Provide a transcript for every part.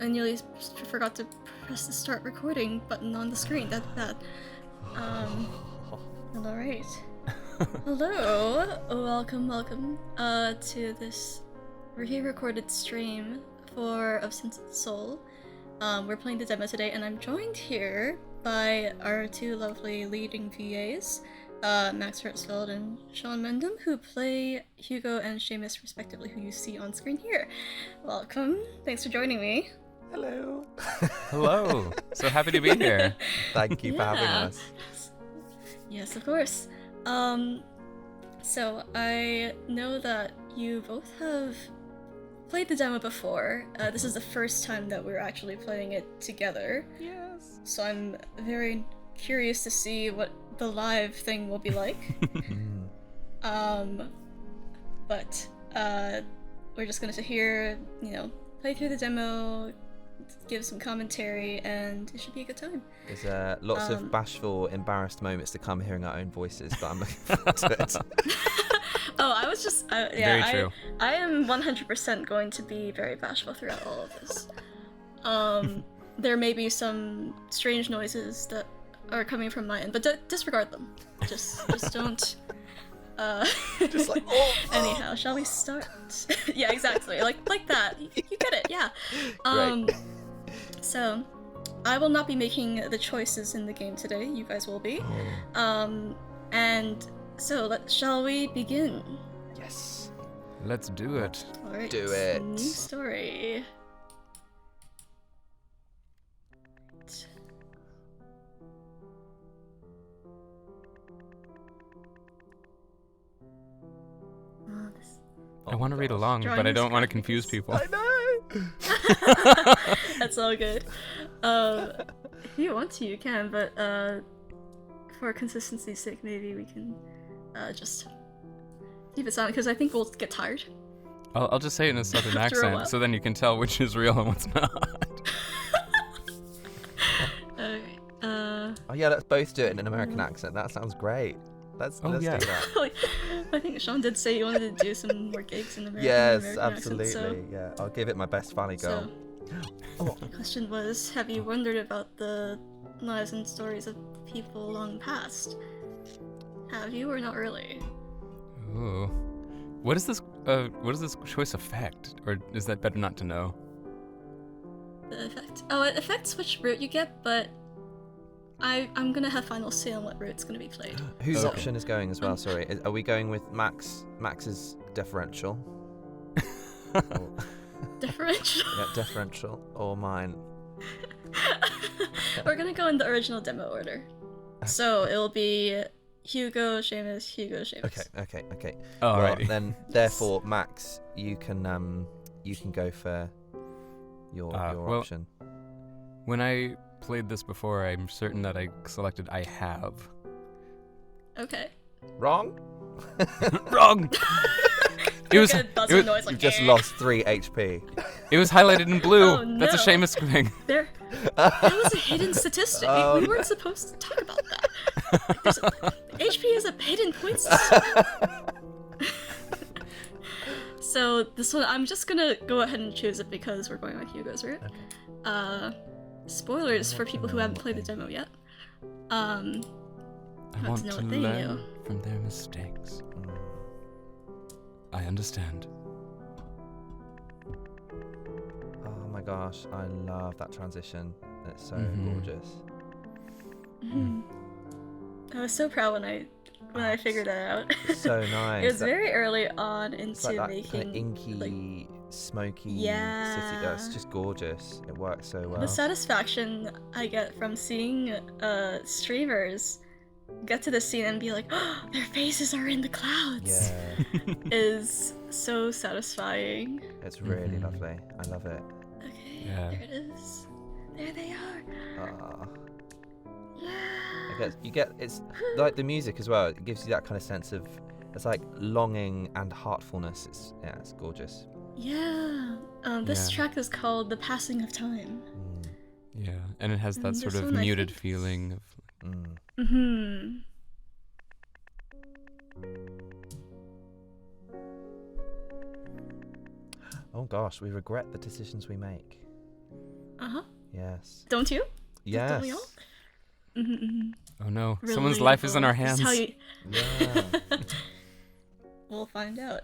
I nearly forgot to press the start recording button on the screen. That's bad. Alright. Hello, welcome, to this recorded stream for Of Sense of the Soul. We're playing the demo today, and I'm joined here by our two lovely leading VAs, Max Herzfeld and Shaun Mendum, who play Hugo and Seamus respectively, who you see on screen here. Welcome, thanks for joining me. Hello. Hello. So happy to be here. Thank you for having us. Yes, of course. So I know that you both have played the demo before. This is the first time that we're actually playing it together. Yes. So I'm very curious to see what the live thing will be like. But we're just gonna sit here, play through the demo, give some commentary, and it should be a good time. There's lots of bashful, embarrassed moments to come hearing our own voices, but I'm looking forward to it. Very true. I am 100% going to be very bashful throughout all of this. There may be some strange noises that are coming from my end, but disregard them. Just don't. Just like, oh. Anyhow, shall we start? Yeah, exactly. Like that. You get it. Yeah. Great. So, I will not be making the choices in the game today. You guys will be. And so shall we begin? Yes. Let's do it. All right. Do it. New story. I want to read along, but I don't want to confuse people. I know. That's all good. If you want to, you can, but for consistency's sake, maybe we can just keep it silent, because I think we'll get tired. I'll just say it in a southern After a while. accent, so then you can tell which is real and what's not. Okay. Oh yeah, let's both do it in an American accent. That sounds great. Let's Oh, do yeah. that. I think Shaun did say you wanted to do some more gigs in American. Yes, American absolutely. accent, Yeah, I'll give it my best Valley girl. so the question was, have you wondered about the lives and stories of people long past? Have you, or not really? Ooh. What does this choice affect? Or is that better not to know? The effect? Oh, it affects which route you get, but I'm gonna have final say on what route's gonna be played. Whose So- option is going as well? Sorry, are we going with Max's differential? Differential? Yeah, differential or mine? We're gonna go in the original demo order. So it'll be Hugo, Seamus, Hugo, Seamus. Okay. Oh, Well, alrighty. then, therefore, Max, you can go for your well- option. When I played this before, I'm certain that I selected I have. Okay. Wrong. Wrong! It was, Get a buzzing noise like, You've just "Eh." lost 3 HP. it was highlighted in blue. Oh, That's a no. Seamus thing. There was a hidden statistic. Oh, we weren't supposed to talk about that. HP is a hidden point system. So this one, I'm just gonna go ahead and choose it because we're going with Hugo's route. Spoilers for people who haven't played the demo yet. I Want want to know to what they learn knew. from their mistakes. I understand. Oh my gosh, I love that transition. It's so gorgeous. I was so proud when I figured that out. It's so nice. It was very early on into It's like that making kind of inky, smoky Yeah. city. It's just gorgeous. It works so well. the satisfaction I get from seeing streamers get to the scene and be like, oh, their faces are in the clouds, Yeah, is so satisfying. it's really lovely. I love it. Okay, Yeah. there it is. There they are. Ah. Yeah. You get it's like the music as well. It gives you that kind of sense of it's like longing and heartfulness. It's gorgeous. Yeah. This Yeah. track is called "The Passing of Time." Yeah, and it has that And sort this of one, I muted think, feeling of Oh gosh, we regret the decisions we make. Uh-huh. Yes. Don't you? Yes. Don't we all? Mm-hmm. Oh no, Really someone's life is in our This hands. is how you... Yeah. We'll find out.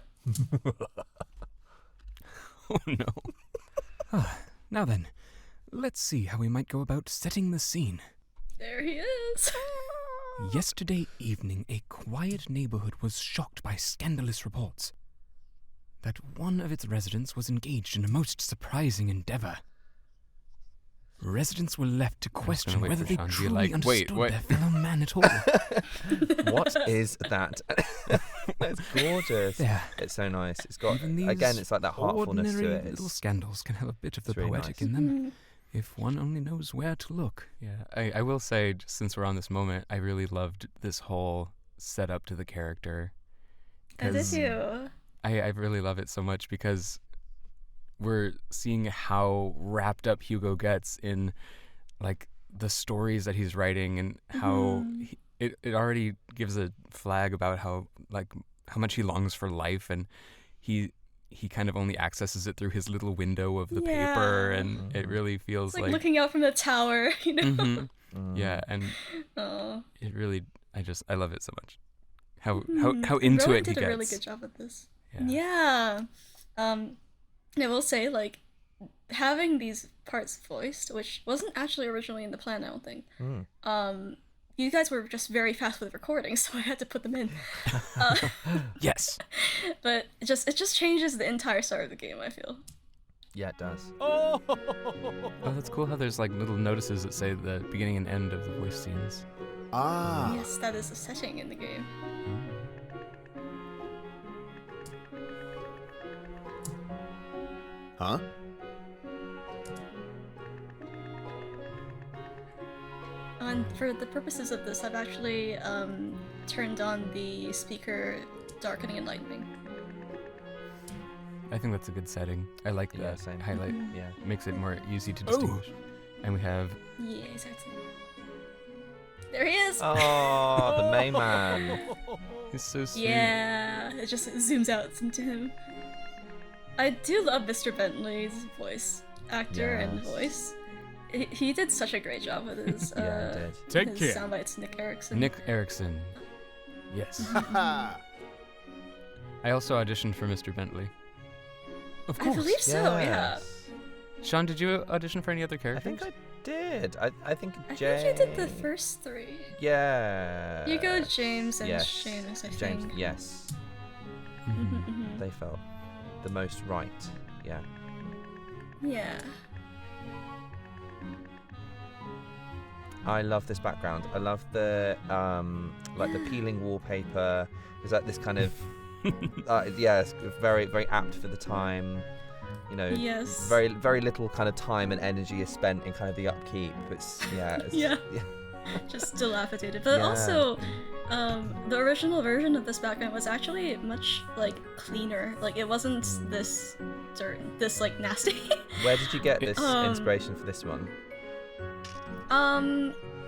Oh no. Now then, let's see how we might go about setting the scene. There he is. Yesterday evening, a quiet neighborhood was shocked by scandalous reports that one of its residents was engaged in a most surprising endeavor. Residents were left to question whether they truly understood their fellow man at all. What is that? It's gorgeous. There. It's so nice. It's got, Even these again, it's like that heartfulness to ordinary it. little It's, scandals can have a bit of the it's really poetic nice. in them, if one only knows where to look. Yeah, I will say, just since we're on this moment, I really loved this whole setup to the character. I did 'Cause too. I really love it so much because we're seeing how wrapped up Hugo gets in like the stories that he's writing, and how it already gives a flag about how much he longs for life, and he kind of only accesses it through his little window of the paper, and it really feels It's like looking out from the tower, you know. Mhm. Yeah, and Oh. it really I love it so much. How into Rowan it he did gets. a really good job with this. Yeah. And I will say, like, having these parts voiced, which wasn't actually originally in the plan, I don't think. You guys were just very fast with recording, so I had to put them in. Yes. But it just changes the entire start of the game, I feel. yeah, it does. Oh, that's cool how there's like little notices that say the beginning and end of the voice scenes. Ah. Yes, that is a setting in the game. Huh? And for the purposes of this, I've actually turned on the speaker darkening and lightening. I think that's a good setting. I like Yeah, that same. highlight. Yeah. Makes it more easy to distinguish. And we have Yeah, exactly. There he is! Oh, the main man. he's so sweet. Yeah, it just zooms out into him. I do love Mr. Bentley's voice actor and Yes. voice. He did such a great job with his Yeah, he did. Take his care. sound bites, Nick Erickson. Nick Erickson. Yes. Haha. I also auditioned for Mr. Bentley. Of I course. believe so, yeah. Yes. Sean, did you audition for any other I characters? think I did. I think I Jay. think you did the first three. Yeah. Hugo, James, and yes. Seamus, I James. think. Yes. Mhm. They felt the most right. Yeah. Yeah. I love this background. I love the like the peeling wallpaper. There's like this kind of yeah, it's very very apt for the time. You know, Yes. very very little kind of time and energy is spent in kind of the upkeep. It's Yeah. Just dilapidated. But Yeah. also, the original version of this background was actually much like cleaner. Like it wasn't this dirt, this like nasty. Where did you get this Um, inspiration for this one?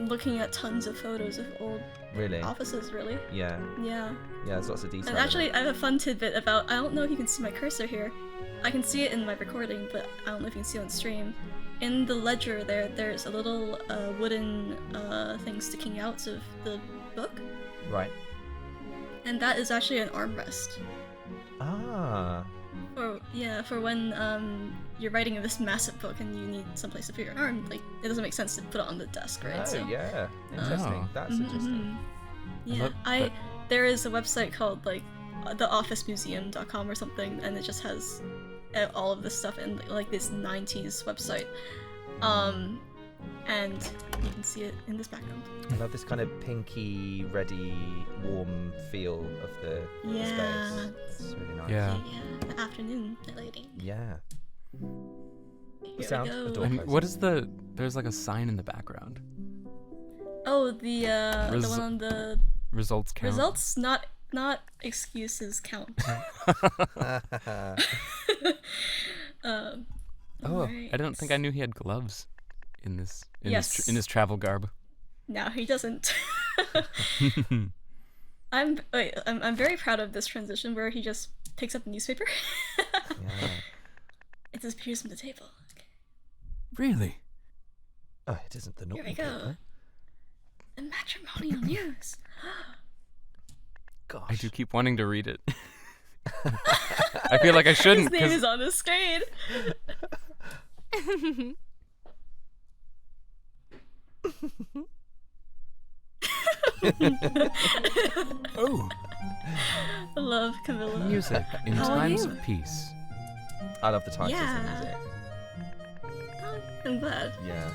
Looking at tons of photos of old Really? offices, really. Yeah. Yeah. Yeah. There's lots of detail. And in actually, it. I have a fun tidbit about. I don't know if you can see my cursor here. I can see it in my recording, but I don't know if you can see it on stream. In the ledger there's a little wooden thing sticking out of the book, Right. and that is actually an armrest. Ah. For when you're writing this massive book and you need someplace to put your arm, like it doesn't make sense to put it on the desk, right? Oh So yeah. Interesting. Oh. That's Mhm, interesting. mhm. Yeah, but- there is a website called like theofficemuseum.com or something, and it just has all of this stuff in like this 90s website. And you can see it in this background. I love this kind of pinky, reddy, warm feel of the Yeah. space. It's really nice. Yeah. Yeah, the afternoon lighting. Yeah. Here sound we of go. door And closing. what is there's like a sign in the background. Oh, the Res- one on the Results count. results, not excuses count. Oh, Right. I don't think I knew he had gloves in this Yes. in his travel garb. No, he doesn't. I'm very proud of this transition where he just picks up the newspaper. Yeah. It disappears from the table. Okay. Really? Oh, it isn't the Here normal we go. paper. The matrimonial news. Gosh. I do keep wanting to read it. I feel like I shouldn't. His name 'cause- is on the screen. Oh, I love Camilla. music in How are times you? of peace. I love the titles Yeah. and music. Oh, I'm glad. Yeah.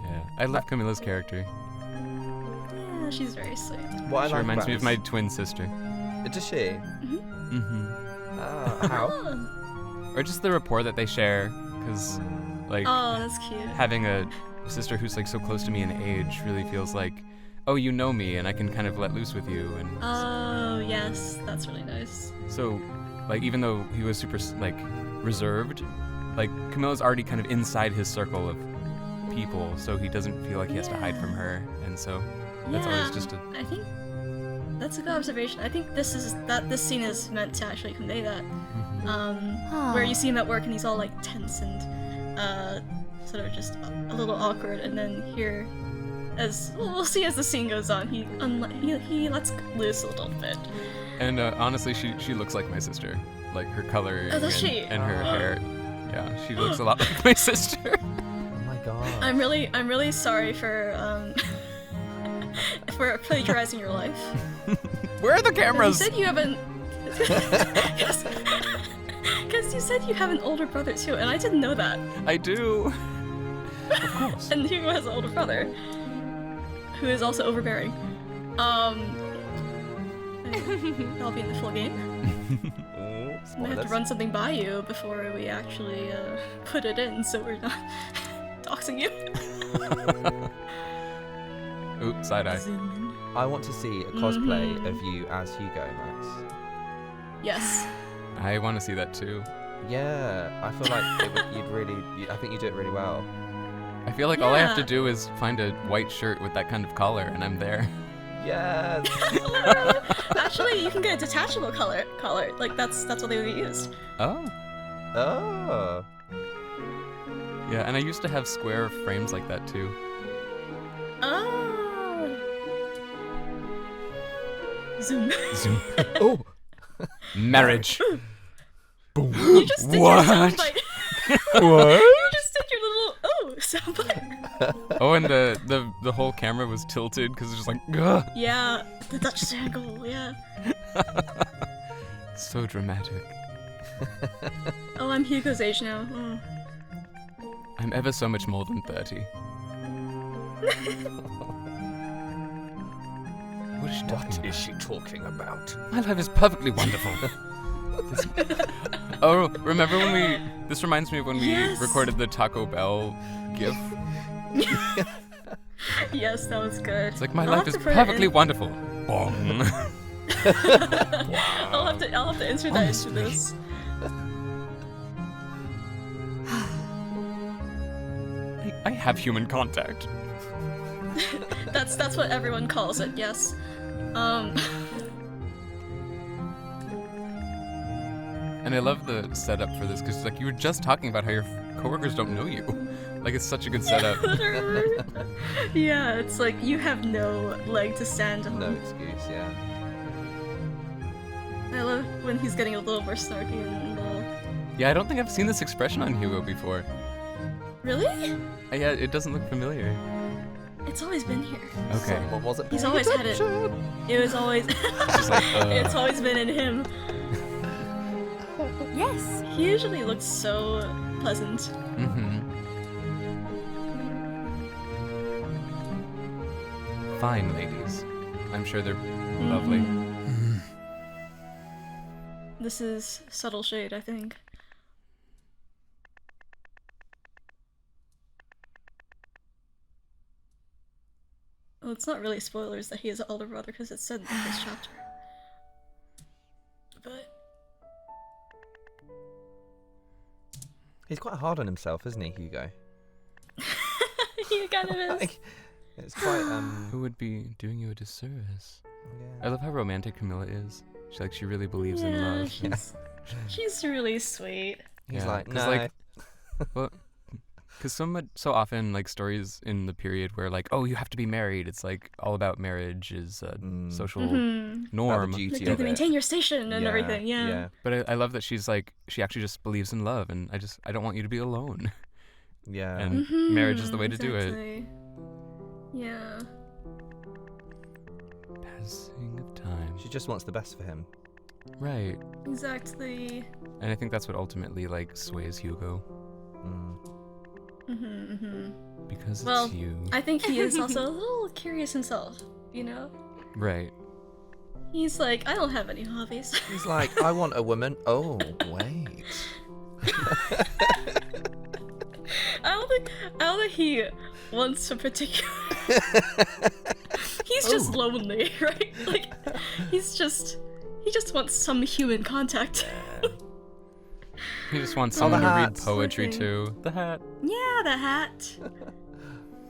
Yeah, I love Camilla's character. Yeah, she's very sweet. What I She like reminds about me of my twin sister. Does she? Mm-hmm. How? Oh. Or just the rapport that they share, because, like, Oh, that's cute. having a sister who's like so close to me in age really feels like, oh, you know me, and I can kind of let loose with you. And Oh, yes, that's really nice. so, like, even though he was super like reserved, like Camilla's already kind of inside his circle of people, so he doesn't feel like he has to hide from her, and so that's always just a. I think that's a good observation. I think this scene is meant to actually convey that. Where you see him at work and he's all like tense and sort of just a little awkward, and then here, as we'll see as the scene goes on, he lets loose a little bit. And honestly, she looks like my sister, like her color Oh, does she? and her hair. Yeah, she looks a lot like my sister. Oh my god. I'm really sorry for for plagiarizing your life. Where are the You cameras? said you haven't. Because you said you have an older brother too, and I didn't know that. I do. Of course. And Hugo has an older brother who is also overbearing. I'll be in the full game. Oh, I have to spoilers. run something by you before we actually put it in, so we're not doxing you. Ooh, side eye. Zoom in. I want to see a cosplay of you as Hugo, Max. Yes. I want to see that too. Yeah, I feel like I think you do it really well. I feel like all I have to Yeah. do is find a white shirt with that kind of collar, and I'm there. Yes. Actually, you can get a detachable collar. Like that's what they would be used. Oh. Oh. Yeah, and I used to have square frames like that too. Oh. Zoom. Zoom. Oh. Marriage. Boom. You just did your soundbite. What? You just did your little soundbite. Oh, and the whole camera was tilted because it's just like, ugh. Yeah, the Dutch angle. Yeah. So dramatic. Oh, I'm Hugo's age now. Oh. I'm ever so much more than 30. What is she talking about? she talking about? My life is perfectly wonderful. Oh, remember when this reminds me of when we Yes. recorded the Taco Bell gif. Yes, that was good. It's like, my I'll life have is to put it perfectly in. wonderful. Bong. I'll have to insert that into this. I have human contact. That's what everyone calls it. Yes. And I love the setup for this because like you were just talking about how your coworkers don't know you. Like it's such a good setup. Yeah, it's like you have no leg to stand on. No excuse, yeah. I love when he's getting a little more snarky and a little. Yeah, I don't think I've seen this expression on Hugo before. Really? Yeah, it doesn't look familiar. It's always been here. Okay. What was it? He's always had it. It was always. Just like, It's always been in him. Yes. He usually looks so pleasant. Mm-hmm. Fine ladies. I'm sure they're lovely. This is subtle shade, I think. Well, it's not really spoilers that he has an older brother because it's said in the first chapter. But He's quite hard on himself, isn't he, Hugo? he kind of is. Like, it's quite Who would be doing you a disservice? I yeah. love how romantic Camilla is. She really believes in love. She's really sweet. He's like, 'cause, no. like, well, because so often, like, stories in the period where, like, oh, you have to be married. It's like all about marriage is a social norm. About the duty Like, you have to of it. maintain your station and everything. Yeah. But I love that she's like, she actually just believes in love, and I don't want you to be alone. Yeah. And marriage is the way to do it. Exactly. Yeah. Passing of time. She just wants the best for him. Right. Exactly. And I think that's what ultimately, like, sways Hugo. Because it's you. I think he is also a little curious himself, you know? Right. He's like, I don't have any hobbies. He's like, I want a woman. Oh, wait. I don't think he wants a particular... He's just lonely, right? Like, he just wants some human contact. He just wants someone to read hats. poetry Okay. to. The hat. Yeah, the hat.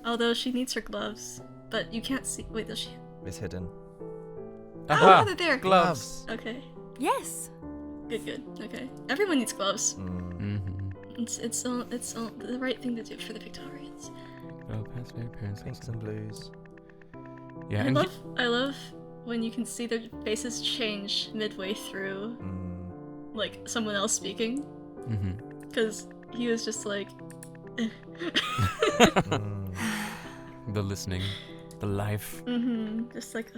Although she needs her gloves, but you can't see. Wait, does she? It's hidden. Aha! Oh, they're there. Gloves. Okay. Yes. Good. Okay. Everyone needs gloves. Mm-hmm. It's all the right thing to do for the Victorians. Oh, past their parents. Pinks and blues. Yeah, I love when you can see their faces change midway through, like someone else speaking, because he was just like. The listening, the life. Just like.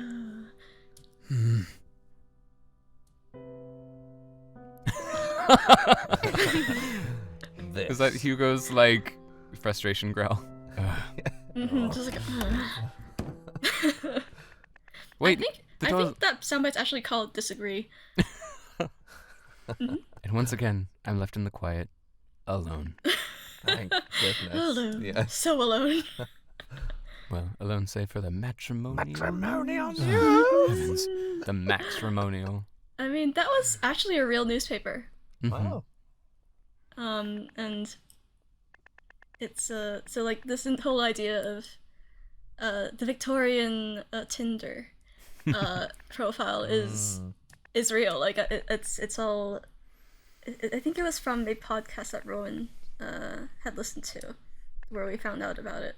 Is that Hugo's, like, frustration growl? Just like. Wait, I think that soundbite's actually called disagree. And once again, I'm left in the quiet, alone. Thank goodness. Alone. Yeah. So alone. Well, alone save for the matrimonial. Matrimonial Heavens, the maxrimonial. I mean, that was actually a real newspaper. Wow. And it's so like this whole idea of the Victorian Tinder profile is real. Like it's all. I think it was from a podcast that Rowan had listened to, where we found out about it,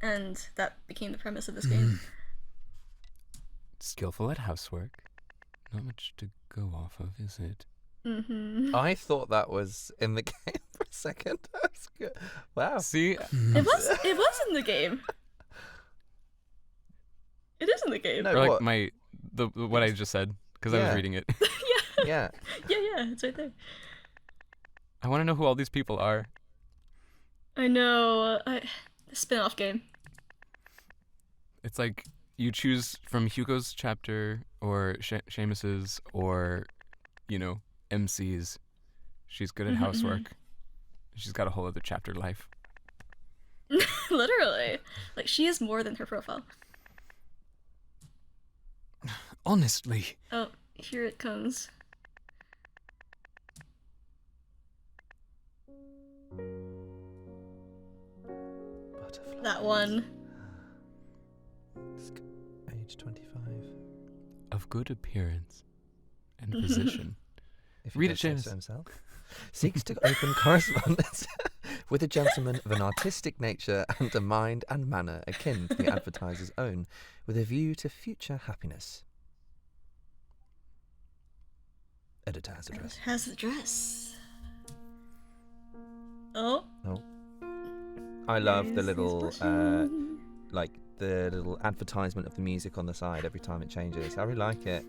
and that became the premise of this game. Skillful at housework. Not much to go off of, is it? I thought that was in the game for a second. That's good. Wow. See? It was in the game. It is in the game. No, Or like what? what I just said, because I was reading it. Yeah. Yeah, it's right there. I want to know who all these people are. I know. The spin-off game. It's like you choose from Hugo's chapter or Seamus's or, MC's. She's good at housework. She's got a whole other chapter life. Literally. Like, she is more than her profile. Honestly. Oh, here it comes. Butterfly. That one. Age 25. Of good appearance and position. If he Read does it, say James. so himself. Seeks to open correspondence with a gentleman of an artistic nature and a mind and manner akin to the advertiser's own, with a view to future happiness. Editor has address. Has the dress. Oh. I love the This is little, blushing. the little advertisement of the music on the side every time it changes. I really like it.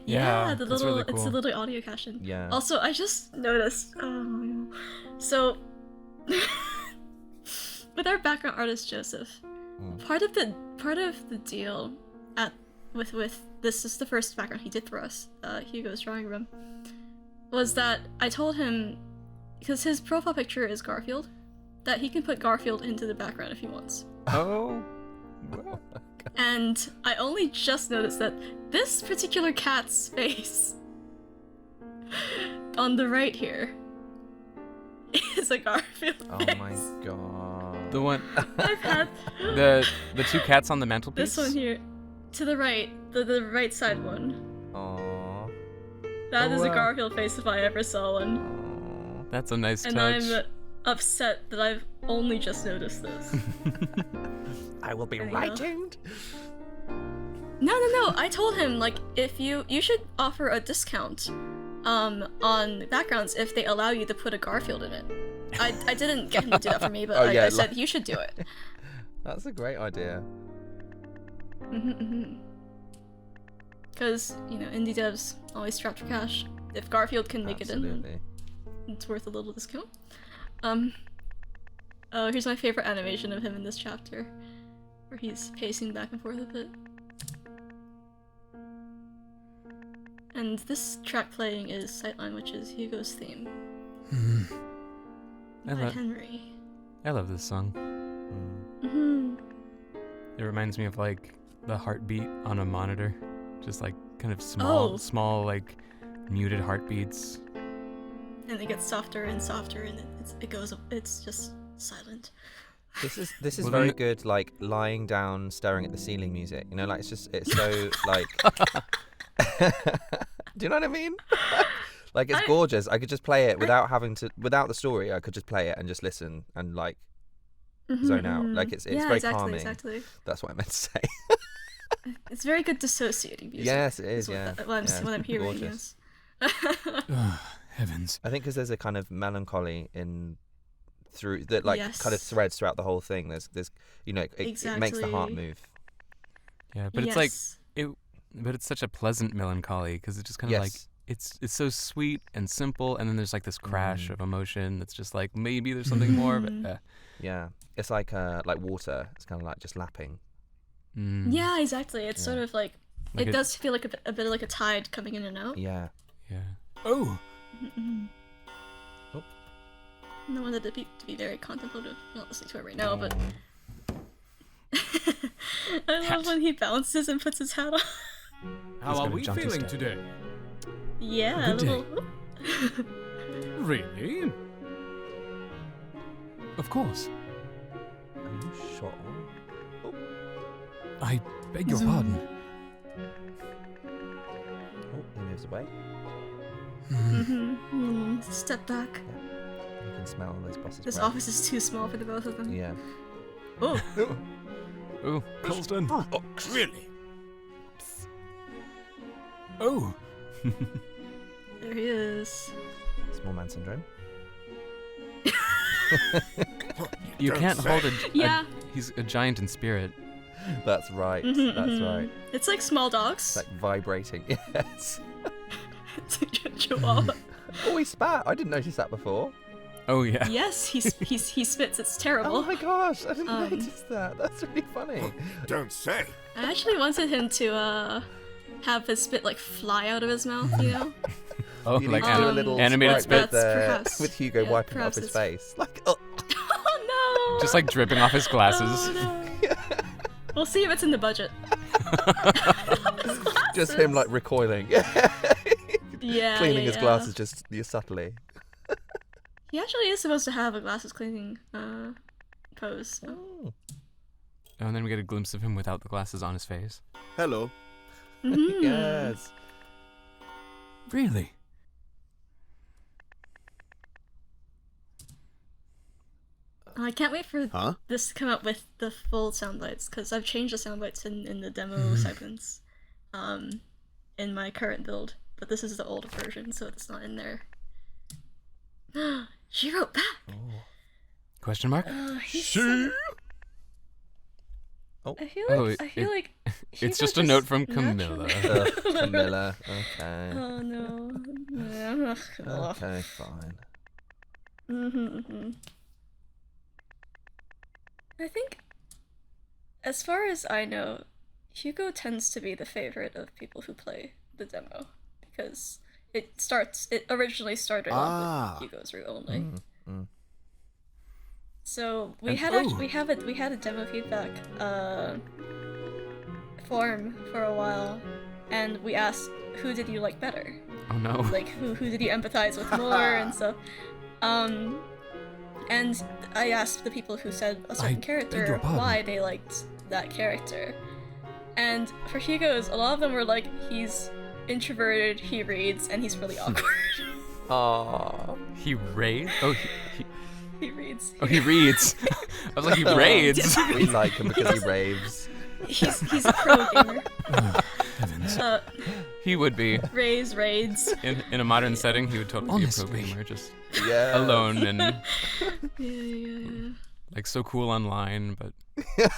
Yeah, the that's little really it's cool. a little audio caption. Yeah. Also, I just noticed. So with our background artist Joseph, part of the deal with this is the first background he did for us, Hugo's drawing room, was that I told him, because his profile picture is Garfield, that he can put Garfield into the background if he wants. Oh. And I only just noticed that this particular cat's face on the right here is a Garfield face. Oh my god. The one, I've had the two cats on the mantelpiece. this one here to the right, the right side one. Aww. That Oh, is a wow. Garfield face if I ever saw one. That's a nice and touch. I'm upset that I've only just noticed this. I will be There you right go. tuned. No. I told him, like, if you should offer a discount on backgrounds if they allow you to put a Garfield in it. I didn't get him to do that for me, but Oh, I yeah, said you should do it. That's a great idea. Because, you know, indie devs always strapped for cash. If Garfield can make it in, Absolutely. then it's worth a little discount. Here's my favorite animation of him in this chapter, where he's pacing back and forth a bit. And this track playing is Sightline, which is Hugo's theme. By Henry. I love this song. It reminds me of like the heartbeat on a monitor, just like kind of small like muted heartbeats. And it gets softer and softer, and it goes. It's just silent. This is Well, very then- good, like lying down, staring at the ceiling music. You know, like it's so like. Do you know what I mean? Like it's gorgeous. I could just play it without the story. I could just play it and just listen and like zone out. Like it's yeah, very exactly, calming. Exactly. That's what I meant to say. It's very good dissociating music. Yes, it is. What I'm hearing. Gorgeous. Yes. Heavens. I think because there's a kind of melancholy through that, like Yes. kind of threads throughout the whole thing. There's you know, it makes the heart Exactly. move. Yeah, but it's like but it's such a pleasant melancholy because it's just kind of like it's so sweet and simple, and then there's like this crash of emotion that's just like maybe there's something more, but Yeah, it's like water. It's kind of like just lapping. Yeah, exactly. It's sort of like Like it does feel like a bit like a tide coming in and out. Yeah. Oh. Oh. No one to be very contemplative. I'm not listening to it right now, but I love when he bounces and puts his hat on. How He's are gonna we jump his feeling step. today? Yeah, Good a day. little. Really? Of course. Are you shot? I beg your pardon. Oh, he moves away. Step back. You can smell those bosses. This office is too small for the both of them. Yeah. Oh, Oh, Colston. Oh, really? Oh. there he is. Small man syndrome. You Don't can't say. hold Yeah. He's a giant in spirit. That's right. Mhm, That's mhm. right. It's like small dogs. It's like vibrating. Yes. It's like a Chihuahua. Oh, he spat. I didn't notice that before. Oh yeah. Yes, he spits. It's terrible. Oh my gosh, I didn't Um, notice that. That's really funny. Don't say. I actually wanted him to have his spit like fly out of his mouth, you know? Oh, You like need to do a Um, little animated sprite spit. with, That's perhaps- with Hugo yeah, wiping it off perhaps his it's- face. Like, oh. Oh no! just like dripping off his glasses. Oh, no. We'll see if it's in the budget. Just him like recoiling. Yeah, Cleaning his yeah. glasses just subtly. He actually is supposed to have a glasses cleaning pose. So. Oh. Oh, and then we get a glimpse of him without the glasses on his face. Hello. Mhm. Yes. Really? I can't wait for Huh? this to come out with the full sound bites because I've changed the sound bites in the demo segments, in my current build. But this is the older version, so it's not in there. She wrote back. Question mark? He's She. so- Oh. I feel Oh, like it's Hugo just a note from naturally- Camilla. Camilla. Okay. Oh no. Yeah. Okay, fine. I think, as far as I know, Hugo tends to be the favorite of people who play the demo because it originally started off with Hugo's route only. So we had a demo feedback form for a while, and we asked who did you like better, Oh no. like who did you empathize with more and stuff. And I asked the people who said a I certain beg character your pardon. why they liked that character. And for Hugo's, a lot of them were like, he's introverted, he reads, and he's really awkward. Aww. He raids? Oh, He reads. he reads. I was like, he raids. We like him because he raves. He's a pro gamer. Heavens. He would be. Raids. In a modern setting, he would totally be a pro Honestly. gamer, just Yeah. alone and Yeah. like so cool online, but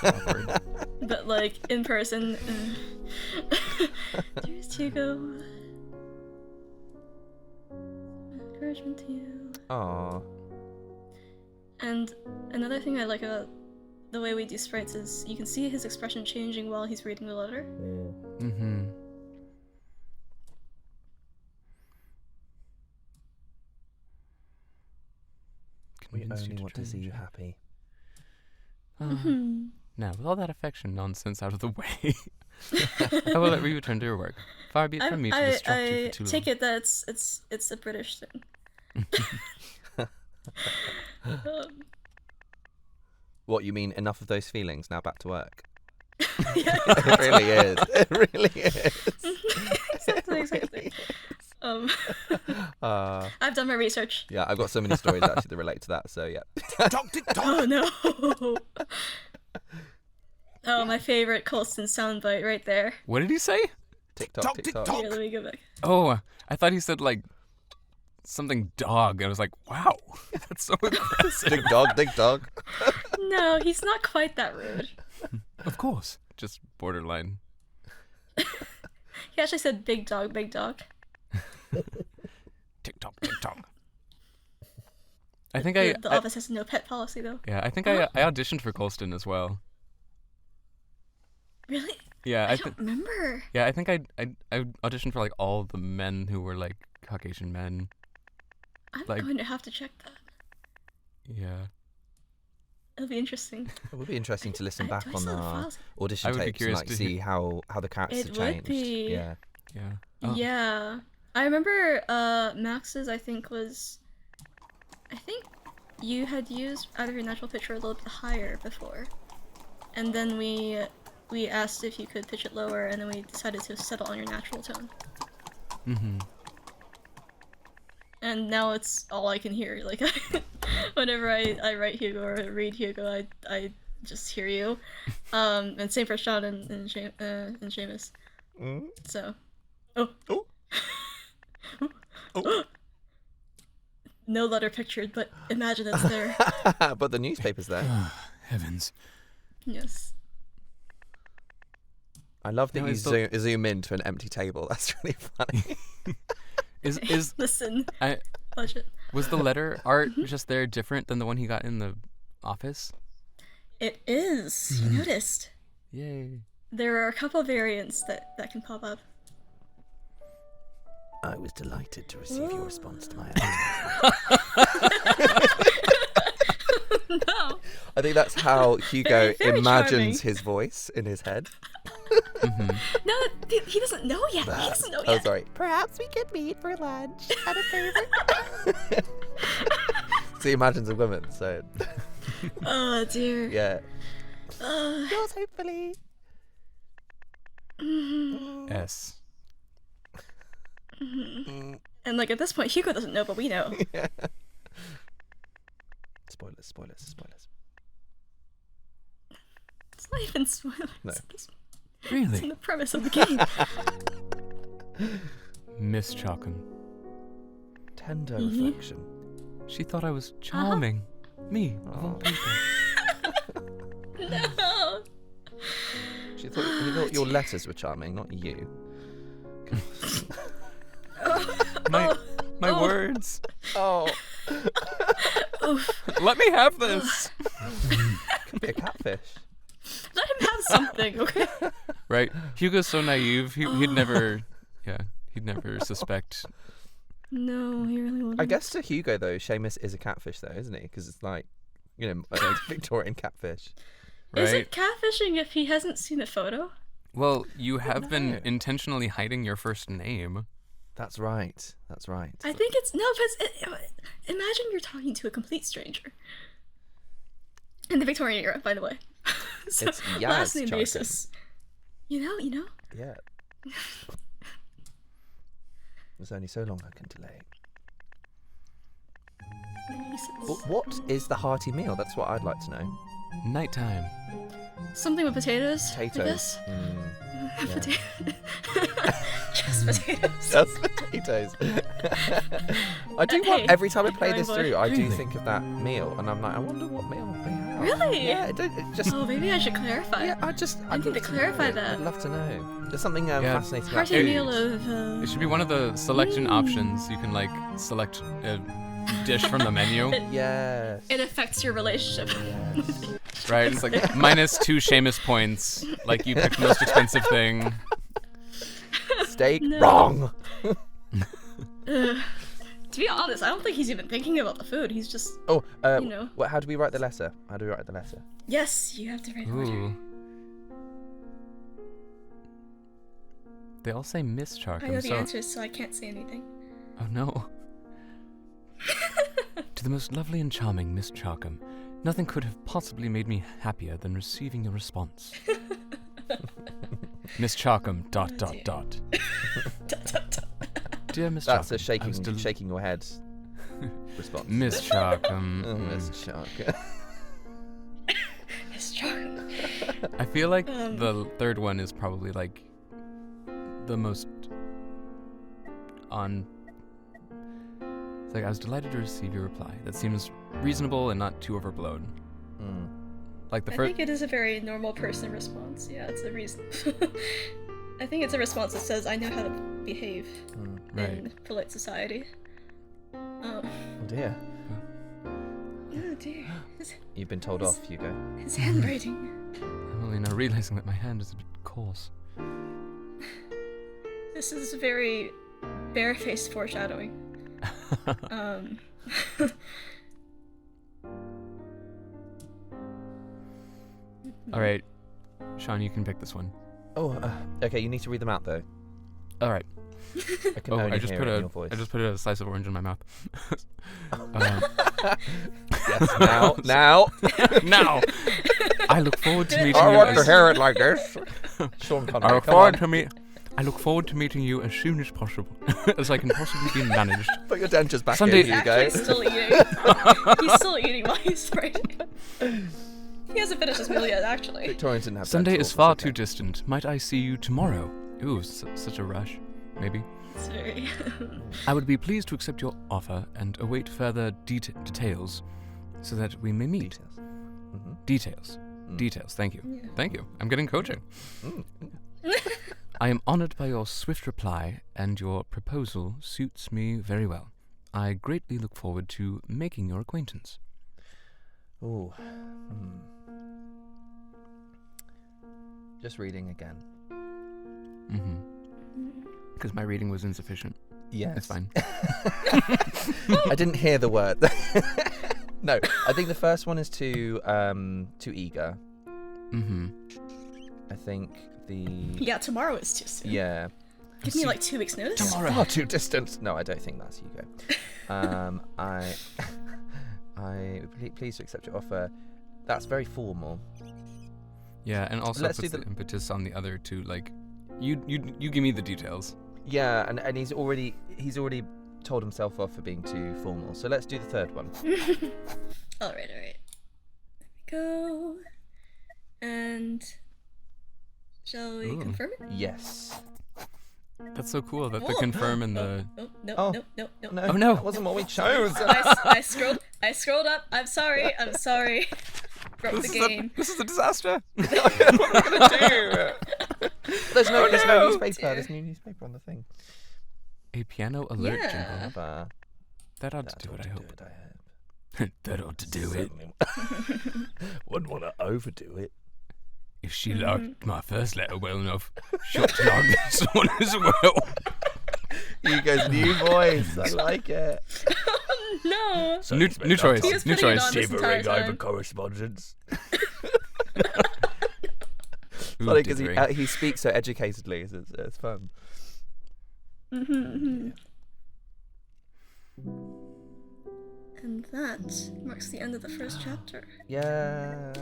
awkward. But like in person. Cheers, Hugo. Encouragement to you. Aww. And another thing I like about the way we do sprites is you can see his expression changing while he's reading the letter. Mm-hmm. We only want to see you happy. Now, with all that affection nonsense out of the way, I will let you return to your work. Far be it from me to distract you for too long. take it that it's a British thing. What, you mean enough of those feelings, now back to work? Yeah. It really is. It really is. Exactly. I've done my research. Yeah, I've got so many stories actually that relate to that, so yeah. Tick-tock. Oh no. Oh, my favorite Colston soundbite right there. What did he say? Tick-tock, tick-tock. Here, let me go back. Oh, I thought he said like something dog. I was like, wow, that's so aggressive. Dig dog, dig dog. No, he's not quite that rude. Of course. Just borderline. He actually said big dog, big dog. Tick-tock, tick-tock. I think The office has no pet policy though. Yeah, I think I auditioned for Colston as well. Really? Yeah, I don't remember. Yeah, I think I auditioned for like all the men who were like Caucasian men. I'm Like- going to have to check that. Yeah. It'll be interesting. It would be interesting to listen Do back I on still have the our files? audition I would be tapes and curious like to see how the characters It have would changed. be. Yeah. Yeah. Oh. Yeah. I remember Max's I think you had used out of your natural pitch a little bit higher before. And then we asked if you could pitch it lower and then we decided to settle on your natural tone. Mm-hmm. And now it's all I can hear. Like whenever I write Hugo or read Hugo, I just hear you. And same for Shaun and Seamus. Mm. So, oh. Oh. No letter pictured, but imagine it's there. But the newspaper's there. Heavens. Yes. I love that No, you it's the- zoom into an empty table. That's really funny. Is Listen. I Budget. was the letter art just there different than the one he got in the office? It is. You noticed. Yay. There are a couple variants that can pop up. I was delighted to receive your response to my No. I think that's how Hugo Very imagines charming. his voice in his head. No, he doesn't know yet. He doesn't know Oh, yet. sorry. Perhaps we could meet for lunch at a favorite. So he imagines a woman, so Oh dear. yeah. Yours, hopefully. S. And like at this point, Hugo doesn't know, but we know. Spoilers. It's not even spoilers. No. It's in Really? the premise of the game. Miss Chalkham. Tender Mm-hmm. reflection. She thought I was charming. Me, of all Oh. people. No. He thought your letters were charming, not you. My Oh. words. Oh, Oof. Let me have this. could be a catfish. Let him have something, okay? Right. Hugo's so naive. He'd never. Yeah. He'd never suspect. No, he really wouldn't. I guess to Hugo though, Seamus is a catfish though, isn't he? Because it's like, you know, a Victorian catfish. Right. Is it catfishing if he hasn't seen a photo? Well, you have been know. intentionally hiding your first name. That's right. I think it's no, but imagine you're talking to a complete stranger in the Victorian era, by the way. So It's Yaz last name Chalkham. basis. You know. Yeah. There's only so long I can delay. What is the hearty meal? That's what I'd like to know. Nighttime. Something with potatoes. Potatoes. I guess. Yeah. Just potatoes. Just potatoes. I do want, Hey, every time I play going this boy. through, I do Really? think of that meal, and I'm like, I wonder what meal they have. Really? Yeah, it just. Oh, maybe I should clarify. Yeah, I I'd need to love clarify know. that. I'd love to know. There's something Yeah. fascinating about Hearty food. meal of. It should be one of the selection options. You can like select a dish from the menu. Yes. It affects your relationship. Right? It's like -2 Seamus points. Like you picked the most expensive thing. Steak. No. Wrong. To be honest, I don't think he's even thinking about the food. He's just. Oh, You know. how do we write the letter? How do we write the letter? Yes, you have to write the order. Ooh. They all say Miss I know Charkham, the so answers, so I can't say anything. oh no. To the most lovely and charming Miss Charkham, nothing could have possibly made me happier than receiving your response. Miss Charkham. ... Dot, dot, dot. Dear Miss That's Charkham, a I was shaking your head response. Miss Charkham. Oh, Miss Shark. It's strong. I feel like Um. the third one is probably like the most on. It's like I was delighted to receive your reply. That seems reasonable and not too overblown. Like the I first. think it is a very normal person response. Yeah, it's a reason. I think it's a response that says, I know how to behave Right. in polite society. Oh dear. Oh dear. You've been told off, Hugo. His handwriting. I'm only now realizing that my hand is a bit coarse. This is very barefaced foreshadowing. All right, Shaun, you can pick this one. Oh, okay. You need to read them out though. All right. I can Oh, only I just hear put it in a your voice. I just put a slice of orange in my mouth. Yes, now. Now, I look forward to meeting I you. want to as- hear it like this. Sean Connery, I look come forward on. to meet. I look forward to meeting you as soon as possible, as I can possibly be managed. Put your dentures back Sunday- in, He's Hugo. actually still eating. He's still eating while he's writing. He hasn't finished his meal yet, actually. Victorians didn't have Sunday dental, is it's far okay. too distant. Might I see you tomorrow? Ooh, such a rush. Maybe. It's very. I would be pleased to accept your offer and await further details, so that we may meet. Details. Mhm. Details. Mm. Details. Thank you. Yeah. Thank you. I'm getting coaching. Mm. I am honored by your swift reply, and your proposal suits me very well. I greatly look forward to making your acquaintance. Ooh. Just reading again. Mm-hmm. Because my reading was insufficient. Yes. It's fine. I didn't hear the word. No, I think the first one is too eager. Mm-hmm. I think the Yeah, tomorrow is too soon. yeah. Give me like 2 weeks' notice. Tomorrow. Far too distant. No, I don't think that's Hugo. Please to accept your offer. That's very formal. Yeah, and also Let's puts do the the- impetus on the other two. Like, you give me the details. Yeah, and he's already told himself off for being too formal. So let's do the third one. Alright. There we go. And. Shall we Ooh. confirm it? Yes. That's so cool that the Oh. confirm and the. Oh, no, Oh. no, no, no. No, Oh, no. that wasn't what we chose. I scrolled up. I'm sorry. Broke the game. This is a disaster. What are we gonna do? There's no newspaper. Dear. There's no newspaper on the thing. A piano alert Yeah. jingle. But That ought to do ought it, to I do hope. it, I hope. That ought to do it. Certainly wouldn't want to overdo it. If she liked my first letter well enough, she'll like this one as well. Hugo's new voice. I like it. No. New choice. He was New putting it choice. on this entire time. correspondence. Ooh, Funny because dithering. he speaks so educatedly. It's fun. And that marks the end of the first chapter. Yes.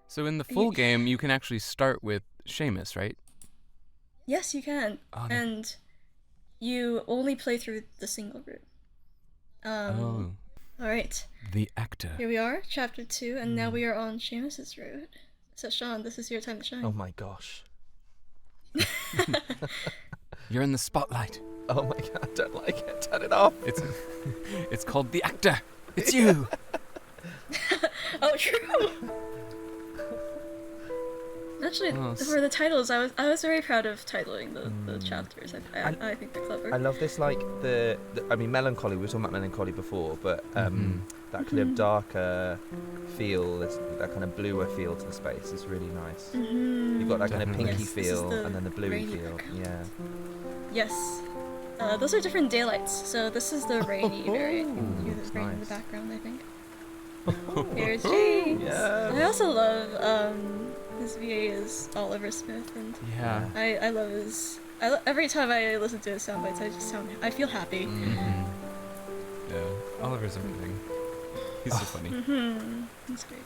So in the full game, you can actually start with Seamus, right? Yes, you can. Oh, And you only play through the single route. Oh, Alright, the actor. here we are, chapter 2, and now we are on Seamus's route. So Shaun, this is your time to shine. Oh my gosh. You're in the spotlight. Oh my god, I don't like it. Turn it off. It's called the actor. It's you. Oh, true! Actually, Oh, for the titles, I was very proud of titling the chapters. I think they're clever. I love this, like, I mean, melancholy, we were talking about melancholy before, but that kind of darker feel, that kind of bluer feel to the space is really nice. You've got that kind of Definitely. pinky Yes, this is feel the and then the bluey rainy feel. background. Yeah. Yes. Those are different daylights, so this is the rainy variant. You hear that's the rain in the nice. Oh, background, I think. Here's James! Yes. I also love, his VA is Oliver Smith, and Yeah. I love his... every time I listen to his sound bites, I feel happy. Yeah. Oliver's everything. He's so funny. That's great.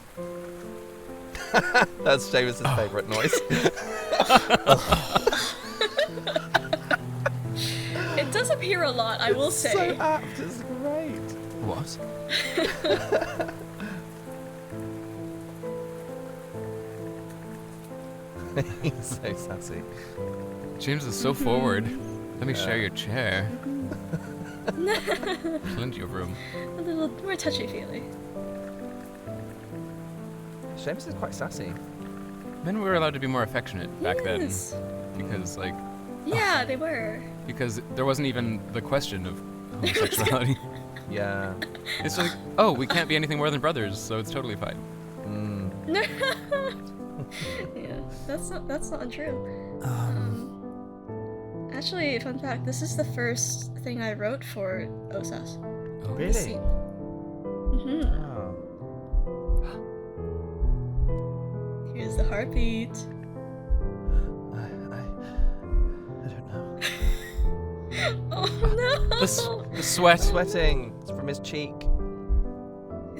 That's Seamus' favourite noise. It does appear a lot, I will say. So apt, it's great. What? He's so sassy. James is so forward. Let me share your chair. Plenty of room. A little more touchy-feely. Seamus is quite sassy. Men were allowed to be more affectionate back Yes. then because, like, Yeah, they were. because there wasn't even the question of homosexuality. Yeah. It's like, oh, we can't be anything more than brothers, so it's totally fine. Yeah, that's not untrue. Actually, fun fact: this is the first thing I wrote for OSAS. Oh, Really? This scene. Oh. Here's the heartbeat. I don't know. Oh no! The sweat. Sweating. It's from his cheek.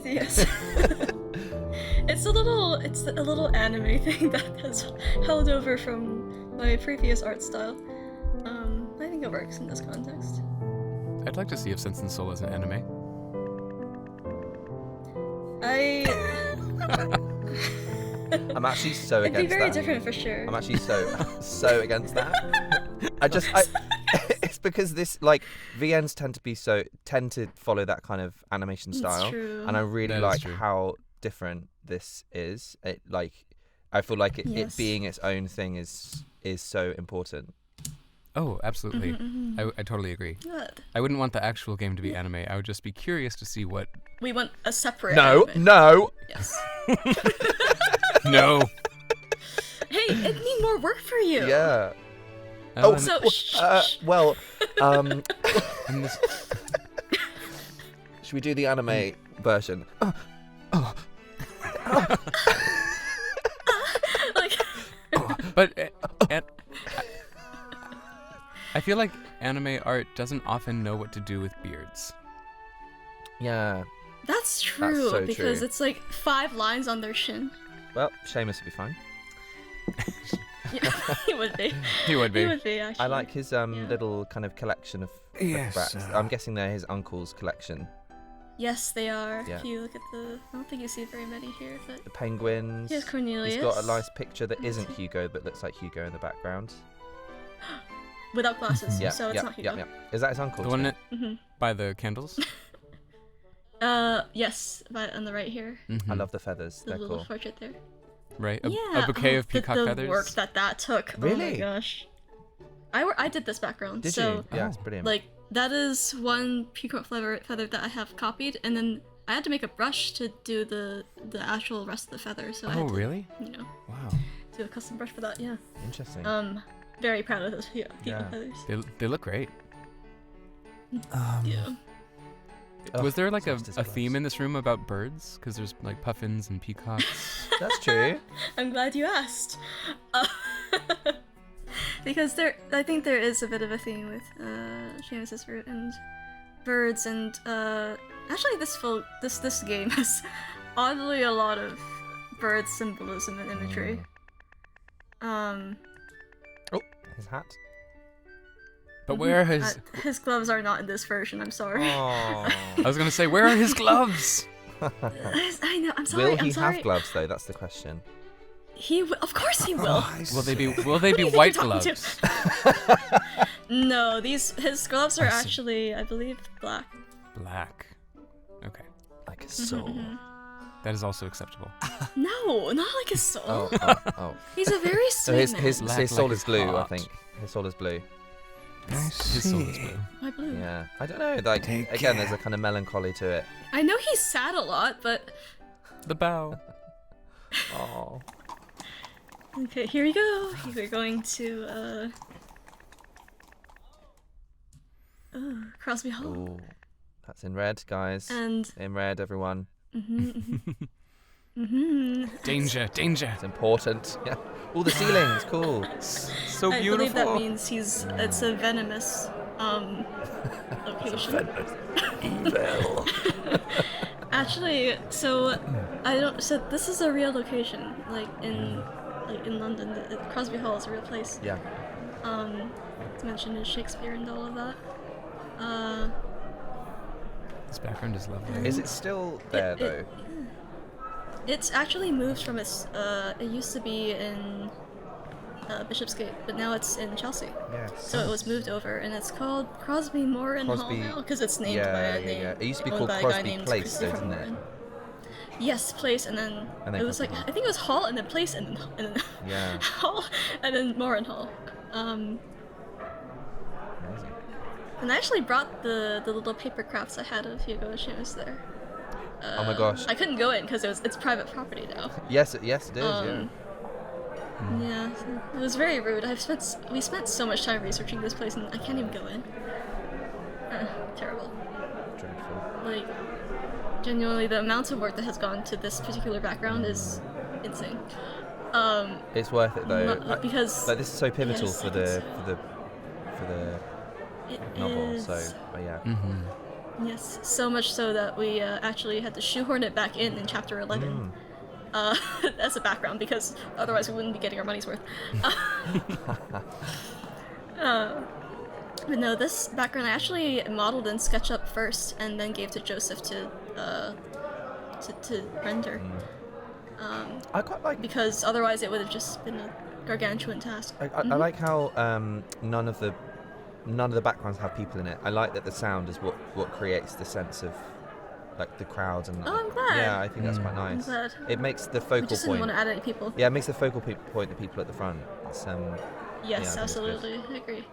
Yes. It's a little anime thing that has held over from my previous art style. I think it works in this context. I'd like to see if Sense and Soul is an anime. I'm actually so It'd against be very that. different for sure. I'm actually so against that. It's because this, like, VNs tend to follow that kind of animation style, true. and I really That is like true. how different this is. I feel like it Yes. being its own thing is so important. Oh, absolutely. I totally agree. Good. I wouldn't want the actual game to be anime. I would just be curious to see what. We want a separate. No, anime. no. Yes. No. Hey, it need more work for you. Yeah. Oh, So Well, and this, should we do the anime version? like but I feel like anime art doesn't often know what to do with beards. Yeah. that's true so because true. it's like 5 lines on their shin. Well, Seamus would be fine. Yeah, he would be. He would be. He would be actually. I like his little kind of collection of Yes, brats. I'm guessing they're his uncle's collection. Yes, they are. Yeah. If you look at I don't think you see very many here, but The penguins. here's Cornelius. He's got a nice picture that isn't Hugo, but looks like Hugo in the background. without glasses, Yeah, so it's yeah, not Hugo. yeah. Is that his uncle? The one too? that Mhm. by the candles. Yes, but on the right here, I love the feathers. the They're little cool. portrait there. Right. A Yeah. bouquet oh, of peacock the feathers. work that took. Oh my Really? gosh. I did this background. Did so you? Yeah, it's brilliant. like that is one peacock feather that I have copied, and then I had to make a brush to do the actual rest of the feather. So I Oh, had to, really? you know, Wow. do a custom brush for that. Yeah. Interesting. Very proud of those peacock Yeah. feathers. They look great. Yeah. Oh, Was there like a someone's disgust. theme in this room about birds? Because there's like puffins and peacocks. That's true. I'm glad you asked. Because I think there is a bit of a theme with Seamus's root and birds, and actually this game has oddly a lot of for its symbolism and imagery. Oh, his hat. But where are his... his gloves are not in this version. I'm sorry. Oh. I was gonna say, where are his gloves? I know. I'm sorry. Will he I'm sorry. have gloves though? That's the question. Of course he will. Will they be Who white are you talking gloves? to? No, his gloves are actually, I believe, black. Black. Okay. Like a soul. That is also acceptable. No, not like his soul. Oh. He's a very So sweet man. his soul Black is blue, I heart. think. His soul is blue. His soul is blue. Why blue? Yeah. I don't know. Like Take again, there's care. a kind of melancholy to it. I know he's sad a lot, but The bow. Oh. okay, here we go. We're going to Crosby Hall. Ooh. That's in red, guys. And In red, everyone. Danger, danger. It's important. Yeah. All the ceilings, cool. So I beautiful. believe that means it's a venomous location. Evil. Actually, so this is a real location, like in London. Crosby Hall is a real place. Yeah. It's mentioned in Shakespeare and all of that. This background is lovely. Is it still there though? It's actually moved from its. It used to be in Bishopsgate, but now it's in Chelsea. Yes. So it was moved over, and it's called Crosby Moran Hall Crosby- now because it's named by Yeah. a name. It used to be owned called by a guy Crosby named Place, though, Christopher didn't it? Moran. Yes, place, and then it was like Crosby I think it was Hall, and then Place, and then Yeah. Hall, and then Moran Hall. Amazing. And I actually brought the little paper crafts I had of Hugo and Seamus there. Oh my gosh. I couldn't go in because it's private property now. Yes, it is. Yeah. Yeah, it was very rude. We spent so much time researching this place, and I can't even go in. Terrible. Dreadful. Like, genuinely, the amount of work that has gone to this particular background is insane. It's worth it though. Because Like this is so pivotal yes, for the it novel. is- So yeah. yes, so much so that we actually had to shoehorn it back in chapter 11. As a background, because otherwise we wouldn't be getting our money's worth. But no, this background I actually modeled in SketchUp first, and then gave to Joseph to render. I quite like. Because otherwise it would have just been a gargantuan task. I like how none of the backgrounds have people in it. I like that the sound is what creates the sense of like the crowds and. Oh, I'm glad. Yeah, I think that's quite nice. glad. It makes the We focal just didn't point. want to add any people. Yeah, it makes the focal point the people at the front. It's, Yes, yeah, I think it's good. absolutely. I agree.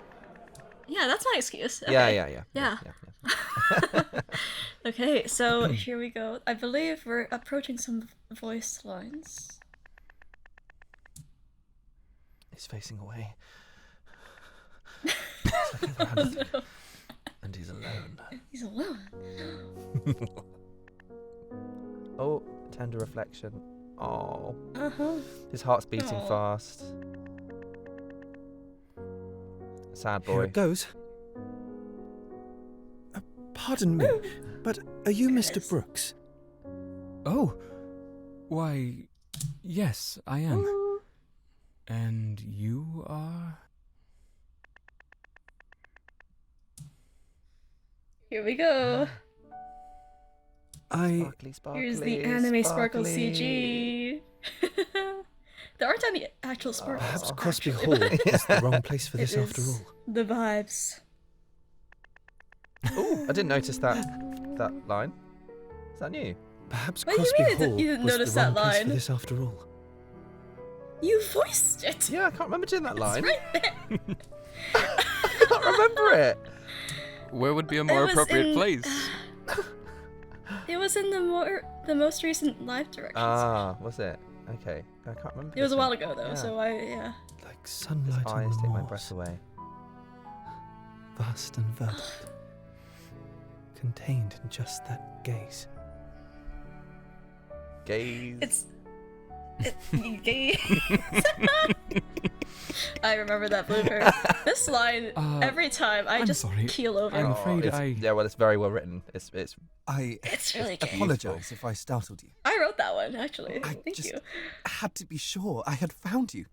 Yeah, that's my excuse. Yeah, Okay. yeah. Okay, so here we go. I believe we're approaching some voice lines. He's facing away. He's looking around and he's alone. He's alone. Oh, tender reflection. Oh, Uh-huh. his heart's beating Aw. fast. Sad Here boy. it goes. Pardon me, but are you Mr. Brooks? Oh, why, yes, I am. And you are? Here we go. Sparkly, sparkly, Here's the anime sparkle sparkly. CG. There aren't any actual sparkles. Perhaps Crosby actually, Hall but is the wrong place for this it after is all. The vibes. Oh, I didn't notice that line. Is that new? Perhaps What do you Crosby mean Hall you didn't was notice the wrong that place for line? this after all. You voiced it. Yeah, I can't remember doing that line. It's right there. I can't remember it. Where would be a more was appropriate in- place? It was in the most recent live directions. Ah, was it? Okay, I can't remember. It was this a while one. ago though, Yeah. so yeah. Like His sunlight on eyes the take my moors, breath away. vast and verdant, contained in just that gaze. Gaze. It's gay. I remember that blooper. This line, every time, I I'm just sorry. keel over. I'm afraid Yeah, well, it's very well written. It's It's really good. apologise if I startled you. I wrote that one, actually. I Thank just you. had to be sure I had found you.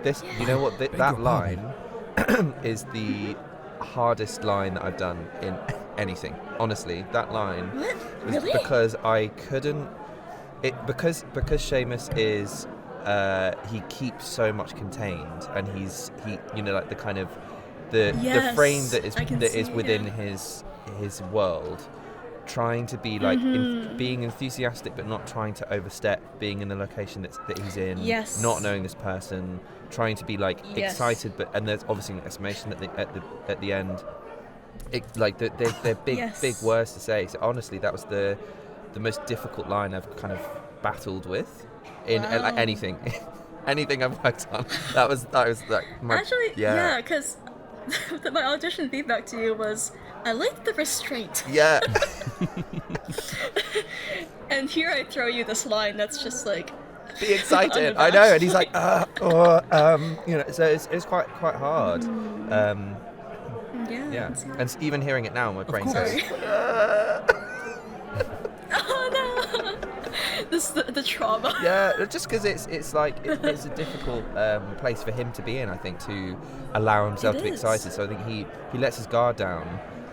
this. You know what? Beg That your line is the hardest line that I've done in anything. Honestly, that line What? was Really? because I couldn't. Because Seamus is he keeps so much contained, and he like the kind of the frame Yes, that is I can see it, within yeah. his world, trying to be like being enthusiastic but not trying to overstep, being in the location that he's in, Yes. not knowing this person, trying to be like Yes. excited, and there's obviously an exclamation at the end. They're big Yes. big words to say. So honestly, that was the most difficult line I've kind of battled with in Wow. like anything anything I've worked on. That was like my Actually, yeah, because my audition feedback to you was, I liked the restraint. yeah. And here I throw you this line that's just like... Be excited. unabashed. I know, and he's like so it's quite hard. Yeah. I Yeah, can see that. and even hearing it now, my brain course. goes. Oh no! This the trauma. Yeah, just because it's like it's a difficult place for him to be in. I think to allow himself It to be is. excited. So I think he lets his guard down,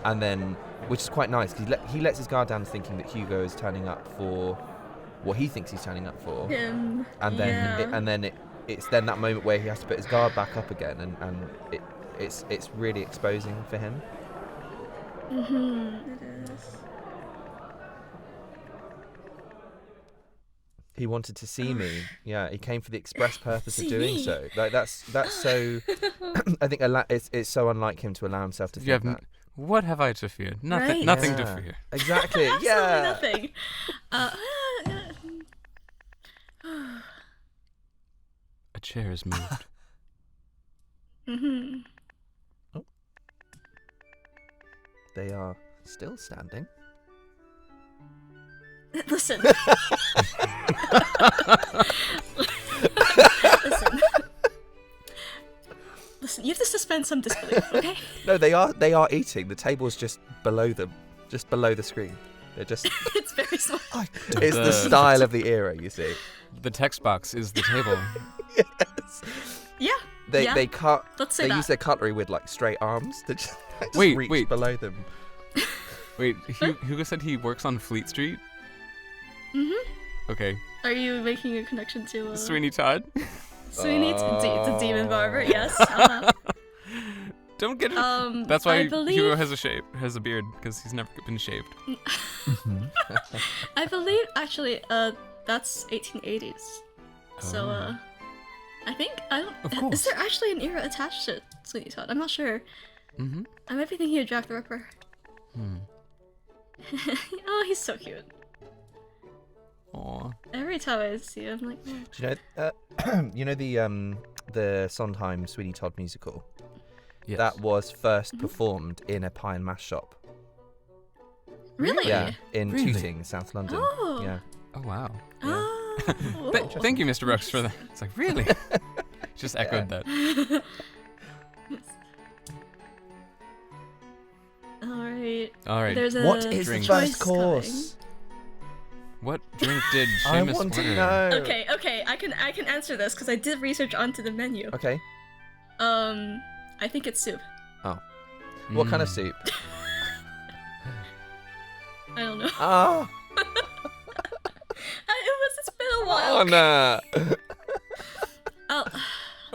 and then which is quite nice because he lets his guard down, thinking that Hugo is turning up for what he thinks he's turning up for, Him. and then it's then that moment where he has to put his guard back up again, and it's really exposing for him. It is. He wanted to see me. Yeah, he came for the express purpose of See doing me? so. Like that's so. I think it's so unlike him to allow himself to You think have that. What have I to fear? Nothing. Right. Nothing to Yeah. fear. Exactly. Absolutely Yeah. nothing. A chair is moved. They are still standing. Listen. Listen, you have to suspend some disbelief, okay? No, they are eating. The table's just below them, just below the screen. They're just. It's very small. It's the style of the era, you see. The text box is the table. Yes. Yeah. They cut. Let's say They that. use their cutlery with like straight arms that just Wait, reach wait. below them. Wait, Hugo said he works on Fleet Street? Okay. Are you making a connection to Sweeney Todd? Sweeney? The demon barber, yes. Don't get it. That's I why believe... Hugo has a beard, because he's never been shaved. I believe, actually, that's 1880s. So, I think, Of course. is there actually an era attached to Sweeney Todd? I'm not sure. Mm-hmm. I might be thinking of Jack the Ripper. Oh, he's so cute. Aw. Every time I see him, I'm like, oh. Do you know the Sondheim Sweeney Todd musical? Yes. That was first performed in a pie and mash shop. Really? Yeah, in Really? Tooting, South London. Oh. Yeah. Oh, wow. Oh. Thank you, Mr. Brooks, for that. It's like, really? Just echoed that. All right. There's a What is drink. the choice first course? What drink did I Seamus want to order? know. coming. Okay. I can answer this because I did research onto the menu. Okay. I think it's soup. What kind of soup? I don't know. Ah. It's been a while. Oh no. I'll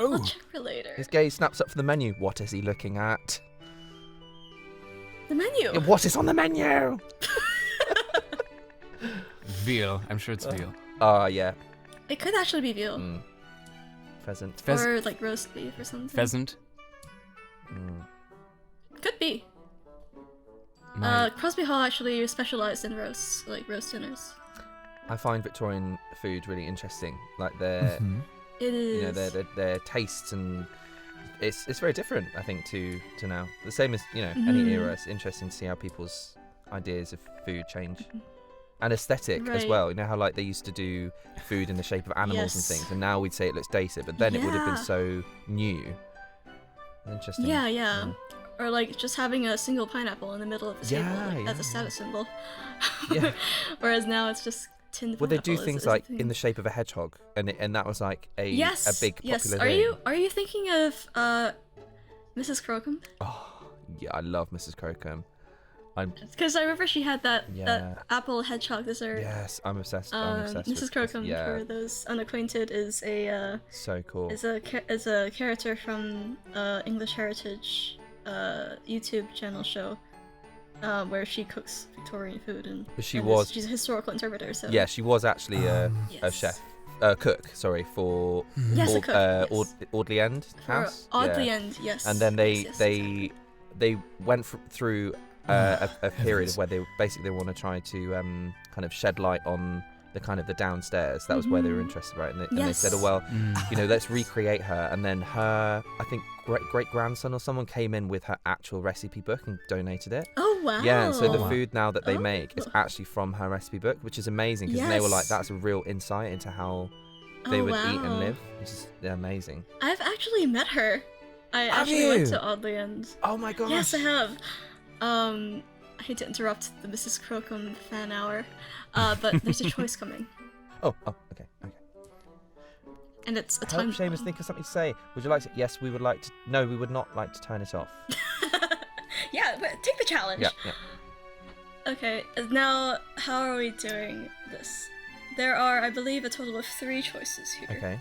Oh, check for later. His gaze snaps up from the menu. What is he looking at? The menu. What is on the menu? veal. I'm sure it's veal. Ah, yeah. It could actually be veal. Mm. Pheasant. Or like roast beef or something. Pheasant. Mm. Could be. My- Crosby Hall actually specialized in roasts, like roast dinners. I find Victorian food really interesting. Like their, It is. you know, their tastes, and it's very different. I think to now. The same as any era. It's interesting to see how people's ideas of food change. and aesthetic as Right. well. You know how like they used to do food in the shape of animals and Yes. things, and now we'd say it looks dated, but then it would have been Yeah. so new. Interesting. Yeah. Or like just having a single pineapple in the middle of the table Yeah, as yeah, a status symbol. Yeah. Whereas now it's just tinned Well, they do pineapple things is a like thing. in the shape of a hedgehog, and that was like a big popular yes. thing. Are you thinking of Mrs. Crocombe? Oh, yeah, I love Mrs. Crocombe. Because I remember she had that Yeah. apple hedgehog dessert. Yes, I'm obsessed. I'm obsessed Mrs. with Crocombe, Yeah, for those unacquainted, is a so cool. is a character from English Heritage YouTube channel show, where she cooks Victorian food and But she and was- she's a historical interpreter. So Yeah, she was actually a yes. chef, cook. Sorry for Yes, a Aud- cook, yes. Audley End For House. Oddly Yeah. End, yes. And then Yes, they went through a period Heavens. of where they basically want to try to kind of shed light on the downstairs. That was where they were interested, right? And they said, oh Yes. well, Mm. you know, let's recreate her. And then her, I think, great grandson or someone came in with her actual recipe book and donated it. Oh wow. Yeah, and so the Wow. food now that they Oh. make is actually from her recipe book, which is amazing because they were like, Yes. that's a real insight into how they Oh, would eat and wow. live, which is amazing. I've actually met her. I Have actually went you? to Oddly End. Oh my gosh! Yes, I have. I hate to interrupt the Mrs. Crocombe fan hour, but there's a choice coming, Oh, okay. and it's a Help time. Seamus think of something to say. Would you like to? Yes, we would like to. No, we would not like to turn it off. Yeah, but take the challenge. Yeah. Okay, now how are we doing this? There are, I believe, a total of 3 choices here. Okay.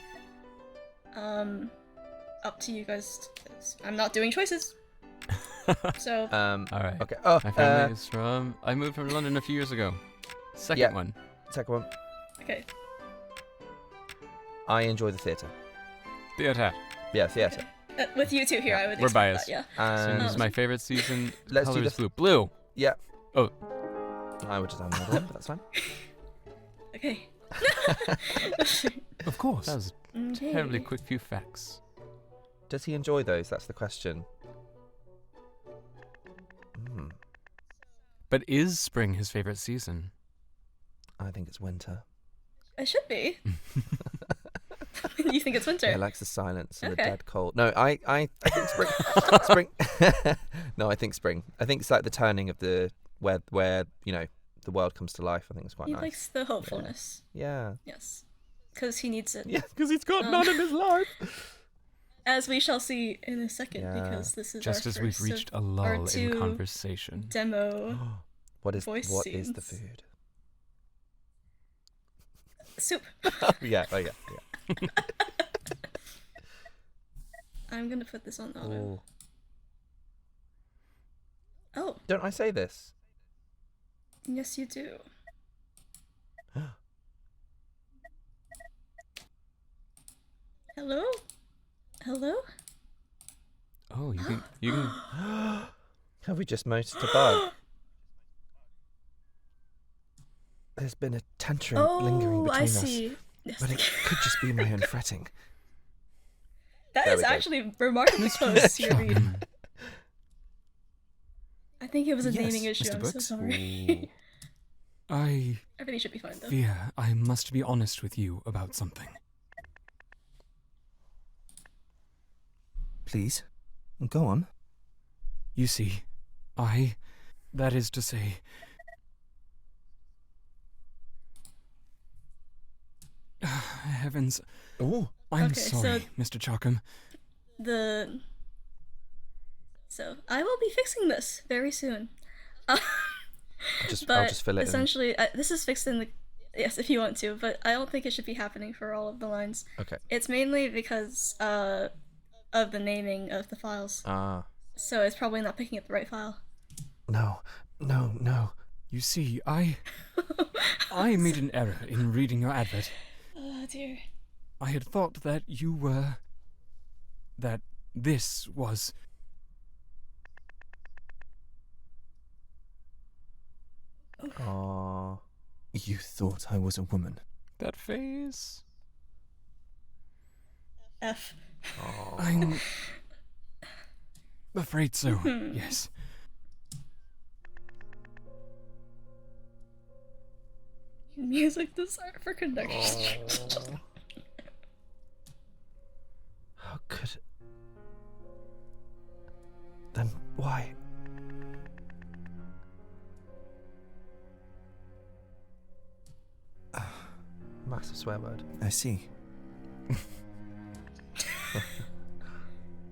Up to you guys. I'm not doing choices. So, All right. Okay. Oh, My family is from. I moved from London a few years ago. Second Yeah. one. second one. okay. I enjoy the theatre. Theatre. Yeah, theatre. With you two here, I would We're expect biased. that, yeah. And This is my favorite season. Let's do Color is this. blue. Blue. yeah. Oh. I would just have another one, but that's fine. Okay. Of course. That was Okay. terribly quick few facts. Does he enjoy those? That's the question. Hmm. But is spring his favorite season? I think it's winter. It should be. You think it's winter? He likes the silence and Okay. the dead cold. No, I think spring. Spring. No, I think spring. I think it's like the turning of the where you know the world comes to life. I think it's quite He nice. likes the hopefulness. Yeah. Yes. Because he needs it. Yeah, because he's got Um, none in his life. As we shall see in a second, Yeah. because this is Just our as we've first reached a of lull our in 2 conversation. demo What is voice what is the scenes. food? soup. Yeah. I'm gonna put this on auto. Oh. Oh, Don't I say this? yes you do. Hello? Hello? Oh, you can. Have we just noticed a bug? There's been a tantrum lingering Oh, between I us, see. Yes. but it could just be my own fretting. That There is we go. actually remarkably close to your read. I think it was a Yes, naming issue. Mr. I'm so Brooks? sorry. I Everything should be fine though. fear I must be honest with you about something. Please, go on. You see, that is to say, heavens, Oh, I'm Okay, sorry, so- Mr. Chalkham. So I will be fixing this very soon. I'll But just fill it in. essentially, this is fixed in the. Yes, if you want to, but I don't think it should be happening for all of the lines. Okay. It's mainly because of the naming of the files. Ah. So it's probably not picking up the right file. No. You see, I made an error in reading your advert. Oh dear. I had thought that that this was... Ah. You thought I was a woman. that face. F. I'm afraid so, yes. Music design for conduction strings. How could... Then why? Massive swear word. I see.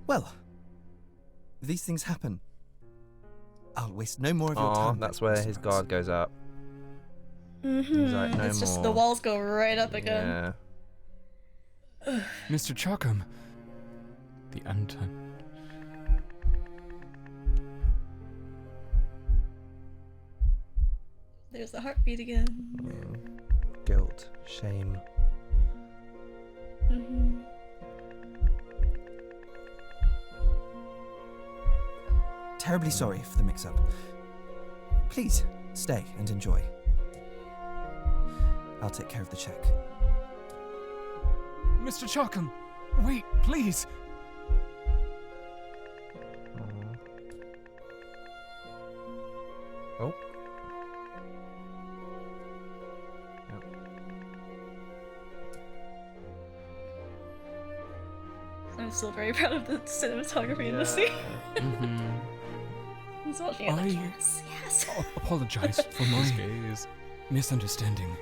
Well, these things happen. I'll waste no more of your time. That's where his guard goes up. He's like, no It's just more. the walls go right up again. Yeah. Mr. Chalkham. The undone. There's the heartbeat again. Guilt, shame. Terribly sorry for the mix-up. Please, stay and enjoy. I'll take care of the check. Mr. Chalkham, wait, please. Oh. I'm still very proud of the cinematography in the scene. Mm-hmm. He's watching it like, I- yes. Apologize for my misunderstanding.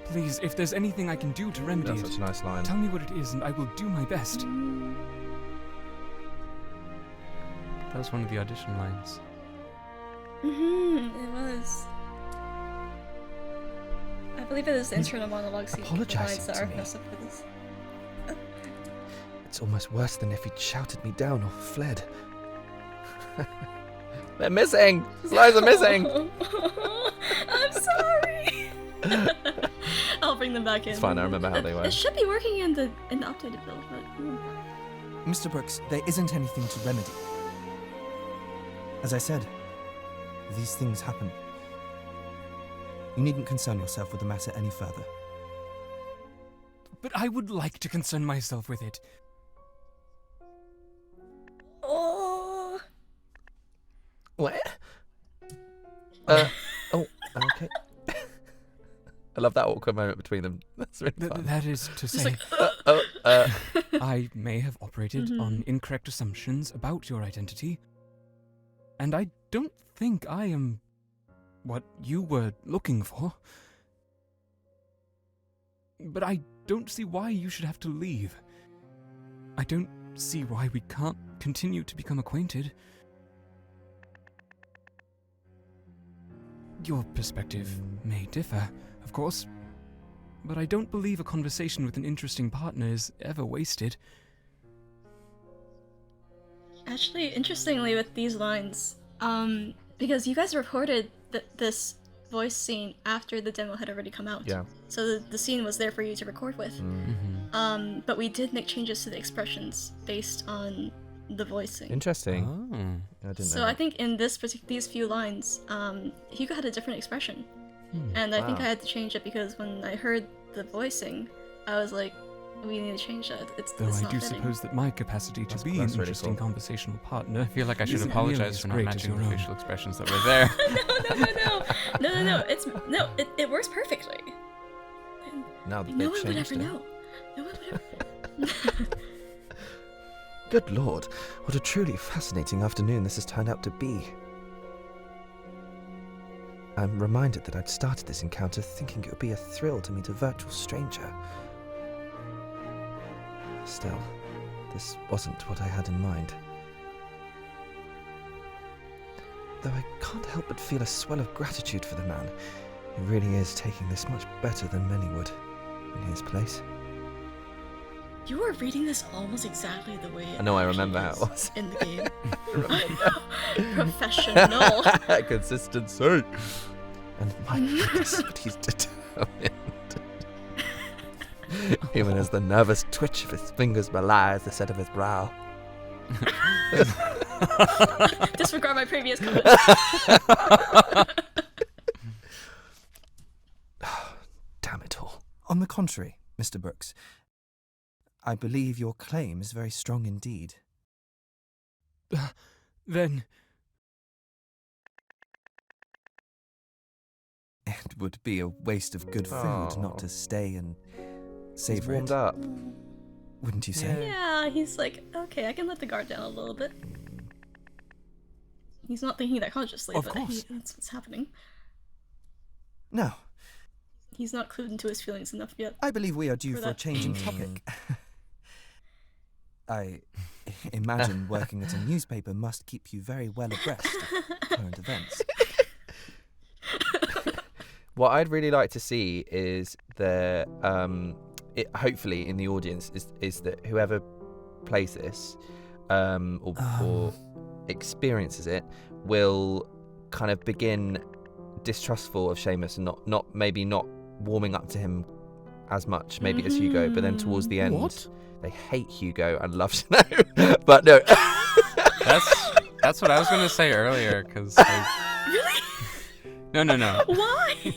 Please, if there's anything I can do to remedy That's it, such a nice line. tell me what it is and I will do my best. That was one of the audition lines. It was. I believe it is the internal monologue scene. Apologising that to are me. messed up for this. It's almost worse than if he'd shouted me down or fled. They're missing! His lines are missing! I'm sorry! I'll bring them back in. It's fine, I remember how they were. It should be working in the updated build, but... Mr. Brooks, there isn't anything to remedy. As I said, these things happen. You needn't concern yourself with the matter any further. But I would like to concern myself with it. Oh! What? Oh, okay. I love that awkward moment between them. That's really fun. That is to Just say, like, I may have operated on incorrect assumptions about your identity, and I don't think I am what you were looking for. But I don't see why you should have to leave. I don't see why we can't continue to become acquainted. Your perspective may differ, of course, but I don't believe a conversation with an interesting partner is ever wasted. Actually, interestingly, with these lines, because you guys recorded this voice scene after the demo had already come out. Yeah. So the scene was there for you to record with. But we did make changes to the expressions based on the voicing. Interesting. Oh. I didn't So know. I think in these few lines, Hugo had a different expression. And I think Wow. I had to change it because when I heard the voicing, I was like, we need to change that. Though it's I not do fitting. suppose that my capacity to That's- be an that's really interesting cool. conversational partner I feel like I should isn't apologize nearly for as not great as matching your the own. facial expressions that were there. No. It works perfectly. Now that No they've one would changed ever it. know. No one would ever. Good lord, what a truly fascinating afternoon this has turned out to be. I'm reminded that I'd started this encounter thinking it would be a thrill to meet a virtual stranger. Still, this wasn't what I had in mind. Though I can't help but feel a swell of gratitude for the man. He really is taking this much better than many would, in his place. You were reading this almost exactly the way I know, I actually remember how it is was. in the game. Professional. Consistency. And my goodness, but he's determined. Even as the nervous twitch of his fingers belies the set of his brow. Disregard my previous comment. Damn it all. On the contrary, Mr. Brooks, I believe your claim is very strong indeed. Then, It it would be a waste of good food Aw. not to stay and He's savor warmed it. up. Wouldn't you say? Yeah, he's like, okay, I can let the guard down a little bit. He's not thinking that consciously, Of but course. that's what's happening. Now, He's not clued into his feelings enough yet. I believe we are due For for a that. change in topic. I imagine working at a newspaper must keep you very well abreast of current events. What I'd really like to see is hopefully in the audience is that whoever plays this or experiences it will kind of begin distrustful of Seamus and not warming up to him as much maybe as Hugo, but then towards the end What? they hate Hugo and love Snow. But no. That's what I was gonna say earlier, because like, Really? no. Why?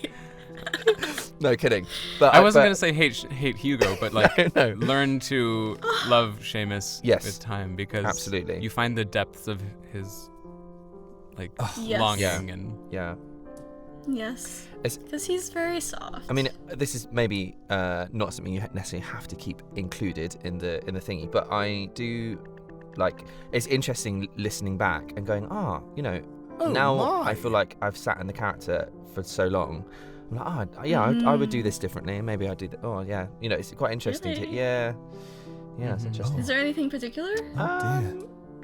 No kidding. But I wasn't gonna say hate Hugo, but like no. learn to love Seamus Yes. with time, because Absolutely. you find the depths of his like Yes. longing Yeah. and Yeah. Yes. It's- Because he's very soft. I mean, this is maybe not something you necessarily have to keep included in the thingy, but I do like. It's interesting listening back and going, now I feel like I've sat in the character for so long. I'm like, I would do this differently, and maybe I'd do that. Oh, yeah, it's quite interesting to. Really? Yeah, it's interesting. Is there anything particular?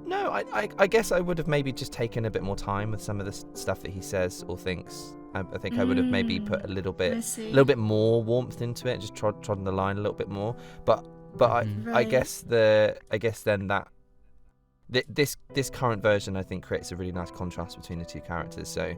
No, I guess I would have maybe just taken a bit more time with some of the stuff that he says or thinks. I think I would have maybe put a little I bit see. more warmth into it, just trodden the line a little bit more. But I Right. guess then that this current version I think creates a really nice contrast between the two characters. So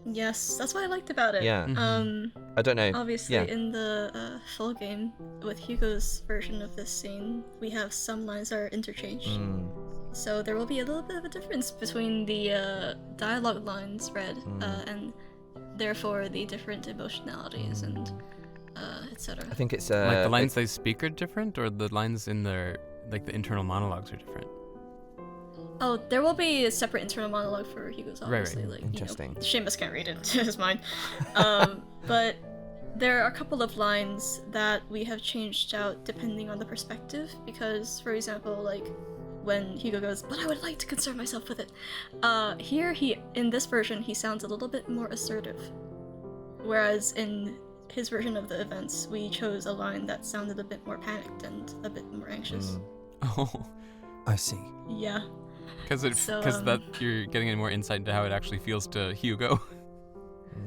Yes, that's what I liked about it. yeah, Mhm. I don't know. Obviously, yeah. in the full game, with Hugo's version of this scene, we have some lines that are interchanged. Mm, So there will be a little bit of a difference between the dialogue lines read and therefore the different emotionalities and etc. I think it's like the lines they speak are different, or the lines in their like the internal monologues are different. Oh, there will be a separate internal monologue for Hugo's, Right, right. obviously. Like, Interesting. Seamus can't read it to his mind. But there are a couple of lines that we have changed out depending on the perspective, because, for example, like, when Hugo goes, "But I would like to concern myself with it." Here, in this version, he sounds a little bit more assertive. Whereas in his version of the events, we chose a line that sounded a bit more panicked and a bit more anxious. Oh, I see. Yeah. because So, that you're getting more insight into how it actually feels to Hugo.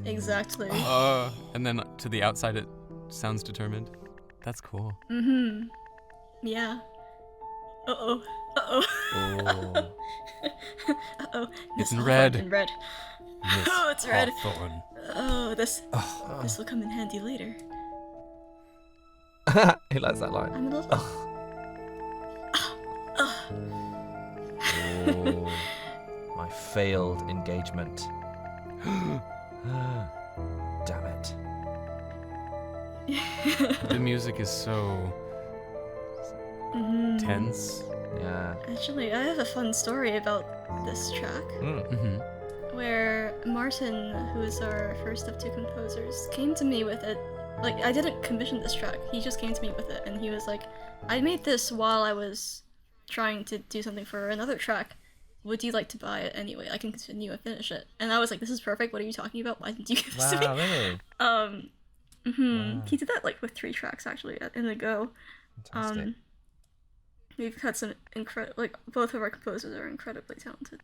Exactly. And then to the outside it sounds determined. That's cool. Mm-hmm. Yeah. Uh-oh. Uh-oh. Oh. Uh-oh. It's Miss in Hawthorne red. in red. Miss Oh, it's red. Hawthorne. Oh, this Oh, will come in handy later. He likes that line. I'm a little... Oh, my failed engagement. Damn it. The music is so Mhm. tense. Yeah. Actually, I have a fun story about this track, Mm-hmm. where Martin, who is our first of two composers, came to me with it. Like, I didn't commission this track, he just came to me with it, and he was like, "I made this while I was trying to do something for another track. Would you like to buy it anyway? I can continue and finish it." And I was like, "This is perfect, what are you talking about? Why didn't you give this to me?" Wow, really? Wow. He did that like with 3 tracks actually in a go. Fantastic. We've had some like both of our composers are incredibly talented.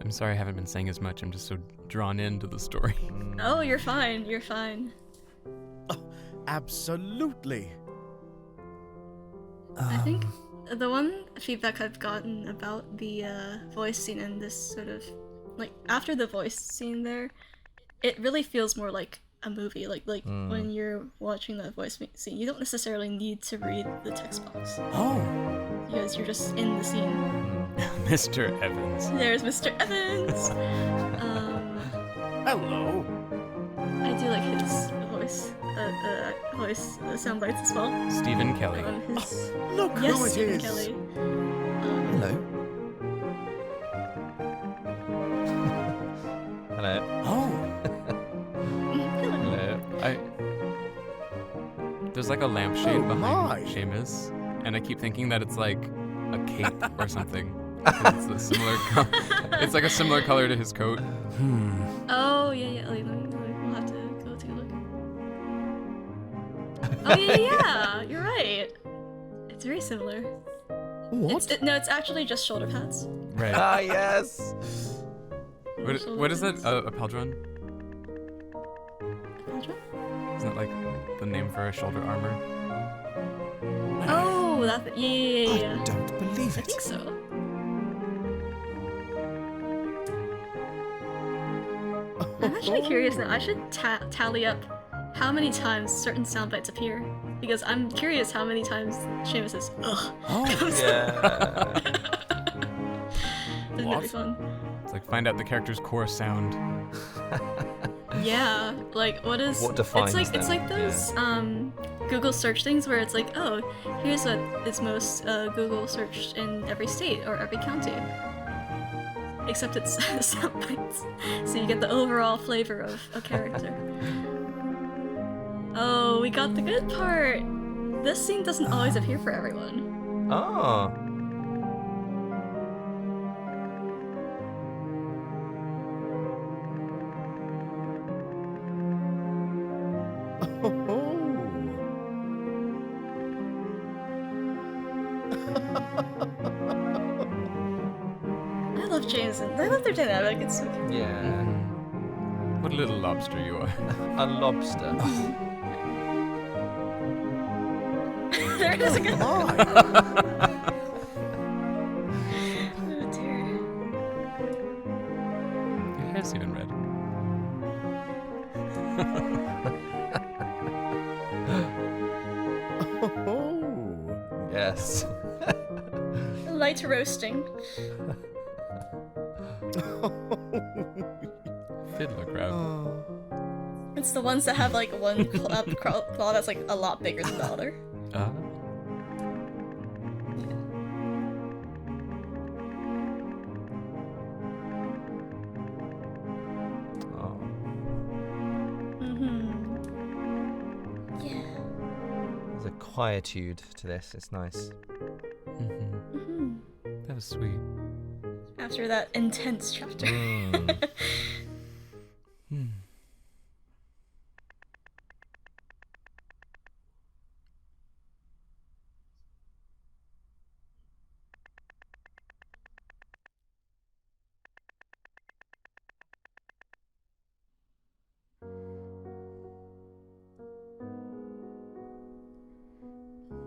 I'm sorry I haven't been saying as much. I'm just so drawn into the story. Oh, you're fine. You're fine. Absolutely. I think the one feedback I've gotten about the voice scene in this sort of like after the voice scene there, it really feels more like a movie. Like when you're watching that voice scene, you don't necessarily need to read the text box Oh, because you're just in the scene. Mr. Evans. There's Mr. Evans. hello. I do like his voice. voice sound bites as well. Stephen Kelly. On his... Look yes, who it Stephen is. Kelly. Hello. Hello. Oh, Hello. There's like a lampshade Oh, behind my. Seamus, and I keep thinking that it's like a cape or something. 'Cause it's a similar. It's like a similar color to his coat. Oh, yeah. We'll have to go take a look. Oh, yeah. You're right. It's very similar. what? It's actually just shoulder pads. Right. Ah, yes. What is that? A paldron? Paldron? Isn't that like the name for a shoulder armor? Oh, that. Yeah. I don't believe I it. think so. I'm actually curious now. I should tally up how many times certain sound bites appear, because I'm curious how many times Seamus is ugh. Oh, Yeah. Isn't that be fun? It's like find out the character's core sound. Yeah, like what defines it's them? like those Google search things where it's like, oh, here's what is most Google searched in every state or every county. Except it's sound bites, so you get the overall flavor of a character. Oh, we got the good part. This scene doesn't always appear for everyone. Oh. I love Jameson. I love their dynamic. It's so cute. Yeah. What a little lobster you are. A lobster. There it is again. my. Oh dear. Your hair's even red. Oh. Yes. Light roasting. Fiddler crab. It's the ones that have like one claw that's like a lot bigger than the other. Oh. Yeah. There's a quietude to this. It's nice. That was sweet. After that intense chapter. Mm.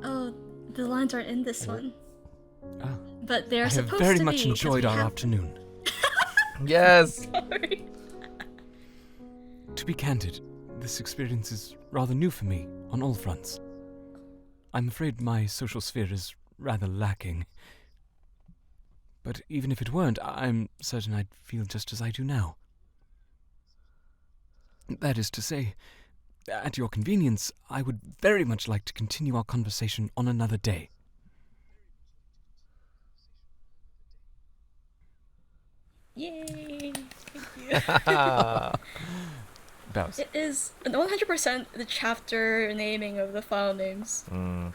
Oh, the lines aren't in this one. Ah. But they're I have supposed very to much be, 'cause enjoyed we our have- afternoon. Yes. Sorry. To be candid, this experience is rather new for me on all fronts. I'm afraid my social sphere is rather lacking. But even if it weren't, I'm certain I'd feel just as I do now. That is to say, at your convenience, I would very much like to continue our conversation on another day. Yay! Thank you. Bows. It is 100% the chapter naming of the file names. Mm.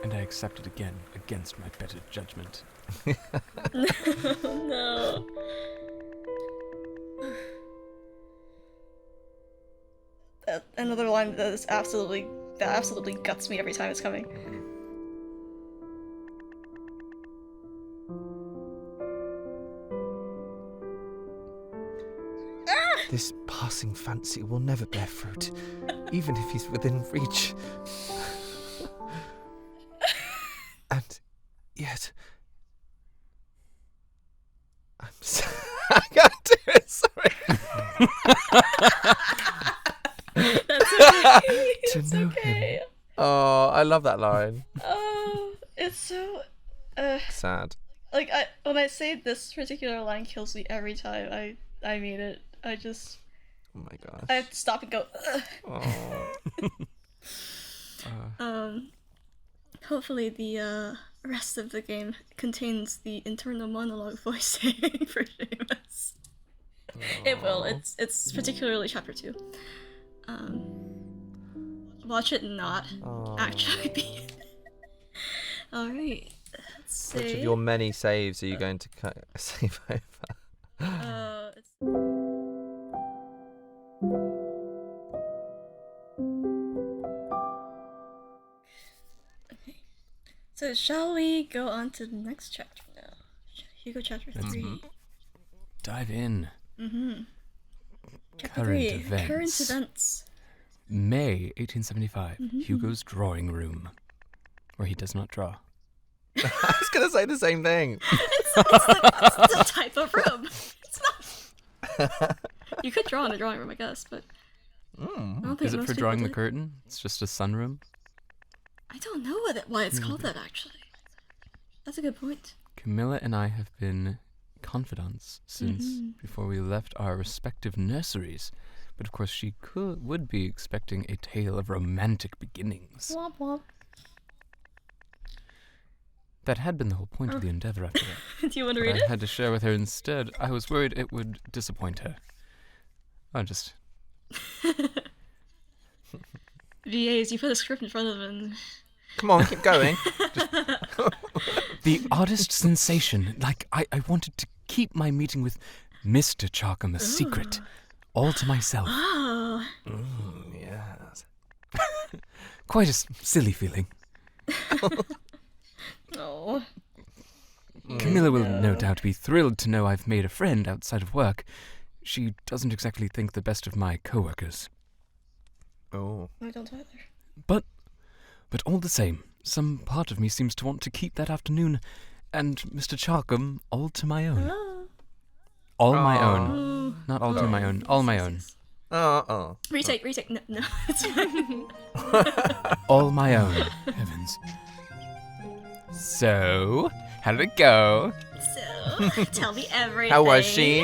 And I accept it again, against my better judgment. No. Another line that absolutely guts me every time it's coming. This passing fancy will never bear fruit, even if he's within reach. And yet, I can't do it. Sorry. That's okay. To It's know okay. Oh, I love that line. Oh, it's so. Sad. Like when I say this particular line kills me every time I mean it. I just Oh my gosh. I have to stop and go. Oh. Hopefully the rest of the game contains the internal monologue voice saying for Seamus. It will. It's particularly chapter 2. Watch it not actually be. All right. Let's see. Which of your many saves are you going to save over? Okay. So shall we go on to the next chapter now? Hugo chapter 3. Dive in. Chapter Current 3. events. Current events. May 1875. Hugo's drawing room, where he does not draw. I was going to say the same thing. It's the type of room. It's not. You could draw in a drawing room, I guess, but I don't think Is it most for people drawing the do. curtain? It's just a sunroom? I don't know why it's called that, actually. That's a good point. Camilla and I have been confidants since before we left our respective nurseries. But of course she would be expecting a tale of romantic beginnings. Womp womp. That had been the whole point of the endeavor after that. Do you want to But read I it? had to share with her instead. I was worried it would disappoint her. VAs, you put a script in front of him. Come on, keep going. The oddest sensation, like I wanted to keep my meeting with Mr. Charkham a secret, all to myself. Oh. Yes. Quite a silly feeling. Oh. Camilla will no doubt be thrilled to know I've made a friend outside of work. She doesn't exactly think the best of my co-workers. Oh. I don't either. But all the same, some part of me seems to want to keep that afternoon and Mr. Charkham all to my own. Oh. All my Aw. own. Not all to my own, all my own. Oh. Retake. No, it's fine. All my own. Heavens. So, how did it go? So, tell me everything. How was she?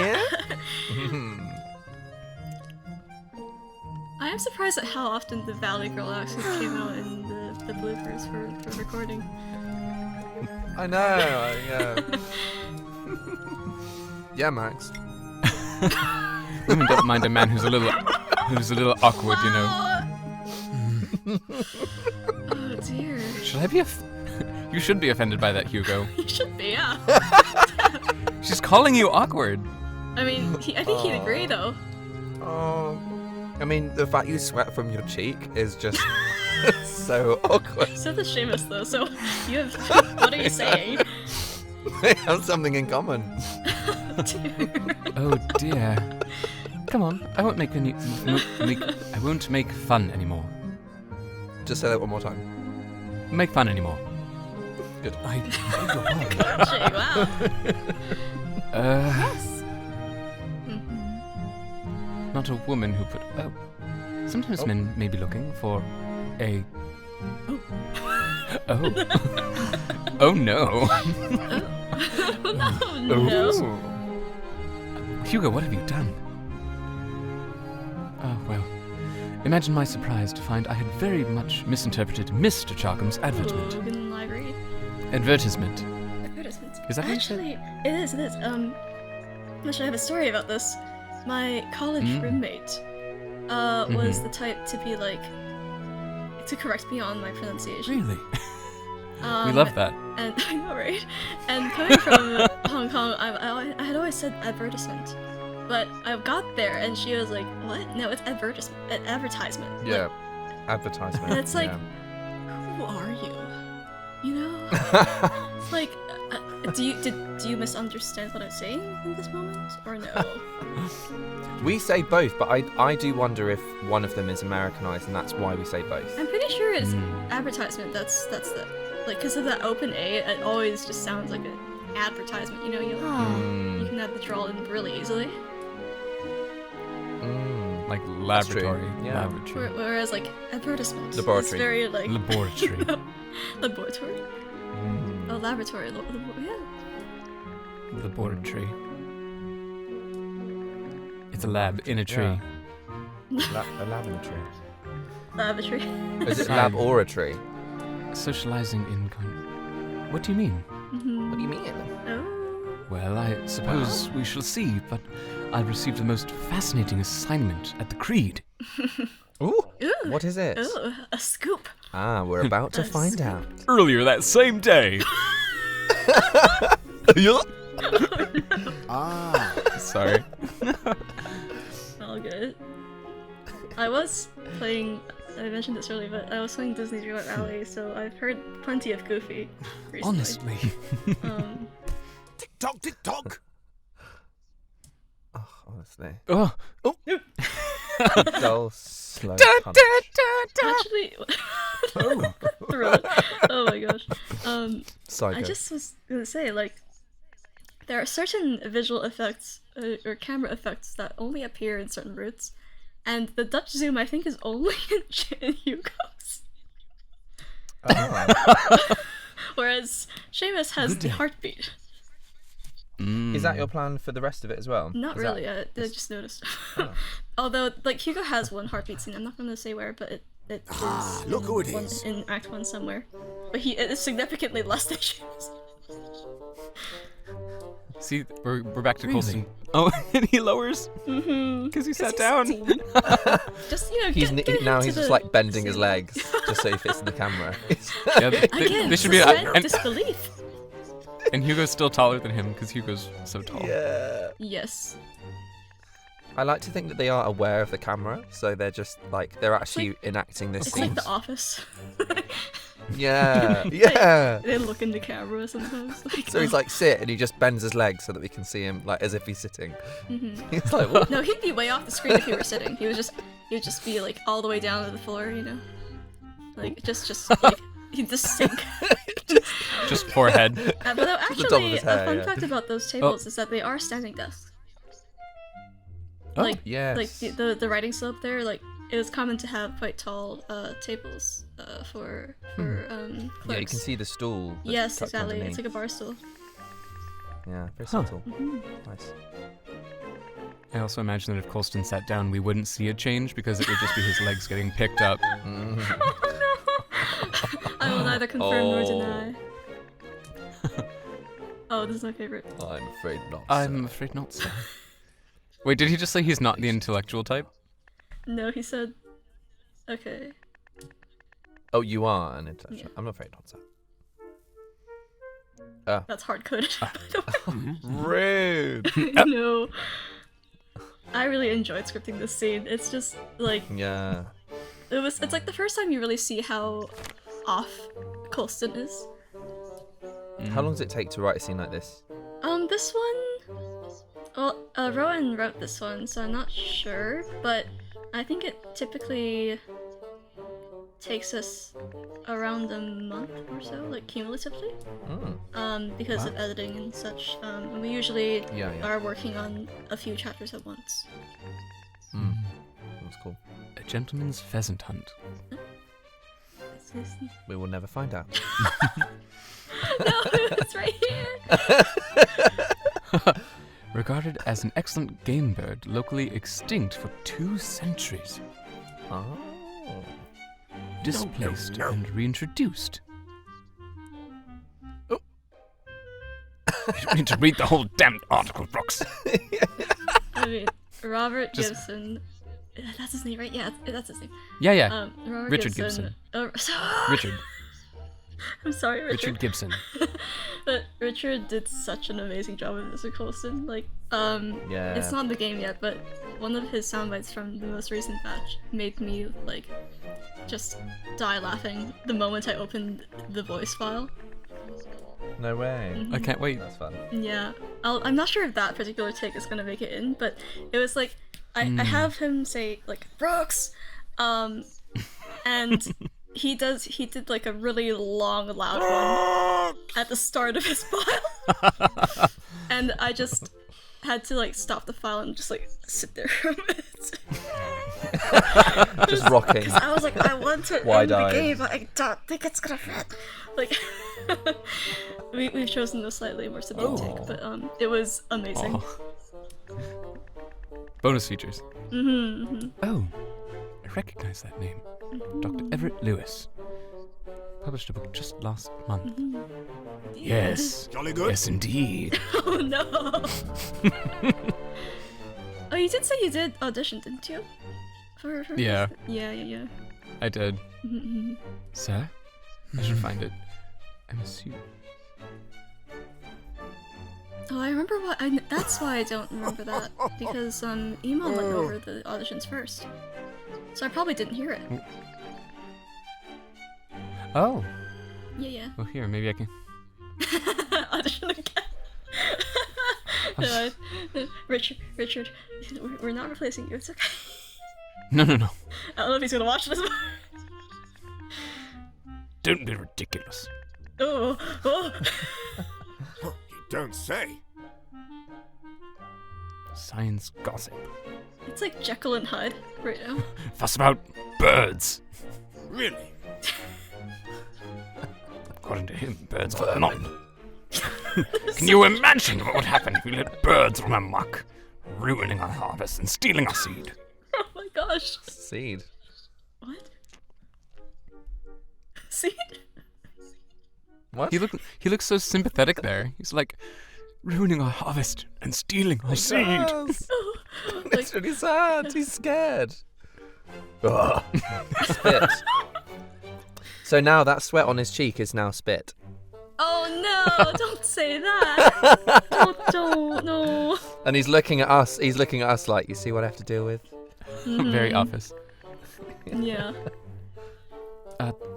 I am surprised at how often the Valley Girl actually came out in the bloopers for recording. I know. Yeah. Yeah, Max. Women don't mind a man who's a little awkward, you know. Oh dear. Should I be You should be offended by that, Hugo. You should be, yeah. She's calling you awkward. I mean, I think he'd agree though. Oh. I mean, the fact you sweat from your cheek is just so awkward. So does Seamus though, so you have... What are you saying? They have something in common. Oh dear. Come on, I won't make I won't make fun anymore. Just say that one more time. Make fun anymore. Good. Gee, wow. Yes. Not a woman who put. Oh. Sometimes men may be looking for a. Oh. Oh no. Oh no. Hugo, what have you done? Oh, well. Imagine my surprise to find I had very much misinterpreted Mr. Charkham's advertisement. Logan Library. Advertisement. Advertisement. Is that what you said? Actually, it is. Actually, I have a story about this. My college roommate was the type to be like, to correct me on my pronunciation. Really? We love that. And I know, right? And coming from Hong Kong, I had always said advertisement, but I got there and she was like, "What? No, it's advertisement." Yeah. Like, Advertisement. and it's like, yeah. who are you? You know? Like, do you misunderstand what I'm saying in this moment, or no? We say both, but I do wonder if one of them is Americanized, and that's why we say both. I'm pretty sure it's advertisement. That's the because of that open A. It always just sounds like an advertisement. You know, you can have the drawl in really easily. Like true. laboratory. Yeah. Laboratory. Whereas like advertisement Laboratory. is very like Laboratory. you know, laboratory. Oh, laboratory. Yeah. Laboratory. It's a lab in a tree. Yeah. A lab in a tree. Lavatory. Is it lab or a tree? Socializing in What do you mean? Mm-hmm. What do you mean? Oh. Well, I suppose we shall see, but I've received the most fascinating assignment at the Creed. Ooh. Ooh. What is it? Ooh, a scoop. Ah, we're about to find out. Earlier that same day. Ah. Sorry. All good. I was playing, I mentioned this earlier, but I was playing Disney's Dreamlight Valley, so I've heard plenty of Goofy recently. Honestly. Tick tock, tick tock. Oh, honestly. Oh. Dull, slow punch. Actually, Oh. Thriller. Oh my gosh. Psycho. I just was gonna say, like, there are certain visual effects or camera effects that only appear in certain routes, and the Dutch zoom I think is only in Hugo's. Oh. Whereas Seamus has the heartbeat. Is that your plan for the rest of it as well? Not Is really. that- I just noticed. Oh. Although, like, Hugo has one heartbeat scene. I'm not gonna say where, but it is Look who it is. in Act 1 somewhere. But it is significantly less than Seamus. See, we're back to Really? Colston. Oh, and he lowers Mm-hmm. because he sat down. Just, He's get now him he's to just the like bending his scene. legs just so he fits in the camera. Yeah, Again, they should be. suspend disbelief. And Hugo's still taller than him because Hugo's so tall. Yeah. Yes. I like to think that they are aware of the camera, so they're just like they're actually enacting this It's scene. like The Office. Yeah, yeah. They look in the camera sometimes. So he's like sit and he just bends his legs so that we can see him like as if he's sitting. Mhm. He's like, what? No, he'd be way off the screen if he were sitting. He would just be like all the way down to the floor, you know, like just like he'd just sink. Just forehead. But though, the top of actually, his a hair, fun yeah. fact about those tables is that they are standing desks. Oh, Like, yes. like the writing slope there, like it was common to have quite tall tables for clerks. Yeah, you can see the stool. that's Yes, tucked exactly. underneath. It's like a bar stool. Yeah, very subtle. Mhm. Nice. I also imagine that if Colston sat down, we wouldn't see a change because it would just be his legs getting picked up. Mm. I will neither confirm nor Oh. deny. Oh, this is my favorite. I'm afraid not. I'm afraid not, sir. Wait, did he just say he's not the intellectual type? No, he said. Okay. Oh, you are an intellectual. Yeah. I'm afraid not, sir. That's hard coded. by the way. Rude. No. I really enjoyed scripting this scene. It's just like Yeah. it's like the first time you really see how off Colston is. How long does it take to write a scene like this? This one, well, Rowan wrote this one, so I'm not sure, but I think it typically takes us around a month or so, like cumulatively, because of editing and such. And we usually Yeah, yeah. are working on a few chapters at once. That's cool. A gentleman's pheasant hunt. We will never find out. No, it's right here. Regarded as an excellent game bird, locally extinct for 2 centuries. Oh. Displaced no. and reintroduced. Oh. You need to read the whole damned article, Brooks. I mean, Robert Just- Gibson. That's his name, right? Yeah, that's his name. Yeah. Robert Richard Gibson. Richard. I'm sorry, Richard. Richard Gibson. But Richard did such an amazing job with Mr. Colston. Like, Yeah. it's not in the game yet, but one of his soundbites from the most recent batch made me, like, just die laughing the moment I opened the voice file. No way. I can't wait. That's fun. Yeah. I'm not sure if that particular take is gonna make it in, but it was like, I have him say, like, Brooks! And he did like a really long, loud one at the start of his file. And I just had to like stop the file and just like sit there for a minute. Just rocking. Because I was like, I want to end the Wide-eyed. game, but I don't think it's gonna fit. Like, we've chosen a slightly more subdued take, but it was amazing. Bonus features. Mm-hmm. Oh, I recognize that name. Dr. Everett Lewis. Published a book just last month. Yes. Jolly good? Yes, indeed. Oh no. Oh, you did say you did audition, didn't you? For Yeah. Yeah. I did. Mm-hmm. Sir? I should find it. I'm assuming. Oh, I remember that's why I don't remember that. Because, Emo went over the auditions first. So I probably didn't hear it. Oh. Yeah. Well, here, maybe I can. Audition again. No, Richard, we're not replacing you. It's okay. No. I don't know if he's gonna watch this. Don't be ridiculous. Oh. You don't say. Science gossip. It's like Jekyll and Hyde right now. Fuss about birds. Really? According to him, birds are not. Can you imagine what would happen if we let birds run amok, ruining our harvest and stealing our seed? Oh my gosh. Seed. What? See? What? He looks so sympathetic there. He's like, ruining our harvest and stealing our seed. Yes. Like, It's really sad. He's scared. Ugh. Spit. So now that sweat on his cheek is now spit. oh no! Don't say that. Don't no. And he's looking at us. He's looking at us like, you see what I have to deal with? Very office. Yeah.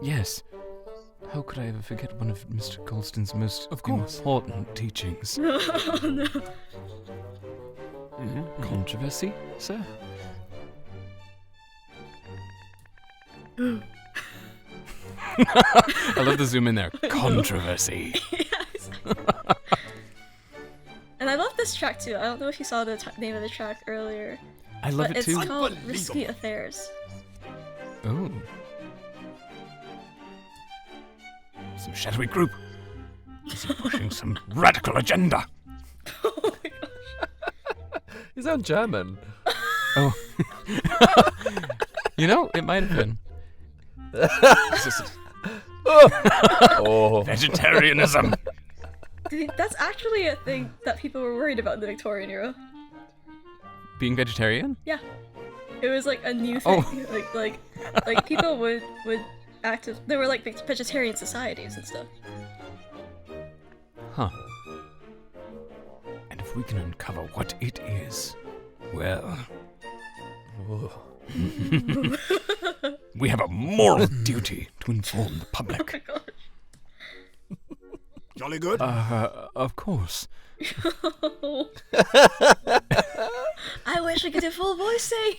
Yes. How could I ever forget one of Mr. Colston's most important teachings? Oh no. Controversy, sir? I love the zoom in there. Controversy. And I love this track too. I don't know if you saw the name of the track earlier, I love but it it's too. called Risky Affairs. Oh. Some shadowy group. Is he pushing some radical agenda? Oh my gosh. He's on German. Oh. You know, it might have been. Oh. Vegetarianism. That's actually a thing that people were worried about in the Victorian era. Being vegetarian? Yeah. It was like a new thing. Oh. Like people would there were like vegetarian societies and stuff. Huh. And if we can uncover what it is, well, we have a moral duty to inform the Oh public. my gosh. Jolly good? Of course. I wish I could do full voicing.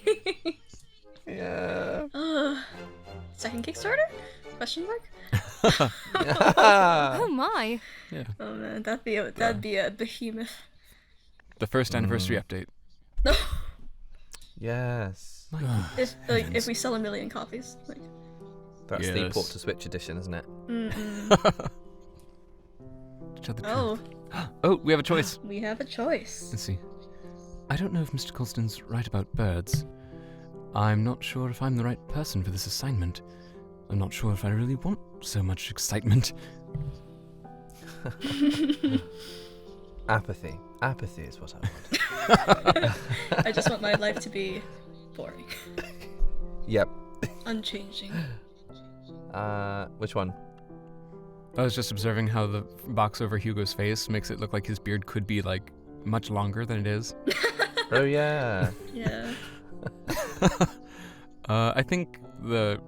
Yeah. Second Kickstarter? Question mark? Oh my. Yeah. Oh man, that'd be a behemoth. The first anniversary update. No. Yes. If we sell 1 million copies, like. That's the Yes. port to switch edition, isn't it? Tell the Oh, truth. Oh, we have a choice. we have a choice. Let's see. I don't know if Mr. Colston's right about birds. I'm not sure if I'm the right person for this assignment. I'm not sure if I really want so much excitement. Apathy. Apathy is what I want. I just want my life to be boring, Yep. unchanging. Which one? I was just observing how the box over Hugo's face makes it look like his beard could be, like, much longer than it is. Oh yeah. Yeah. I think the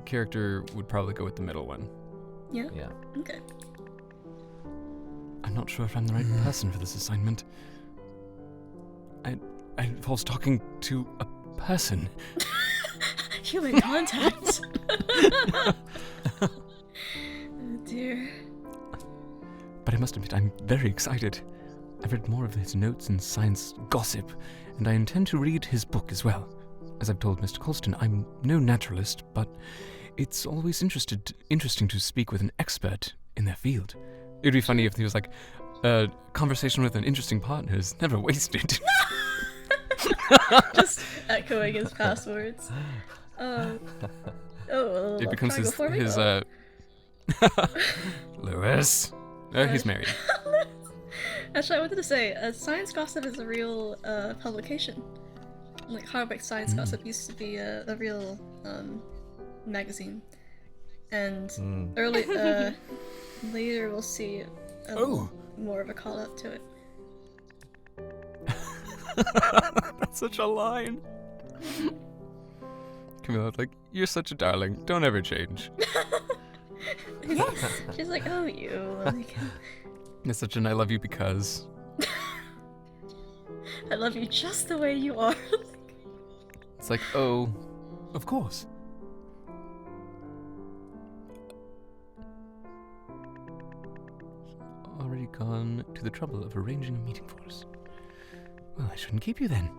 character would probably go with the middle one. Yeah. Yeah. Okay. I'm not sure if I'm the right person for this assignment. I was talking to a person. Human contact. Oh dear. But I must admit, I'm very excited. I've read more of his notes and science gossip, and I intend to read his book as well. As I've told Mr. Colston, I'm no naturalist, but it's always interesting to speak with an expert in their field. It'd be funny if he was like, a conversation with an interesting partner is never wasted. Just echoing his passwords. Oh, It becomes his Lewis. Oh, he's married. Actually, I wanted to say, Science Gossip is a real publication. Like Hardwick Science Gossip used to be a real magazine, and later we'll see more of a call out to it. That's such a line. Camilla's like, you're such a darling. Don't ever change. Yes. She's like, oh, you. Like, It's such an I love you because. I love you just the way you are. It's like, oh, of course. Already gone to the trouble of arranging a meeting for us. Well, I shouldn't keep you then.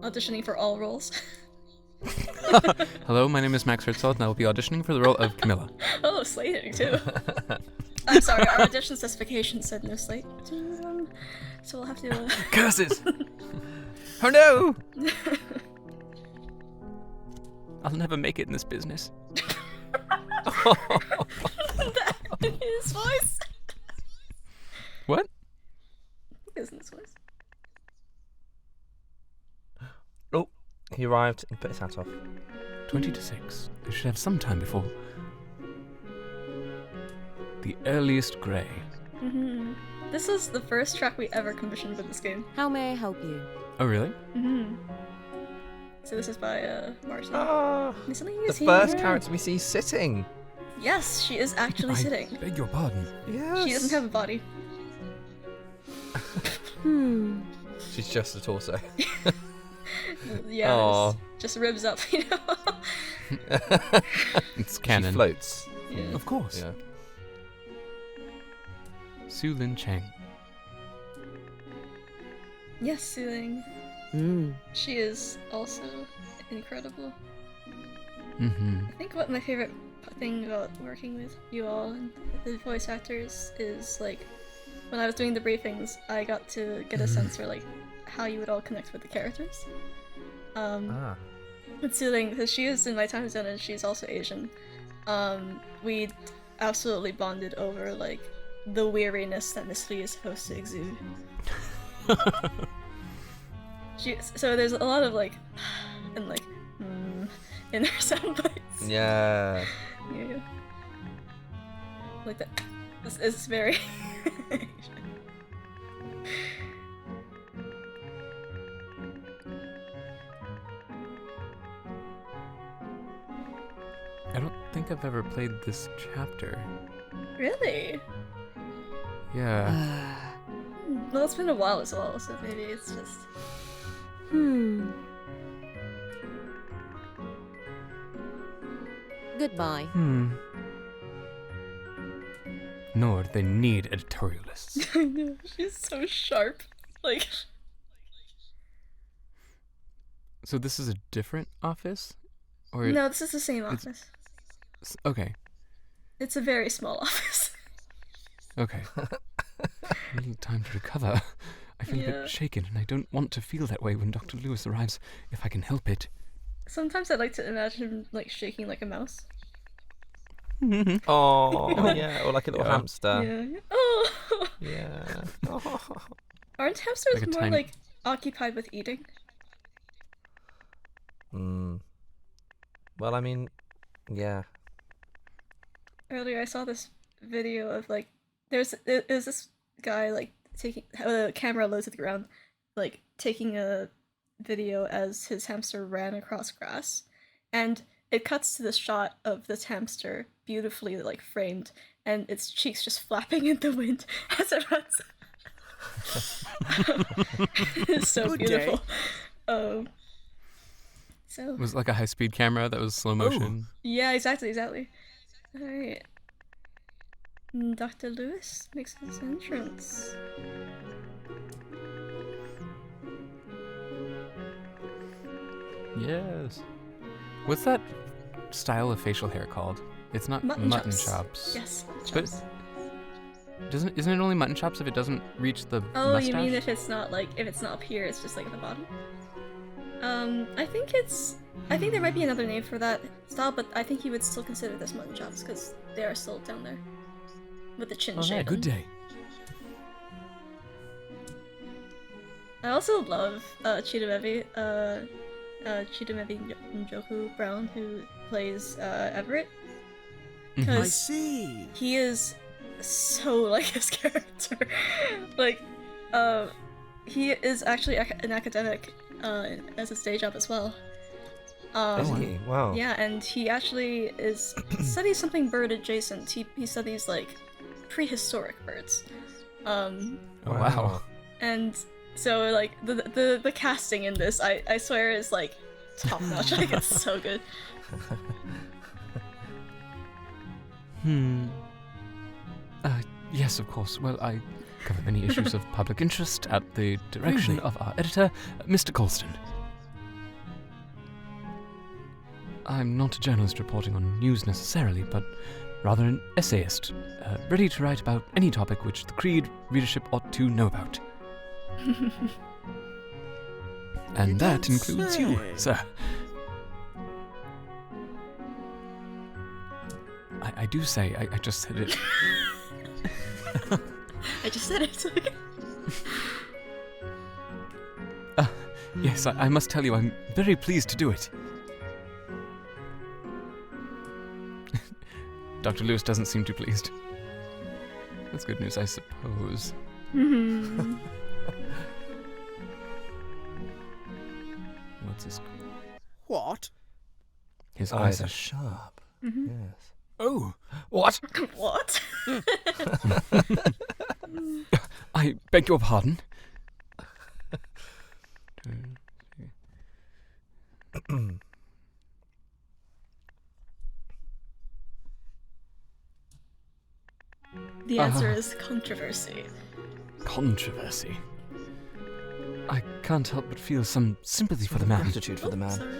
Auditioning for all roles. Hello, my name is Max Herzfeld, and I will be auditioning for the role of Camilla. Oh, slating too. I'm sorry, our audition specification said no slate. So we'll have to. Curses! Oh no! I'll never make it in this business. His voice. What? Business voice. Oh, he arrived and put his hat off. 20 to 6. I should have some time before the earliest grey. Mm-hmm. This was the first track we ever commissioned for this game. How may I help you? Oh, really? Mm-hmm. So this is by Martin. Ah, Miscellaneous the first here. character we see sitting. Yes, she is actually sitting. I beg your pardon. Yes. She doesn't have a body. She's just a torso. Yeah, Aw. just ribs up, you know. It's canon. She floats. Yeah. Of course. Yeah. Su Lin Chang. Yes, Soothing. Mm. She is also incredible. Mm-hmm. I think what my favorite thing about working with you all and the voice actors is, like, when I was doing the briefings, I got to get a sense for, like, how you would all connect with the characters. It's Soothing, because she is in my time zone and she's also Asian. We absolutely bonded over, like, the weariness that Miss Lee is supposed to exude. So there's a lot of, like, and, like, in her sound bites. Yeah. Yeah. Like that. This is very. I don't think I've ever played this chapter. Really? Yeah. Well, it's been a while as well, so maybe it's just. Goodbye. Nor they need editorialists. I know, she's so sharp. Like. So this is a different office? Or No, this is the same office. Okay. It's a very small office. Okay. A little time to recover. I feel a Yeah. bit shaken, and I don't want to feel that way when Dr. Lewis arrives, if I can help it. Sometimes I like to imagine him, like, shaking like a mouse. Oh, yeah, or like a little Yeah. hamster. Yeah. Oh! Yeah. Aren't hamsters Like a more, tiny- like, occupied with eating? Well, I mean, yeah. Earlier I saw this video of, like, it was this guy, like, taking a camera low to the ground, like, taking a video as his hamster ran across grass, and it cuts to the shot of this hamster, beautifully, like, framed, and its cheeks just flapping in the wind as it runs. It's so Good beautiful. day. So Was it like a high-speed camera that was slow motion? yeah, exactly. Alright. Dr. Lewis makes his entrance. Yes. What's that style of facial hair called? It's not Mutton mutton chops. chops. Yes, But chops. Isn't it only mutton chops if it doesn't reach the Oh, mustache? you mean if it's not up here, it's just like at the bottom? I think there might be another name for that style, but I think you would still consider this mutton chops because they are still down there with the chin shape. Good day. I also love Chidamevi Njoku Brown, who plays Everett, I because see. he is so like his character. Like, he is actually an academic as his day job as well. Is he? Wow. Yeah, and he actually studies something bird adjacent. He studies like prehistoric birds. Wow. And so like the casting in this, I swear is like top notch. Like it's so good. Yes, of course. Well, I cover many issues of public interest at the direction of our editor, Mr. Colston. I'm not a journalist reporting on news necessarily, but rather an essayist, ready to write about any topic which the Creed readership ought to know about. And that includes you, sir. I do say, I just said it. I just said it. Yes, I must tell you, I'm very pleased to do it. Dr. Lewis doesn't seem too pleased. That's good news, I suppose. What's his... What? His Eyes eyes are sharp. Yes. Oh! What? What? I beg your pardon? The answer is controversy. Controversy. I can't help but feel some sympathy for the man. Gratitude for the man. Sorry.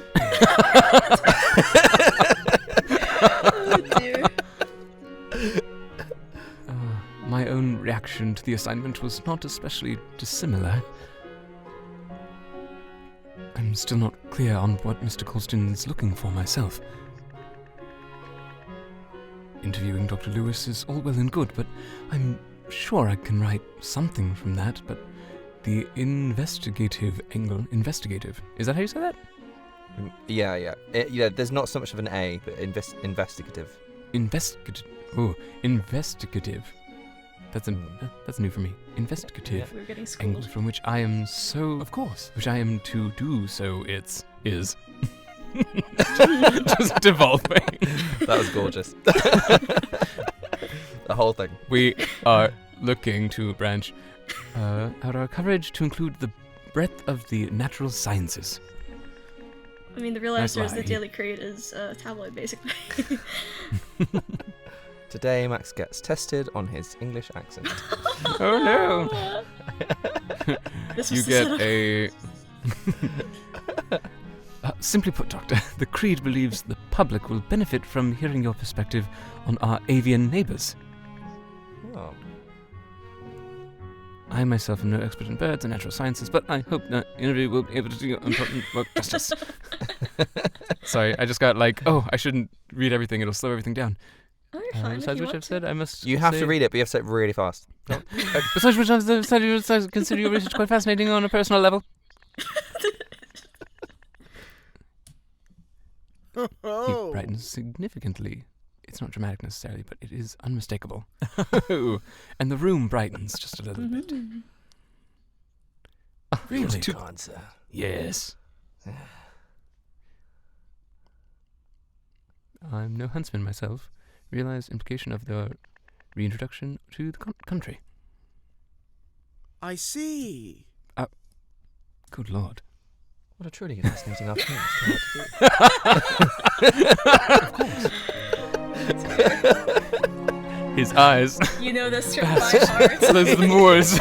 Oh dear. My own reaction to the assignment was not especially dissimilar. I'm still not clear on what Mr. Colston is looking for myself. Interviewing Dr. Lewis is all well and good, but I'm sure I can write something from that, but the investigative angle... Investigative? Is that how you say that? Yeah. There's not so much of an A, but investigative. Investigative. That's new for me. Investigative We're getting angle schooled. from which I am so... Of course. Which I am to do so is. Just devolving. That was gorgeous. The whole thing. We are looking to branch out our coverage to include the breadth of the natural sciences. I mean, the real answer is lie. the Daily Creed is a tabloid, basically. Today, Max gets tested on his English accent. Oh no! This You was the get setup. a... simply put, Doctor, the Creed believes the public will benefit from hearing your perspective on our avian neighbours. Oh. I myself am no expert in birds and natural sciences, but I hope that interview will be able to do your important work justice. Sorry, I just got like, I shouldn't read everything, it'll slow everything down. Oh, you're fine. Besides if you which want I've said, I must You have say- to read it, but you have to say it really fast. Besides which I've said, I consider your research quite fascinating on a personal level. He Oh. brightens significantly. It's not dramatic necessarily, but it is unmistakable. And the room brightens just a little bit. Mhm. Oh, really? God, sir. Yes. I'm no huntsman myself. Realize implication of the reintroduction to the country. I see. Good lord. What a truly fascinating afternoon. His eyes. You know this trip by heart. Those are the Moors.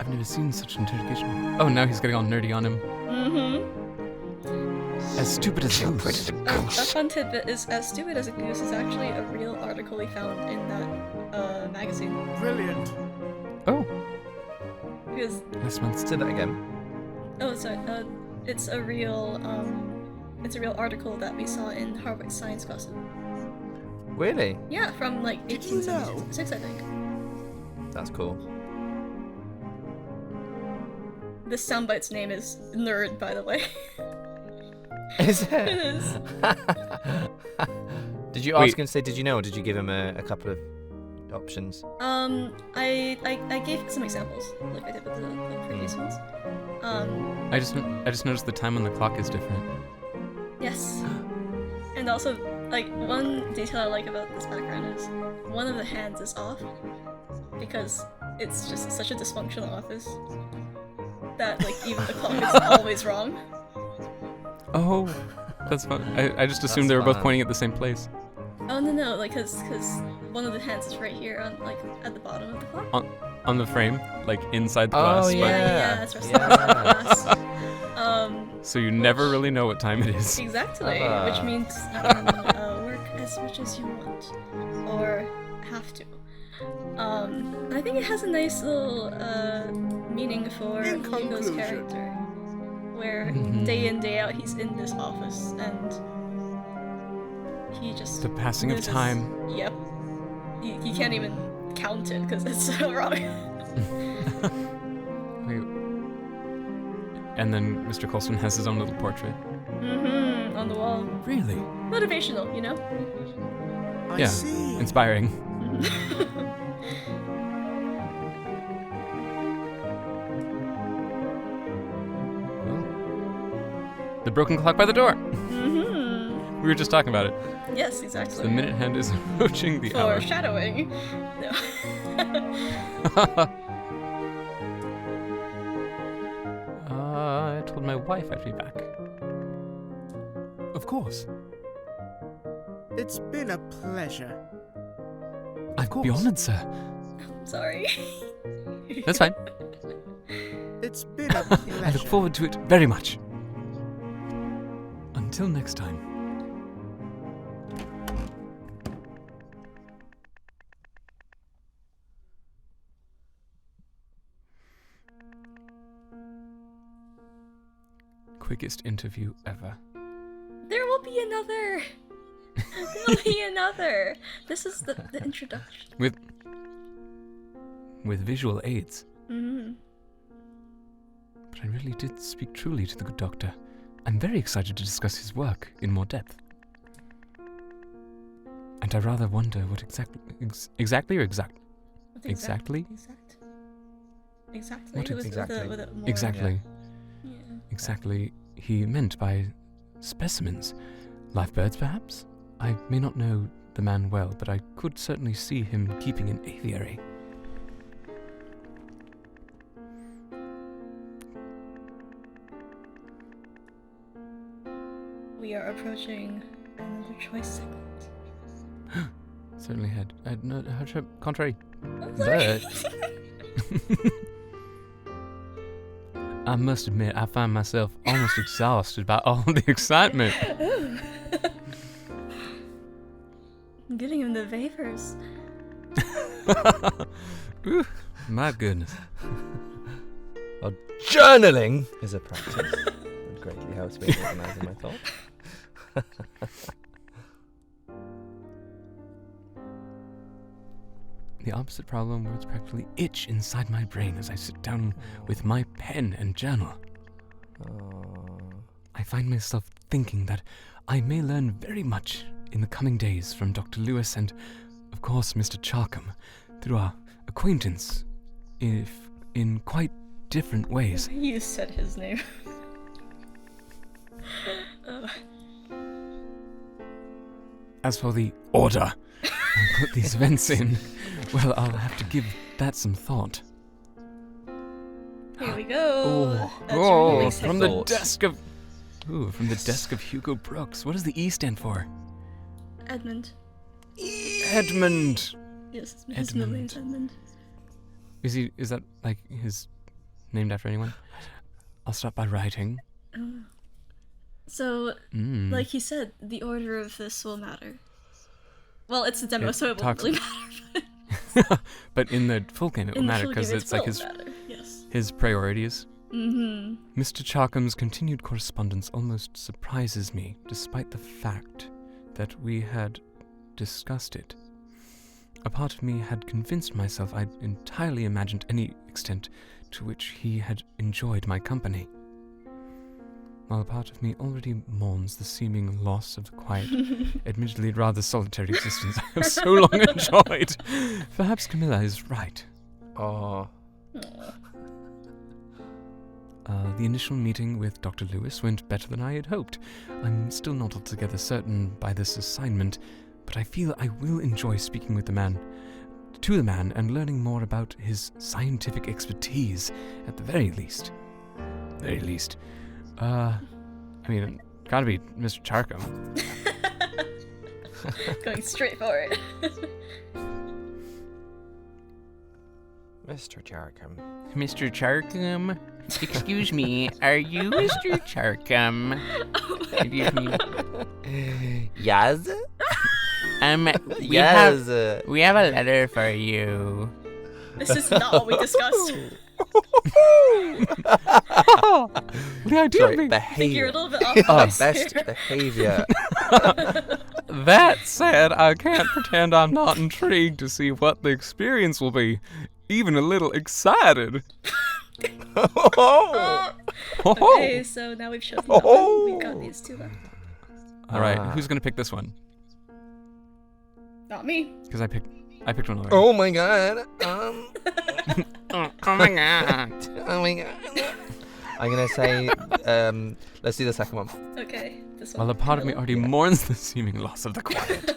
I've never seen such an interrogation. Oh, now he's getting all nerdy on him. Mm-hmm. As stupid as a goose. A fun tidbit is As Stupid as a Goose is actually a real article we found in that magazine. Brilliant. Oh, Because last month. Say that again. sorry, it's a real article that we saw in Harvard Science Gossip. Really? Yeah, from like Did you know? 1876, I think. That's cool. This soundbite's name is Nerd, by the way. Is It it? is. Did you ask Wait. him, say, did you know, or did you give him a couple of options? I gave some examples, like I did with the previous ones. I just noticed the time on the clock is different. Yes. And also, like, one detail I like about this background is one of the hands is off because it's just such a dysfunctional office that, like, even the clock is always wrong. Oh, that's fun. I just assumed That's they were both fun. pointing at the same place. Oh, no, like, cause one of the hands is right here on, like, at the bottom of the clock. On the frame, like inside the glass. Oh, but- Yeah, that's right. Yeah. So you never really know what time it is. Exactly, Ah. which means you can work as much as you want, or have to. I think it has a nice little meaning for In Hugo's conclusion. character, where Mhm. day in day out he's in this office and he just The passing of loses- time. Yep, he can't even count it because it's so wrong. Wait. And then Mr. Colston has his own little portrait. On the wall, Really? motivational, you know. I Yeah. see. Inspiring. The broken clock by the door. We were just talking about it. Yes, exactly. The minute hand is approaching the hour. Foreshadowing. No. I told my wife I'd be back. Of course. It's been a pleasure. I'd course. be honored, sir. Sorry. That's fine. It's been a pleasure. I look forward to it very much. Until next time. Quickest interview ever. There will be another. There'll be another. This is the introduction. With visual aids. Mm-hmm. But I really did speak truly to the good doctor. I'm very excited to discuss his work in more depth. And I rather wonder what exactly. Exactly. Exactly. What With a more, Exactly. Yeah. Exactly he meant by specimens. Live birds, perhaps? I may not know the man well, but I could certainly see him keeping an aviary. We are approaching another choice segment. Certainly had. No, contrary. I'm sorry. I must admit, I find myself almost exhausted by all the excitement. I'm getting him the vapors. Ooh, my goodness. Journaling is a practice. It greatly helps me organise my thoughts. The opposite problem words practically itch inside my brain as I sit down with my pen and journal. I find myself thinking that I may learn very much in the coming days from Dr. Lewis and, of course, Mr. Charkham through our acquaintance, if in quite different ways. You said his name. As for the order I put these vents in, well, I'll have to give that some thought. Here we go. A Oh, journaling from the segment. desk of... Ooh, from the desk of Hugo Brooks. What does the E stand for? Edmund. Edmund! Yes, his middle name's Edmund. Is that, like, his... named after anyone? I'll start by writing. So, like he said, the order of this will matter. Well, it's a demo, so it won't really matter. But in the full game, it will matter because it's like his priorities. Mm-hmm. Mr. Charkham's continued correspondence almost surprises me, despite the fact that we had discussed it. A part of me had convinced myself I'd entirely imagined any extent to which he had enjoyed my company, while a part of me already mourns the seeming loss of the quiet, admittedly rather solitary existence I have so long enjoyed. Perhaps Camilla is right. Oh. The initial meeting with Dr. Lewis went better than I had hoped. I'm still not altogether certain by this assignment, but I feel I will enjoy speaking with the man, and learning more about his scientific expertise, at the very least. I mean, gotta be Mr. Charkham. Going straight for it. Mr. Charkham. Mr. Charkham? Excuse me, are you Mr. Charkham? Yes? We have a letter for you. This is not what we discussed. The idea of me. I think you're a little bit off Best behavior. That said, I can't pretend I'm not intrigued to see what the experience will be. Even a little excited. Okay, so now we've chosen that one. We've got these two left. All right, who's gonna pick this one? Not me. Because I picked one already. Oh my god. Oh my god. Oh my god. I'm gonna say, let's do the second one. Okay, this one. Well, a part of me already mourns the seeming loss of the quiet.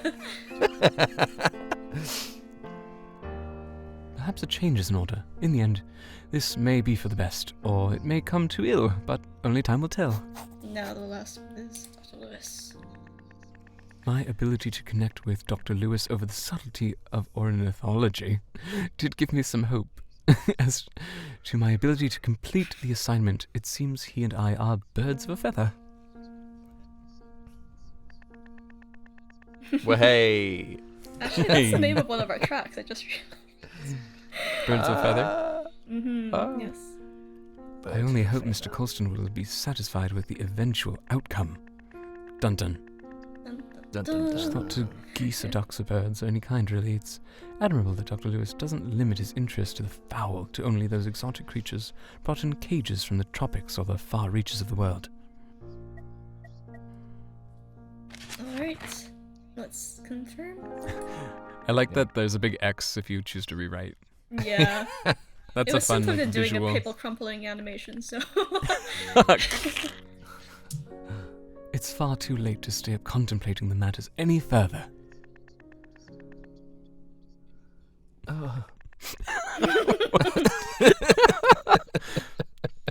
Perhaps a change is in order. In the end, this may be for the best, or it may come to ill, but only time will tell. Now the last one is Dr. Lewis. My ability to connect with Dr. Lewis over the subtlety of ornithology did give me some hope. As to my ability to complete the assignment, it seems he and I are birds of a feather. Well, hey. Actually, that's the name of one of our tracks. I just realized. Birds of a feather? Mm-hmm. Yes. I only hope Mr. Colston will be satisfied with the eventual outcome. Dun dun. Dun, dun, dun. Just not to geese or ducks or birds or any kind, really. It's admirable that Dr. Lewis doesn't limit his interest to the fowl to only those exotic creatures brought in cages from the tropics or the far reaches of the world. Alright, let's confirm. I like that there's a big X if you choose to rewrite. Yeah. That's it was a fun simpler than doing visual. a paper crumpling animation, so... It's far too late to stay up contemplating the matters any further. Oh.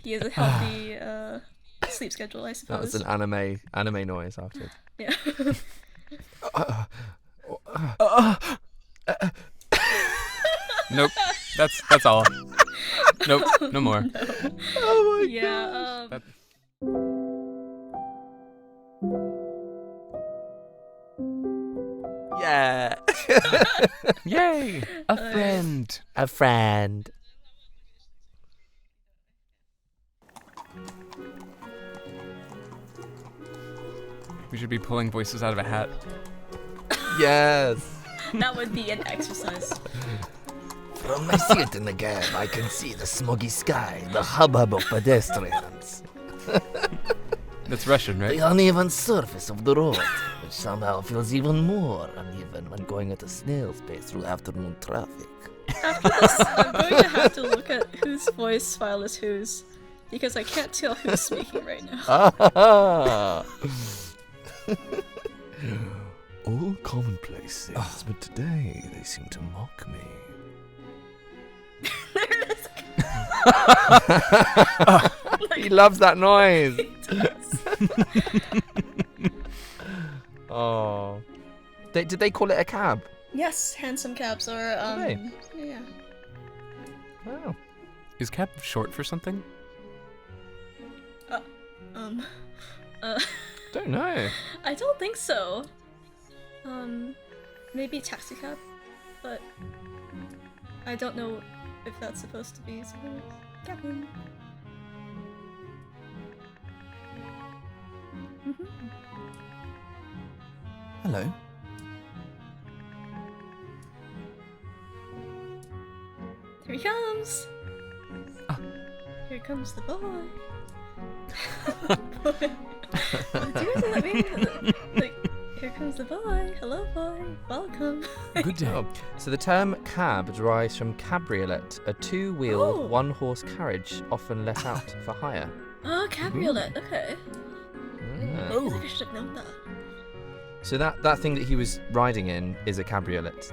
He has a healthy sleep schedule, I suppose. That was an anime noise after. Yeah. Nope. That's all. Nope. No more. No. Oh my god. Yeah. Yay! A friend. A friend. We should be pulling voices out of a hat. Yes. That would be an exercise. From my seat in the cab, I can see the smoggy sky, the hubbub of pedestrians. That's Russian, right? The uneven surface of the road, which somehow feels even more uneven when going at a snail's pace through afternoon traffic. After this, I'm going to have to look at whose voice file is whose, because I can't tell who's speaking right now. All commonplace things, but today they seem to mock me. He loves that noise. Oh. Did they call it a cab? Yes, handsome cabs or Right. yeah. Wow. Is cab short for something? Don't know. I don't think so. Maybe taxi cab, but I don't know if that's supposed to be someone's cabin. Hello. Here he comes! Here comes the boy. Boy. Do you guys know that meme? Like, here comes the boy. Hello, boy. Welcome. Good day. Oh, so the term cab derives from cabriolet, a two-wheel, Oh. one-horse carriage often let out for hire. Oh, cabriolet. Okay. Yeah. I feel like I should have known that. So that thing that he was riding in is a cabriolet.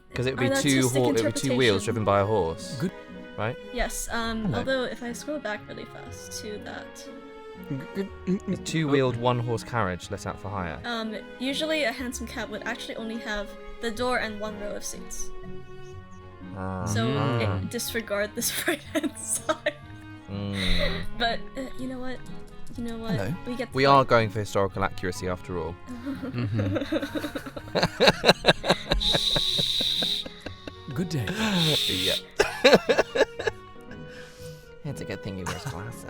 Because it would be two wheels driven by a horse. Good. Right? Yes, although if I scroll back really fast to that, A two-wheeled one-horse carriage let out for hire. usually a hansom cab would actually only have the door and one row of seats. So disregard this right-hand side. But you know what? Hello. We are going for historical accuracy after all. Good day. Yeah. It's a good thing he wears glasses.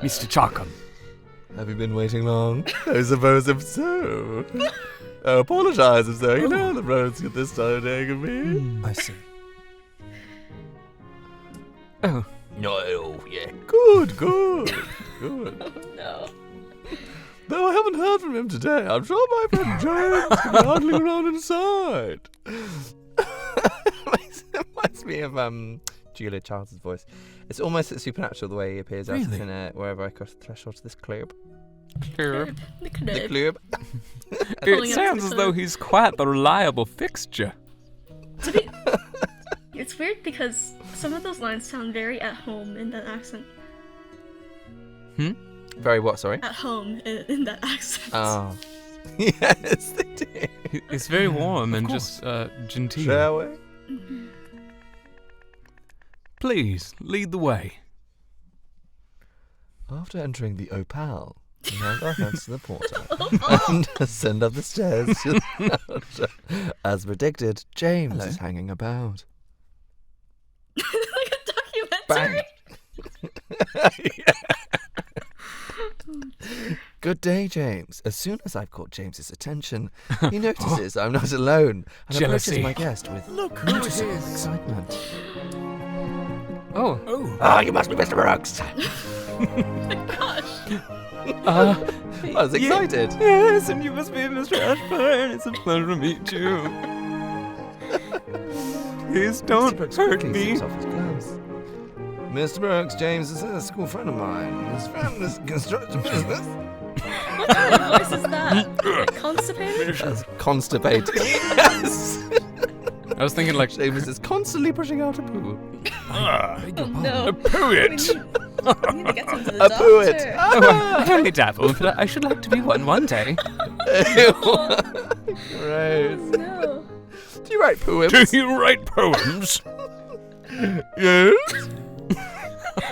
Mr. Charkham. Have you been waiting long? I suppose if so. I apologise if so. You know the roads at this time of day can be. I see. Oh. No, yeah. Good. Oh, Good. no. Though I haven't heard from him today, I'm sure my friend James can be hardly around inside. Reminds me of Julia Child's voice. It's almost supernatural the way he appears out Really? in wherever I cross the threshold to this club. Clear. The The club. club. Pulling It up sounds to as the though club. he's quite the reliable fixture. It's weird because some of those lines sound very at home in that accent. Very what, sorry? At home in that accent. Oh. Yes, they do. It's very warm and course. just genteel. Shall we? Please, lead the way. After entering the Opal, we hand our hands to the porter and ascend up the stairs to the lounge. As predicted, James Hello. is hanging about. Like a documentary. Good day, James. As soon as I've caught James's attention, he notices I'm not alone and Jealousy. approaches my guest with Look who it noticeable is. excitement. Oh. Ah, you must be Mr. Brooks. Gosh. I was excited. Yes, and you must be Mr. Ashburn. It's a pleasure to meet you. Please don't Brooks hurt quickly me. takes off his gloves. Mr. Brooks, James is a school friend of mine. His friend is construction business. What kind of voice is that? Like constipated? That's constipated. Yes. I was thinking like James is constantly pushing out a poo. Oh no. a poet. We need to get him to the A doctor. poet. Oh, I only dabble, but I should like to be one day. Right. No. Do you write poems? Do you write poems? Yes.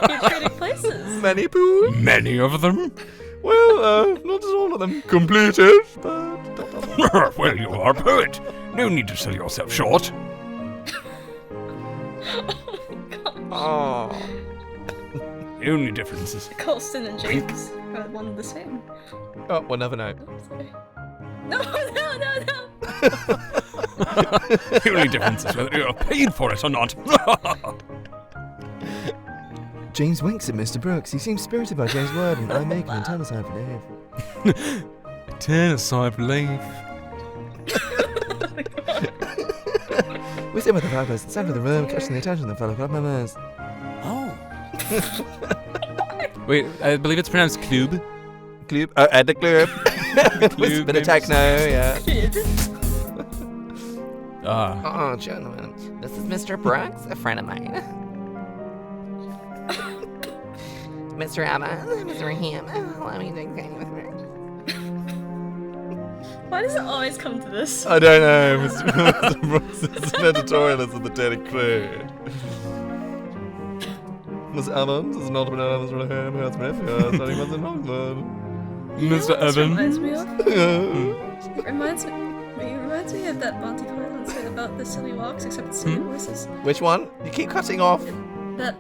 You're trading places. Many poems? Many of them? Well, not all of them completed, but... Well, you are a poet. No need to sell yourself short. Oh. The only difference is Colston and James are one and the same. Oh, we'll never know. Oh, sorry. No. the only difference is whether you're paid for it or not. James winks at Mr. Brooks. He seems spirited by James' word, and I make an internal sign for Dave. Turn aside for leave. We sit with the fireplace at the centre of the room, catching the attention of the fellow club members. Oh. Wait, I believe it's pronounced club. Club. Oh, at the club. With a bit of techno, yeah. Ah. Oh, gentlemen. This is Mr. Brooks, a friend of mine. Mr. Evans, Mr. Ham, allow me to hang with me. Why does it always come to this? I don't know. Mr. Brooks is an editorialist of the Daily Crew. Mr. Evans is not been Evans from here, Smith. Studying Mr. Knoxford. Mr. This reminds Evans. me of. It reminds me of that Monty Python skit about the silly walks, except it's silly voices. Which one? You keep cutting off. That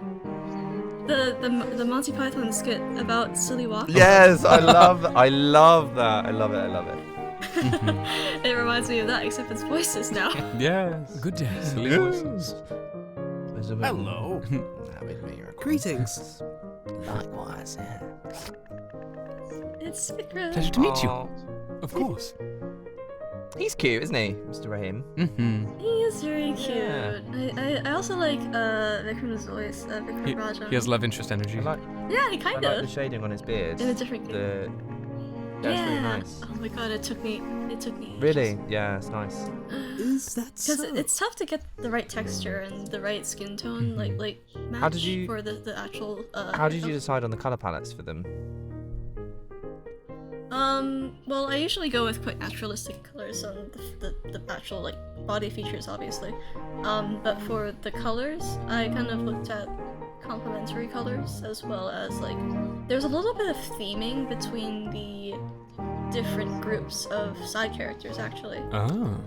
the Monty Python skit about silly walks. Yes, I love that. I love that. I love it. It reminds me of that, except it's voices now. Yes. Good day. Silly voices. Hello. Greetings. Likewise, yeah. It's Vikram. Pleasure to meet you. Aw. Of course. He's cute, isn't he, Mr. Rahim? Mm-hmm. He is very cute. Yeah. I also like Vikram's voice, Vikram Raja. He has love interest energy. I like Yeah, he kind the of. shading on his beard. In a different The that's really nice. Oh my god, it took me. Really? Yeah, it's nice. Is that Because so? it's tough to get the right texture and the right skin tone, like match How did you- for the actual. How did you decide on the color palettes for them? Well, I usually go with quite naturalistic colors on the actual like body features, obviously. But for the colors, I kind of looked at complementary colors as well as like there's a little bit of theming between the different groups of side characters actually. Oh.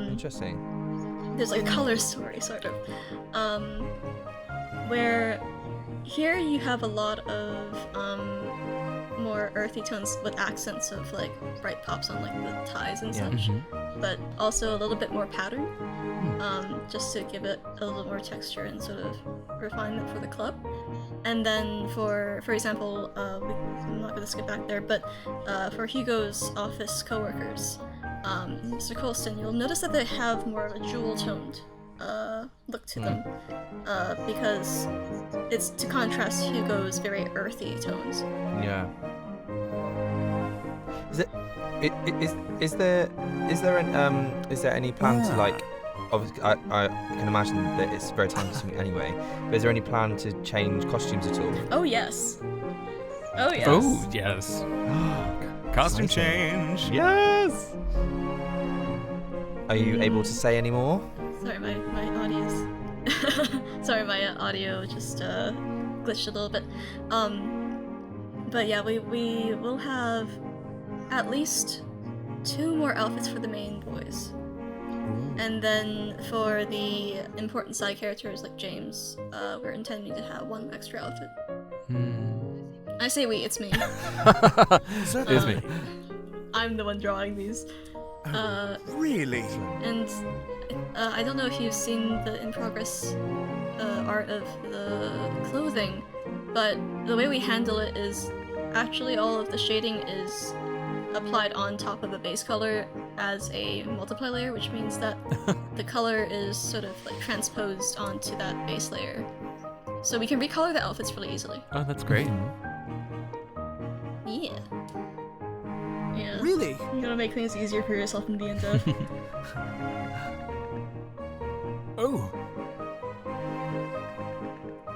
Interesting. There's like a color story sort of. Where here you have a lot of more earthy tones with accents of like bright pops on like the ties and Yeah. such, but also a little bit more pattern, just to give it a little more texture and sort of refinement for the club. And then for example, I'm not gonna skip back there, but for Hugo's office coworkers, Mr. Colston, you'll notice that they have more of a jewel-toned look to them, because it's to contrast Hugo's very earthy tones. Yeah. Is there any plan to like? Obviously, I can imagine that it's very time consuming anyway. But is there any plan to change costumes at all? Oh yes. Oh yes. Oh, yes. Costume Exciting. change. Yes. Are you able to say any more? Sorry, my audio's. Sorry, my audio just glitched a little bit. But yeah, we will have at least 2 more outfits for the main boys. And then for the important side characters like James, we're intending to have 1 extra outfit. I say we, it's me. It's me. I'm the one drawing these. Really? And I don't know if you've seen the in-progress art of the clothing, but the way we handle it is actually all of the shading is applied on top of a base color as a multiply layer, which means that the color is sort of like transposed onto that base layer. So we can recolor the outfits really easily. Oh, that's great. Yeah. Yeah. Really? You gotta make things easier for yourself in D&D. Oh.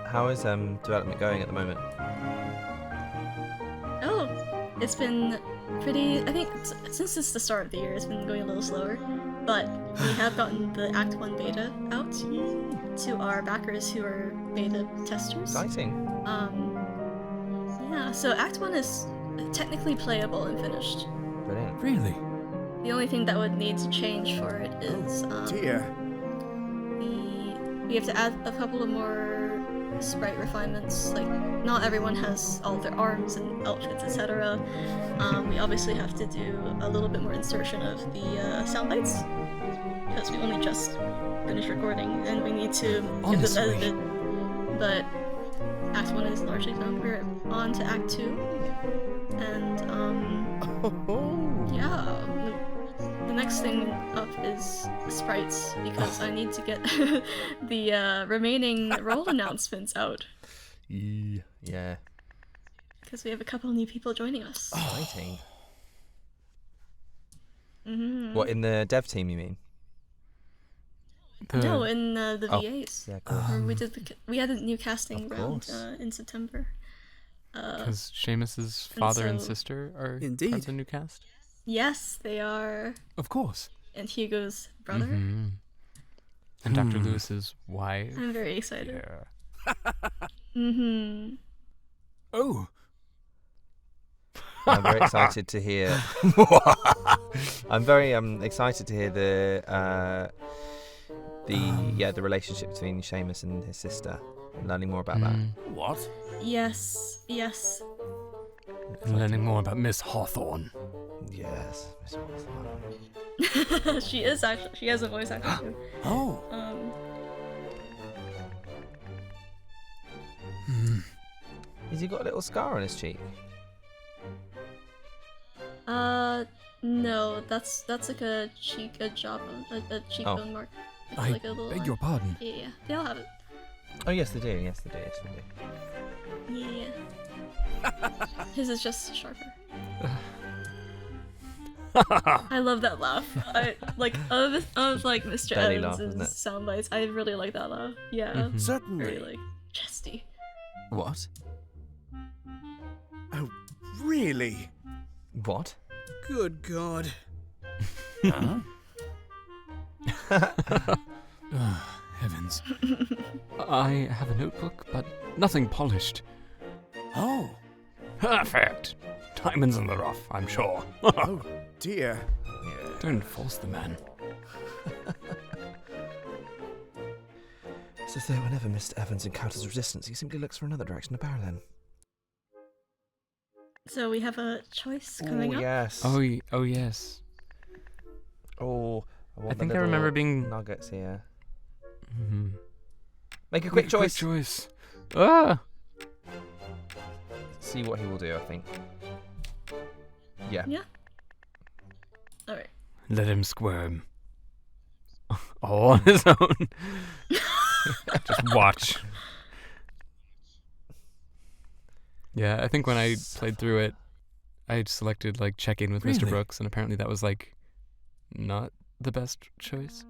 How is development going at the moment? Oh, it's been pretty. I think since it's the start of the year, it's been going a little slower. But we have gotten the Act 1 beta out to our backers who are beta testers. Exciting. Yeah, so Act 1 is technically playable and finished. Brilliant. Really? The only thing that would need to change for it is Dear. we have to add a couple of more sprite refinements. Like, not everyone has all their arms and outfits, etc. We obviously have to do a little bit more insertion of the sound bites, because we only just finished recording and we need to get this Honestly. edited. But Act 1 is largely done. We're on to Act 2. And, yeah. The next thing up is sprites, because I need to get the remaining role announcements out. Yeah. Because we have a couple new people joining us. Exciting. Mm-hmm. What, in the dev team, you mean? No, in the Oh, VAs. Yeah, cool. Where we had a new casting Of round course. in September. Because Seamus's father and so- sister are Indeed. part of the new cast? Yes, they are. Of course. And Hugo's brother. Mhm. And Dr. Lewis's wife. I'm very excited. Yeah. Mm-hmm. Oh. I'm very excited to hear. I'm very excited to hear the relationship between Seamus and his sister. Learning more about that. What? Yes, yes. And learning more about Miss Hawthorne. Yes, Miss Hawthorne. She has a voice actor too. Oh. Has he got a little scar on his cheek? No, that's like a jawbone, a cheekbone mark. It's I like a little beg your pardon. Yeah, they all have it. Oh yes, they do. Yes, they do. Yeah. His is just sharper. I love that laugh. I like of like Mr. Belly laugh, Evans' isn't it? sound bites. I really like that laugh. Yeah, Mhm. Certainly. very like chesty. What? Oh, really? What? Good God. Huh? Heavens. I have a notebook, but nothing polished. Oh. Perfect. Diamonds in the rough, I'm sure. Oh, dear. Don't force the man. It's as though whenever Mr. Evans encounters resistance, he simply looks for another direction to barrel in. So we have a choice coming Oh up. yes. Oh, oh yes. Oh, I think I remember being... nuggets here. Mm-hmm. Make a quick choice. Quick choice. Ah! See what he will do. I think. Yeah. Yeah. All right. Let him squirm. All on his own. Just watch. Yeah, I think when I played through it, I had selected like check in with Mr. Really? Brooks, and apparently that was like not the best choice.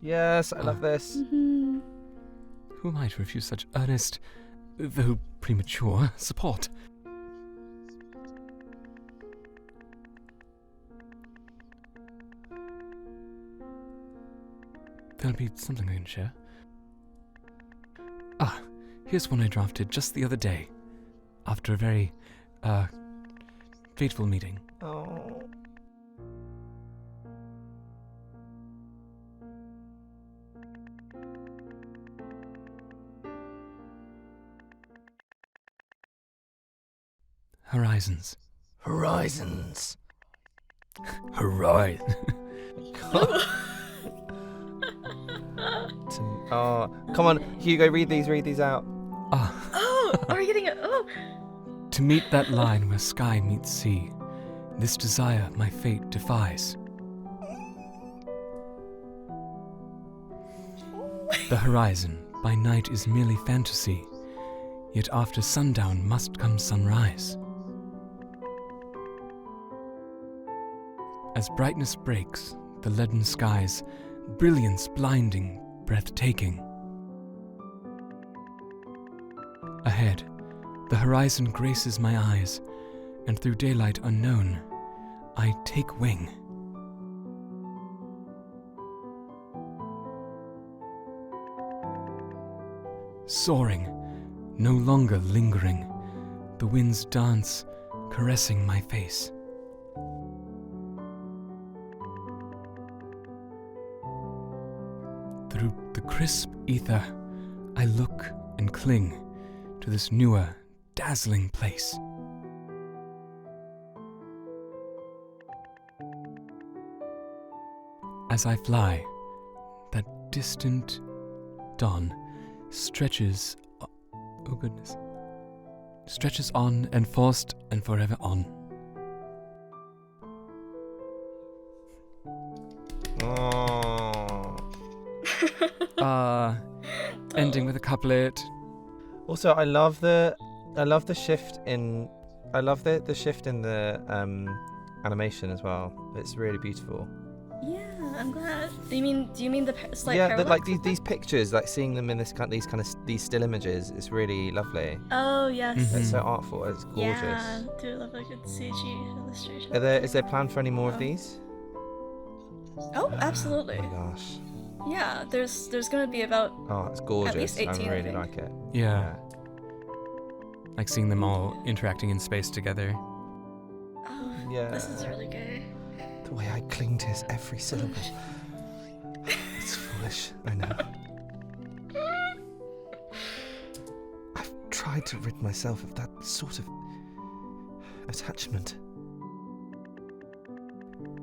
Yes, I love this. Mm-hmm. Who am I to refuse such earnest, though premature, support? There'll be something I can share. Ah, here's one I drafted just the other day, after a very, fateful meeting. Oh. Horizons. Horizons. Horizon. Oh, come on, Hugo, read these out. Ah, Oh, are we getting it? Oh. to meet that line where sky meets sea, this desire my fate defies. The horizon by night is merely fantasy, yet after sundown must come sunrise. As brightness breaks, the leaden skies, brilliance blinding, breathtaking. Ahead, the horizon graces my eyes, and through daylight unknown, I take wing. Soaring, no longer lingering, the winds dance, caressing my face. Through the crisp ether, I look and cling to this newer, dazzling place. As I fly, that distant dawn stretches, oh goodness, stretches on and forced and forever on. Oh. Ending with a couplet. Also, I love the shift in, I love the shift in the animation as well. It's really beautiful. Yeah, I'm glad. Do you mean the slight Yeah, parallels? like these pictures, like seeing them in these still images, it's really lovely. Oh yes. Mhm. It's so artful. It's gorgeous. Yeah, do love a good CG illustration. Is there plan for any more of these? Oh, absolutely. Oh my gosh. Yeah, there's gonna be about Oh, it's gorgeous. least 18, I I really think. like it. Yeah. Like seeing them all interacting in space together. Oh, Yeah. this is really gay. The way I cling to his every syllable. It's foolish, I know. I've tried to rid myself of that sort of attachment.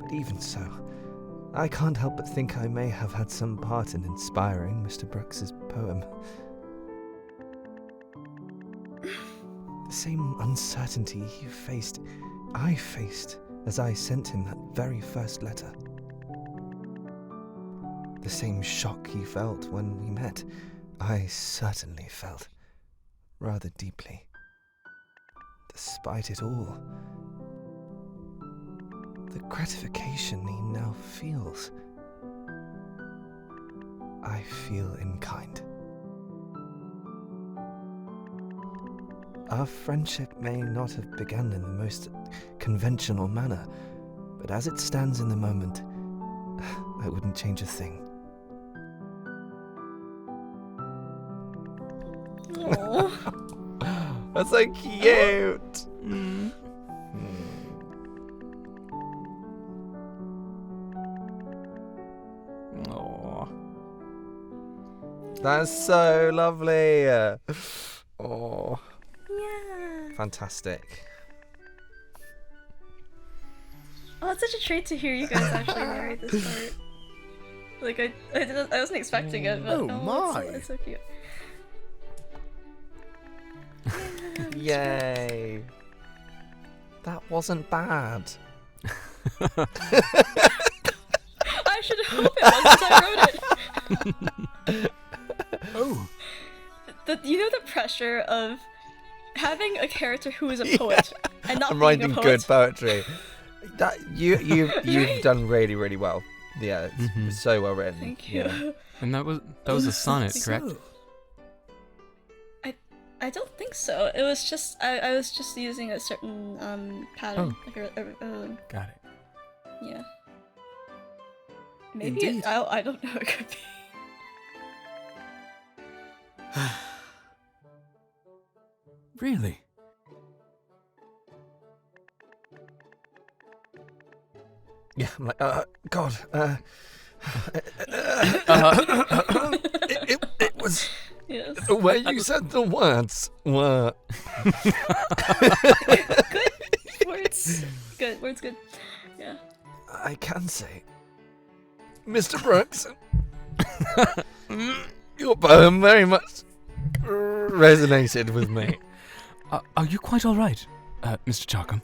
But even so, I can't help but think I may have had some part in inspiring Mr. Brooks's poem. The same uncertainty he faced, I faced as I sent him that very first letter. The same shock he felt when we met, I certainly felt, rather deeply. Despite it all, the gratification he now feels, I feel in kind. Our friendship may not have begun in the most conventional manner, but as it stands in the moment, I wouldn't change a thing. Oh. That's so cute. Aw. That's so lovely. Oh, Yeah. fantastic. Oh, it's such a treat to hear you guys actually narrate this part. Like I wasn't expecting it, but Oh, my. it's so cute. Yay. That wasn't bad. I should hope it was since I wrote it. Oh. You know the pressure of having a character who is a poet and not I'm being writing a poet. good poetry. That you've Right? done really, really well. Yeah, it's so well written. Thank you. Yeah. And that was a sonnet, correct? So, I don't think so. It was just I was just using a certain pattern. Oh. Like a Got it. yeah. Maybe Indeed. I don't know. It could be. Really? Yeah, I'm like, God, it was Yes. the way you said the words were. Good words. Good words. Good. Yeah. I can say, Mr. Brooks, your poem very much resonated with me. Are you quite all right, Mr. Charkham?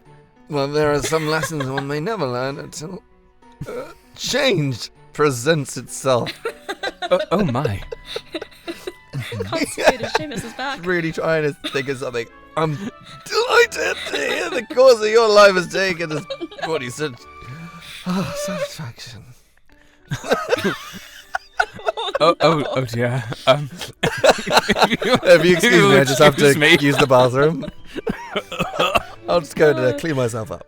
Well, there are some lessons one may never learn until change presents itself. Oh my. Constipated Seamus is back. Really trying to think of something. I'm delighted to hear the course of your life has taken as what he said. Oh, satisfaction. Oh dear. If you excuse me, I just have to use the bathroom. I'll just go to clean myself up.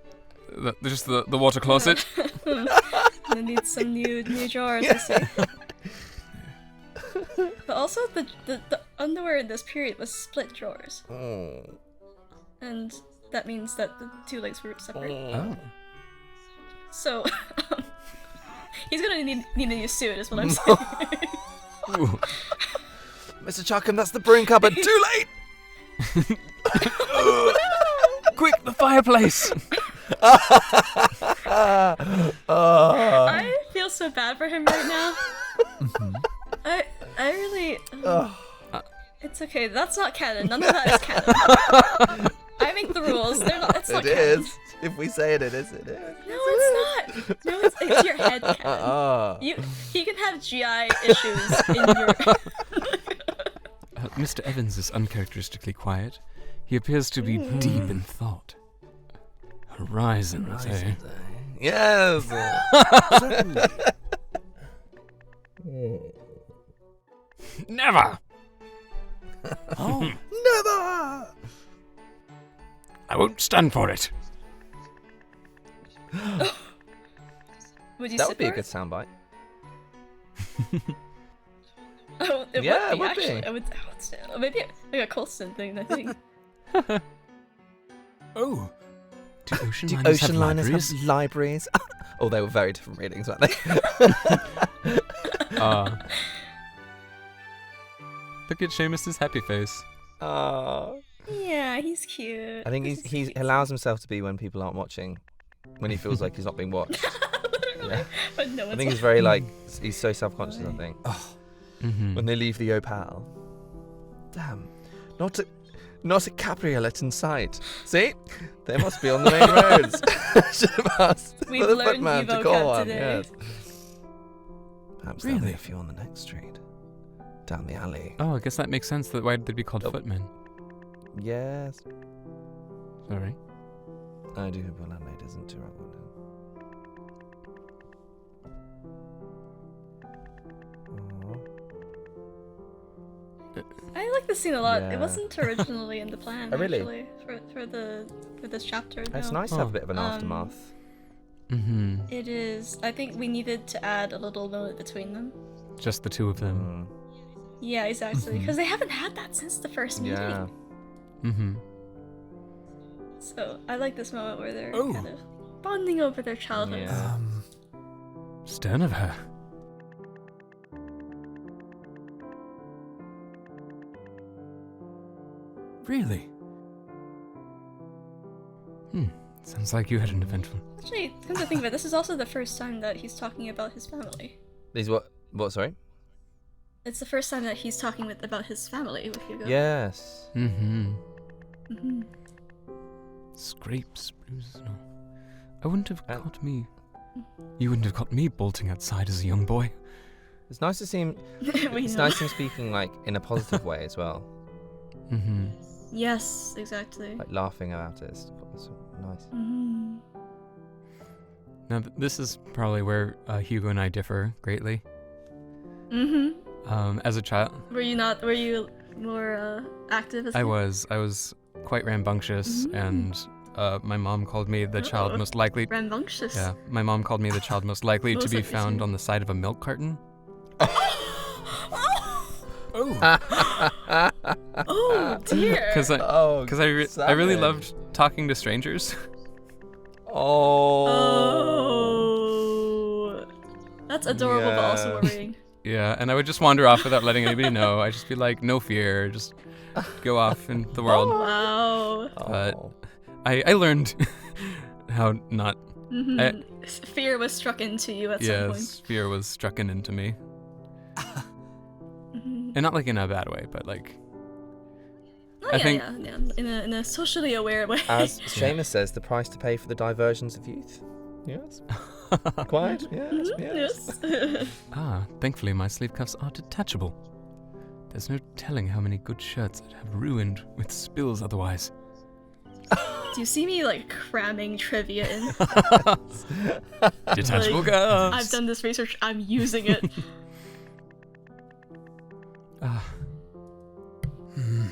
Just the water closet. I need some new drawers. I see. But also the underwear in this period was split drawers, Oh. and that means that the two legs were separate. Oh. So he's gonna need a new suit, is what I'm saying. Ooh. Mr. Chuckham, that's the brewing cupboard. Too late! Quick, the fireplace! I feel so bad for him right now. I really. It's okay. That's not canon. None of that is canon. I make the rules. They're not. It's not It canon. is. If we say it, it is. It is. No, it's not. No, it's your head canon. He can have GI issues in your. Mr. Evans is uncharacteristically quiet. He appears to be deep in thought. Horizons, eh? Yes. certainly. Never! Oh, never! I won't stand for it. Would you That sit would be a for good it? soundbite. Oh, it Yeah, would be, it would actually. be. I would say. Maybe like a Colston thing, I think. Oh. Do ocean Do liners ocean have liners libraries? have libraries? Oh, they were very different readings, weren't they? Look at Seamus's happy face. Oh. Yeah, he's cute. I think This is he cute. allows himself to be when people aren't watching, when he feels like he's not being watched. Literally. Yeah. But no I one's think he's very like he's so self-conscious. I think Mm-hmm. when they leave the opal. Damn, not a cabriolet in sight. See, they must be on the main roads. Should have asked We've for the learned footman to Evo call Cab one. today. Yes. Perhaps there'll be Really? a few on the next street, down the alley. Oh, I guess that makes sense. That why they'd be called Oh. footmen. Yes, Sorry. I do hope your landlady isn't too rough. I like this scene a lot. Yeah. It wasn't originally in the plan. Oh, really? Actually, for this chapter. It's no. nice to have a Oh. bit of an aftermath. Mm-hmm. It is. I think we needed to add a little moment between them. Just the two of them. Yeah, exactly. Mhm. Because they haven't had that since the first meeting. Yeah. Mm-hmm. So I like this moment where they're Oh. kind of bonding over their childhood. Yeah. Stern of her. Really? Sounds like you had an eventful. Actually, come to think of it, this is also the first time that he's talking about his family. These what? What? Sorry. It's the first time that he's talking about his family with Hugo. Yes. Mm-hmm. hmm Scrapes, bruises, and all. I wouldn't have And- caught me. You wouldn't have caught me bolting outside as a young boy. It's nice to see him. we It's know. nice to him speaking like in a positive way as well, Mm-hmm. Yes, exactly. like laughing about it. It's nice. hmm Now, this is probably where Hugo and I differ greatly. hmm As a child, Were you more active as a I kid? was quite rambunctious, and my mom called me the child Uh-oh. most likely. Rambunctious. Yeah, my mom called me the child most likely to Most be likely found to. on the side of a milk carton. Oh dear. Because Oh, I really savage. loved talking to strangers. Oh. Oh. That's adorable, but also Yeah. worrying. Yeah, and I would just wander off without letting anybody know. I'd just be like, no fear, just go off in the world. Wow. But- Oh. I learned how not. hmm Fear was struck into you at some point. Yes, fear was strucken into me, Mhm. and not like in a bad way, but like Oh, I yeah, think- yeah, in a socially aware way. As Seamus says, the price to pay for the diversions of youth. Yes. Quite. Yes. Mhm, Yes. yes. Ah, thankfully my sleeve cuffs are detachable. There's no telling how many good shirts I'd have ruined with spills otherwise. Do you see me like cramming trivia in? Detachable Like, cuffs. I've done this research. I'm using it. Ah. Hmm.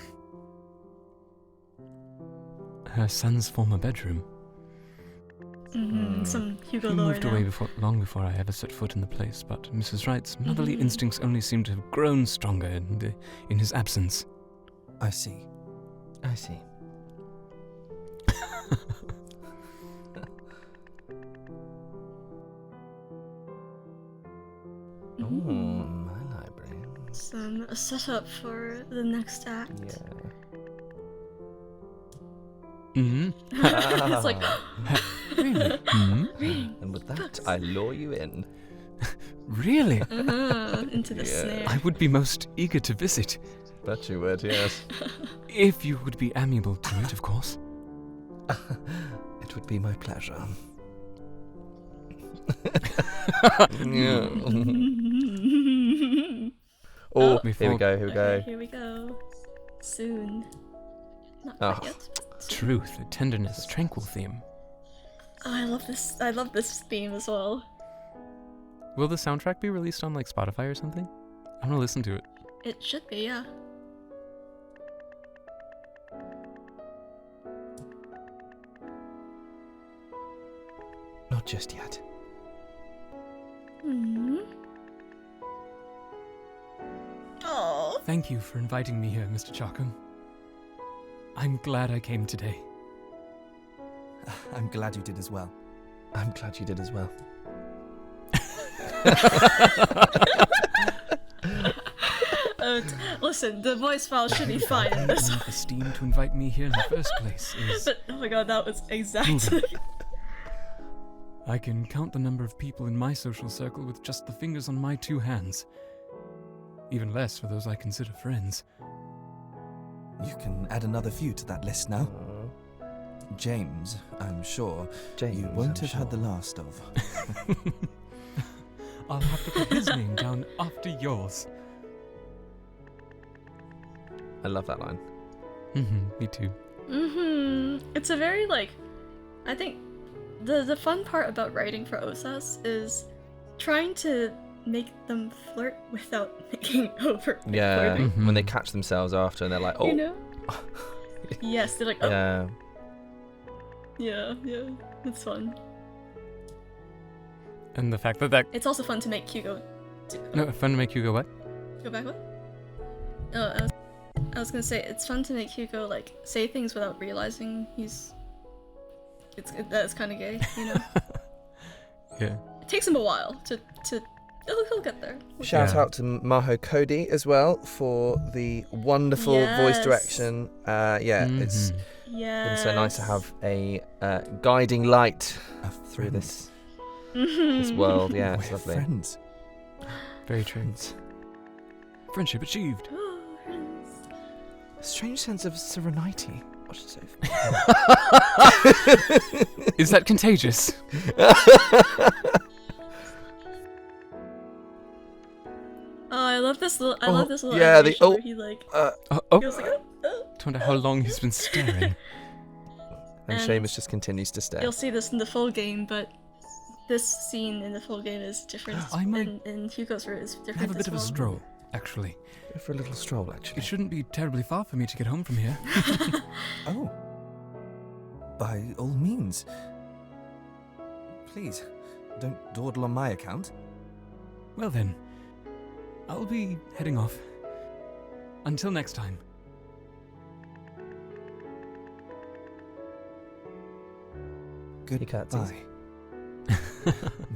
Her son's former bedroom. Some Hugo He lore moved now. away long before I ever set foot in the place, but Mrs. Wright's motherly Mhm. instincts only seem to have grown stronger in his absence. I see. I see. Oh, Mhm. my library. Some a setup for the next act. Yeah. Mm-hmm. It's like Really? Hmm? reading And with that, I lure you in. Really? Into the Yeah. snare. I would be most eager to visit, Bet you would, yes. if you would be amiable to it, of course. It would be my pleasure. Oh, here we go, here we go. Okay, here we go. Soon. Not Oh. quite yet. but soon. Truth, a tenderness, tranquil theme. Oh, I love this. I love this theme as well. Will the soundtrack be released on like Spotify or something? I'm gonna listen to it. It should be, yeah. Not just yet. Hmm. thank you for inviting me here, Mr. Charkham. I'm glad I came today. I'm glad you did as well. I'm glad you did as well. Listen, the voice file should be fine in this. Enough esteem to invite me here in the first place is... But, oh my god, that was exactly... I can count the number of people in my social circle with just the fingers on my 2 hands. Even less for those I consider friends. You can add another few to that list now. James, I'm sure you won't have had the last of. I'll have to put his name down after yours. I love that line. Me too. It's a very, like... I think the fun part about writing for OSAS is trying to make them flirt without making over. Yeah, flirting. when they catch themselves after and they're like, oh. You know? Yes, they're like, oh. Yeah. Yeah, it's fun. And the fact that It's also fun to make Hugo... No, fun to make Hugo what? Go back, what? Oh, I was gonna say, it's fun to make Hugo, like, say things without realizing that's kind of gay, you know? Yeah. It takes him a while to he'll get there. Shout out to Maho Cody as well for the wonderful voice direction. It's been so nice to have a guiding light through this world. Yeah, it's lovely. Friends. Very true. Friendship achieved. A strange sense of serenity. Watch it, Sophie. Is that contagious? I love this little. I love this little. yeah, animation the where he like. Oh. He was like, oh. I wonder how long he's been staring. And Seamus just continues to stare. You'll see this in the full game, but this scene in the full game is different. I might in Hugo's route is different. have a bit as of a well. stroll, actually. Go for a little stroll, actually. It shouldn't be terribly far for me to get home from here. Oh. By all means. Please, don't dawdle on my account. Well then, I'll be heading off. Until next time. Goodbye,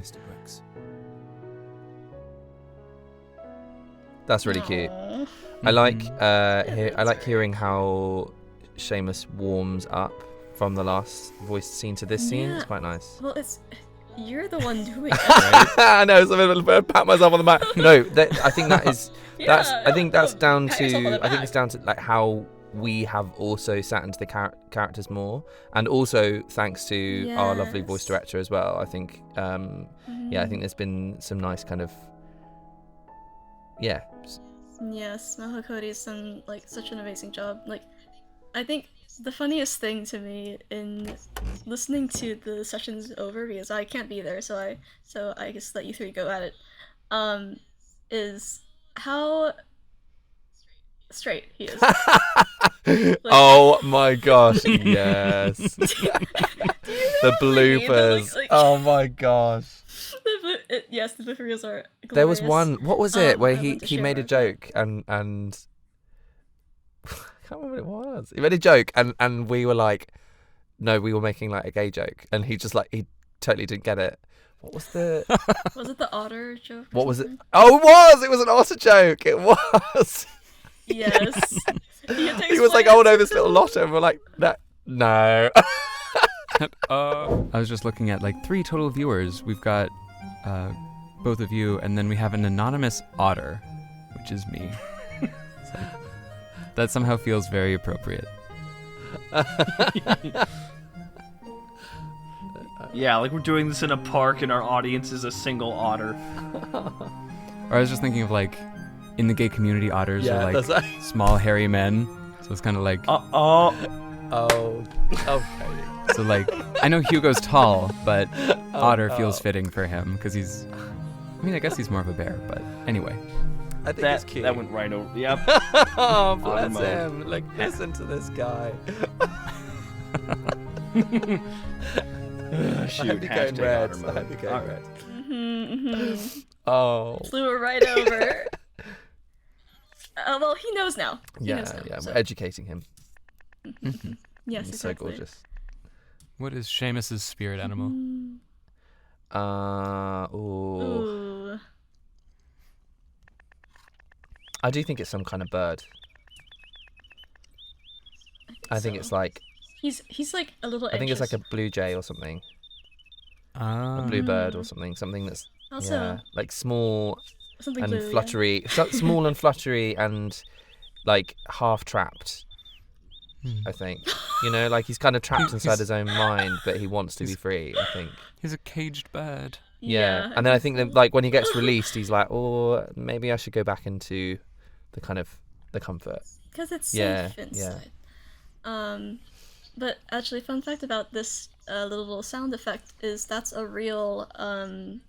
Mr. Brooks. That's really cute. Aww. I like hearing how Seamus warms up from the last voiced scene to this scene. Yeah. It's quite nice. Well, you're the one doing it. Right? I know, so I'm gonna pat myself on the back. No, I think that is I think pat it's down yourself to like how we have also sat into the characters more, and also thanks to our lovely voice director as well. I think I think there's been some nice kind of Yes, Maho Cody's done like such an amazing job. Like, I think the funniest thing to me in listening to the sessions over, because I can't be there, so I just let you three go at it, is how straight he is. Oh my gosh, yes. The bloopers. Oh my gosh. Yes, the bloopers are glorious. There was one. What was it? Where I he want to made a share. joke and I can't remember what it was. He made a joke and we were like, no, we were making like a gay joke, and he just like he totally didn't get it. What was the? Was it the otter joke? What was it? something? Oh, it was. It was an otter joke. It was. Yes. He was like, oh no, this little otter. And we're like, no. I was just looking at like 3 total viewers. We've got both of you, and then we have an anonymous otter, which is me. So, that somehow feels very appropriate. Yeah, like we're doing this in a park and our audience is a single otter. Or I was just thinking of like, in the gay community, otters are like that's right. small hairy men. So it's kind of like, Oh, okay. so like, I know Hugo's tall, but otter feels fitting for him because he's, I mean, I guess he's more of a bear, but anyway. I think it's cute. That went right over. Yep. Oh, bless Otter mode. him. Like, listen to this guy. Shoot, I hope you're going hashtag red. otter I mode. hope you're going Alright. red. Oh. Flew right over. Well, he knows now. He Yeah, knows now, yeah. so. We're educating him. Yes, He's exactly. so gorgeous. What is Seamus's spirit animal? Ooh. Ooh. I do think it's some kind of bird. I think so. it's like He's like a little. I think it's like anxious. a blue jay or something, Ah. a blue bird or something that's Also, yeah, like small something and blue, fluttery, small and fluttery and like half trapped. I think like he's kind of trapped inside his own mind, but he wants to be free. I think. He's a caged bird. Yeah, and then I think that like when he gets released, he's like, oh, maybe I should go back into the kind of the comfort. because it's Yeah, safe inside. But actually, fun fact about this little sound effect is that's a real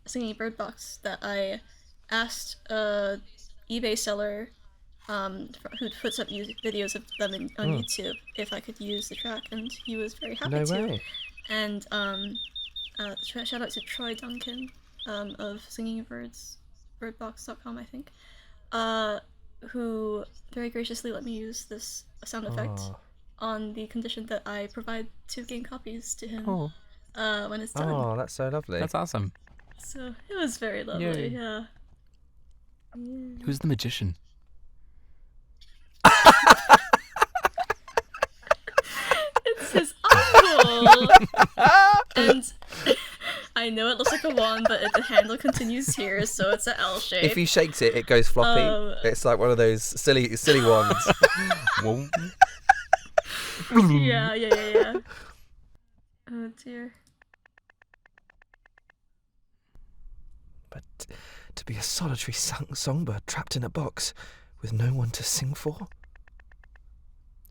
singing bird box that I asked a eBay seller who puts up videos of them on YouTube if I could use the track, and he was very happy No to. way. And shout out to Troy Duncan of Singing Birds, birdbox.com, I think, who very graciously let me use this sound effect on the condition that I provide 2 game copies to him when it's done. Oh, that's so lovely. That's awesome. So it was very lovely, Yay. yeah. Who's the magician? It's his uncle! And I know it looks like a wand, but the handle continues here, so it's an L shape. If he shakes it, it goes floppy. It's like one of those silly ones. Whoa. Yeah. Oh dear. But to be a solitary songbird trapped in a box with no one to sing for,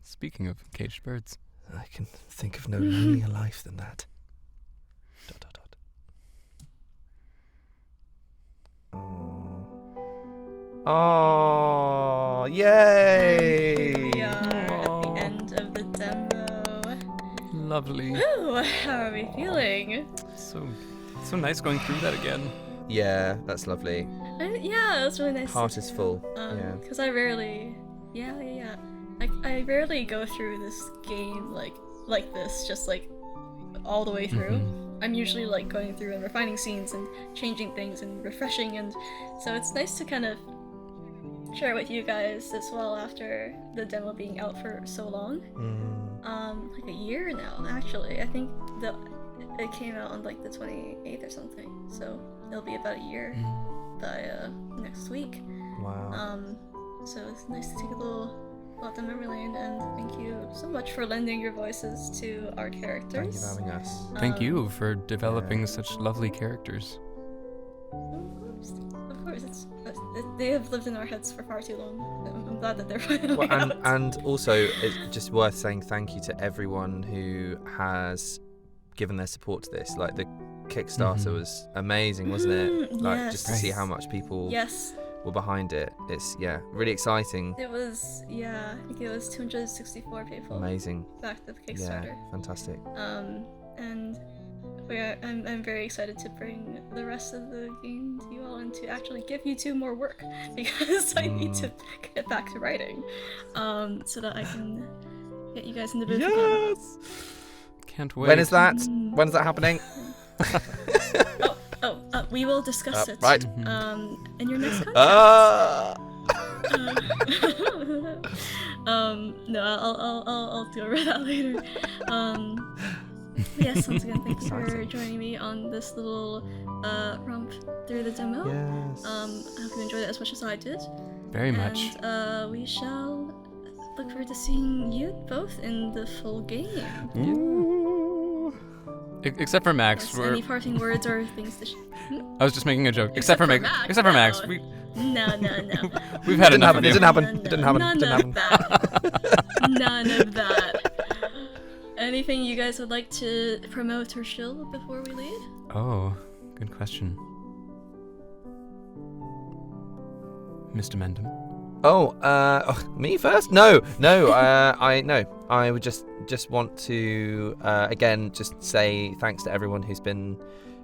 Speaking of caged birds. I can think of no lonelier life than that. ... Oh, yay! Here we are at the end of the demo. Lovely. Ooh, how are we feeling? So nice going through that again. Yeah, that's lovely. Yeah, it was really nice. Heart is full. Yeah. Because I rarely, I rarely go through this game like this, just like all the way through. I'm usually like going through and refining scenes and changing things and refreshing, and so it's nice to kind of share it with you guys as well after the demo being out for so long. Like a year now, actually. I think it came out on like the 28th or something, so it'll be about a year by next week. Wow. So it's nice to take a little walk down memory lane, and thank you so much for lending your voices to our characters. Thank you for having us. Thank you for developing such lovely characters. Of course, they have lived in our heads for far too long. I'm glad that they're finally out. And also, it's just worth saying thank you to everyone who has given their support to this. Like the Kickstarter was amazing, wasn't it? Like just to see how much people were behind it. It's really exciting. It was I think it was 264 people. Amazing. Back to the Kickstarter. Yeah, fantastic. And I'm very excited to bring the rest of the game to you all and to actually give you 2 more work, because I need to get back to writing, so that I can get you guys in the booth. Yes. Can't wait. When is that? When is that happening? We will discuss it. Right. In your next contract. No, I'll go over that later. Yes, once again, thank you for joining me on this little romp through the demo. Yes. I hope you enjoyed it as much as I did. Very much. And we shall look forward to seeing you both in the full game. Except for Max. Yes, any parting words or things to I was just making a joke. Except for Max. Except for Max. No. We've had enough of It you. didn't happen. It didn't happen. None of that. Anything you guys would like to promote or shill before we leave? Oh, good question. Mr. Mendum. Me first? No. I would just want to again just say thanks to everyone who's been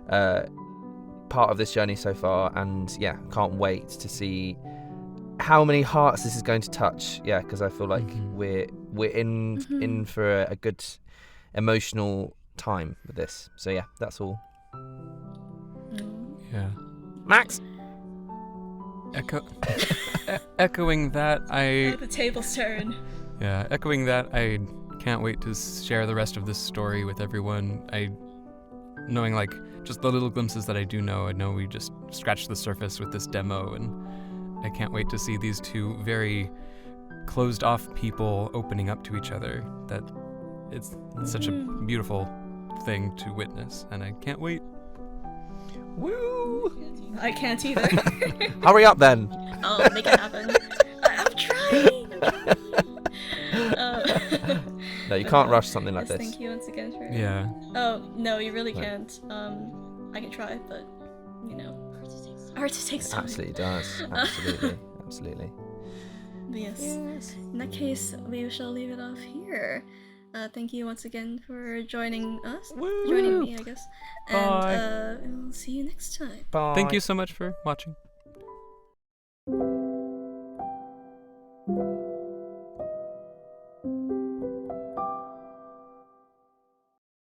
part of this journey so far, and can't wait to see how many hearts this is going to touch. Yeah, because I feel like Mhm. we're in for a good emotional time with this. So yeah, that's all. Yeah. Max. Echoing that, The table's turn. echoing that, I can't wait to share the rest of this story with everyone. Knowing like just the little glimpses that I do know, I know we just scratched the surface with this demo, and I can't wait to see these two very closed off people opening up to each other. That it's such a beautiful thing to witness, and I can't wait. Woo! I can't either. Hurry up then. I'll make it happen. I'm trying. No, you can't rush something like yes, this. Thank you once again for. Yeah. Oh no, you really No. can't. I can try, but art takes time. Absolutely does. Absolutely. Absolutely. But yes. In that case, we shall leave it off here. Thank you once again for joining us. Joining me, I guess. Bye. And we'll see you next time. Bye. Thank you so much for watching.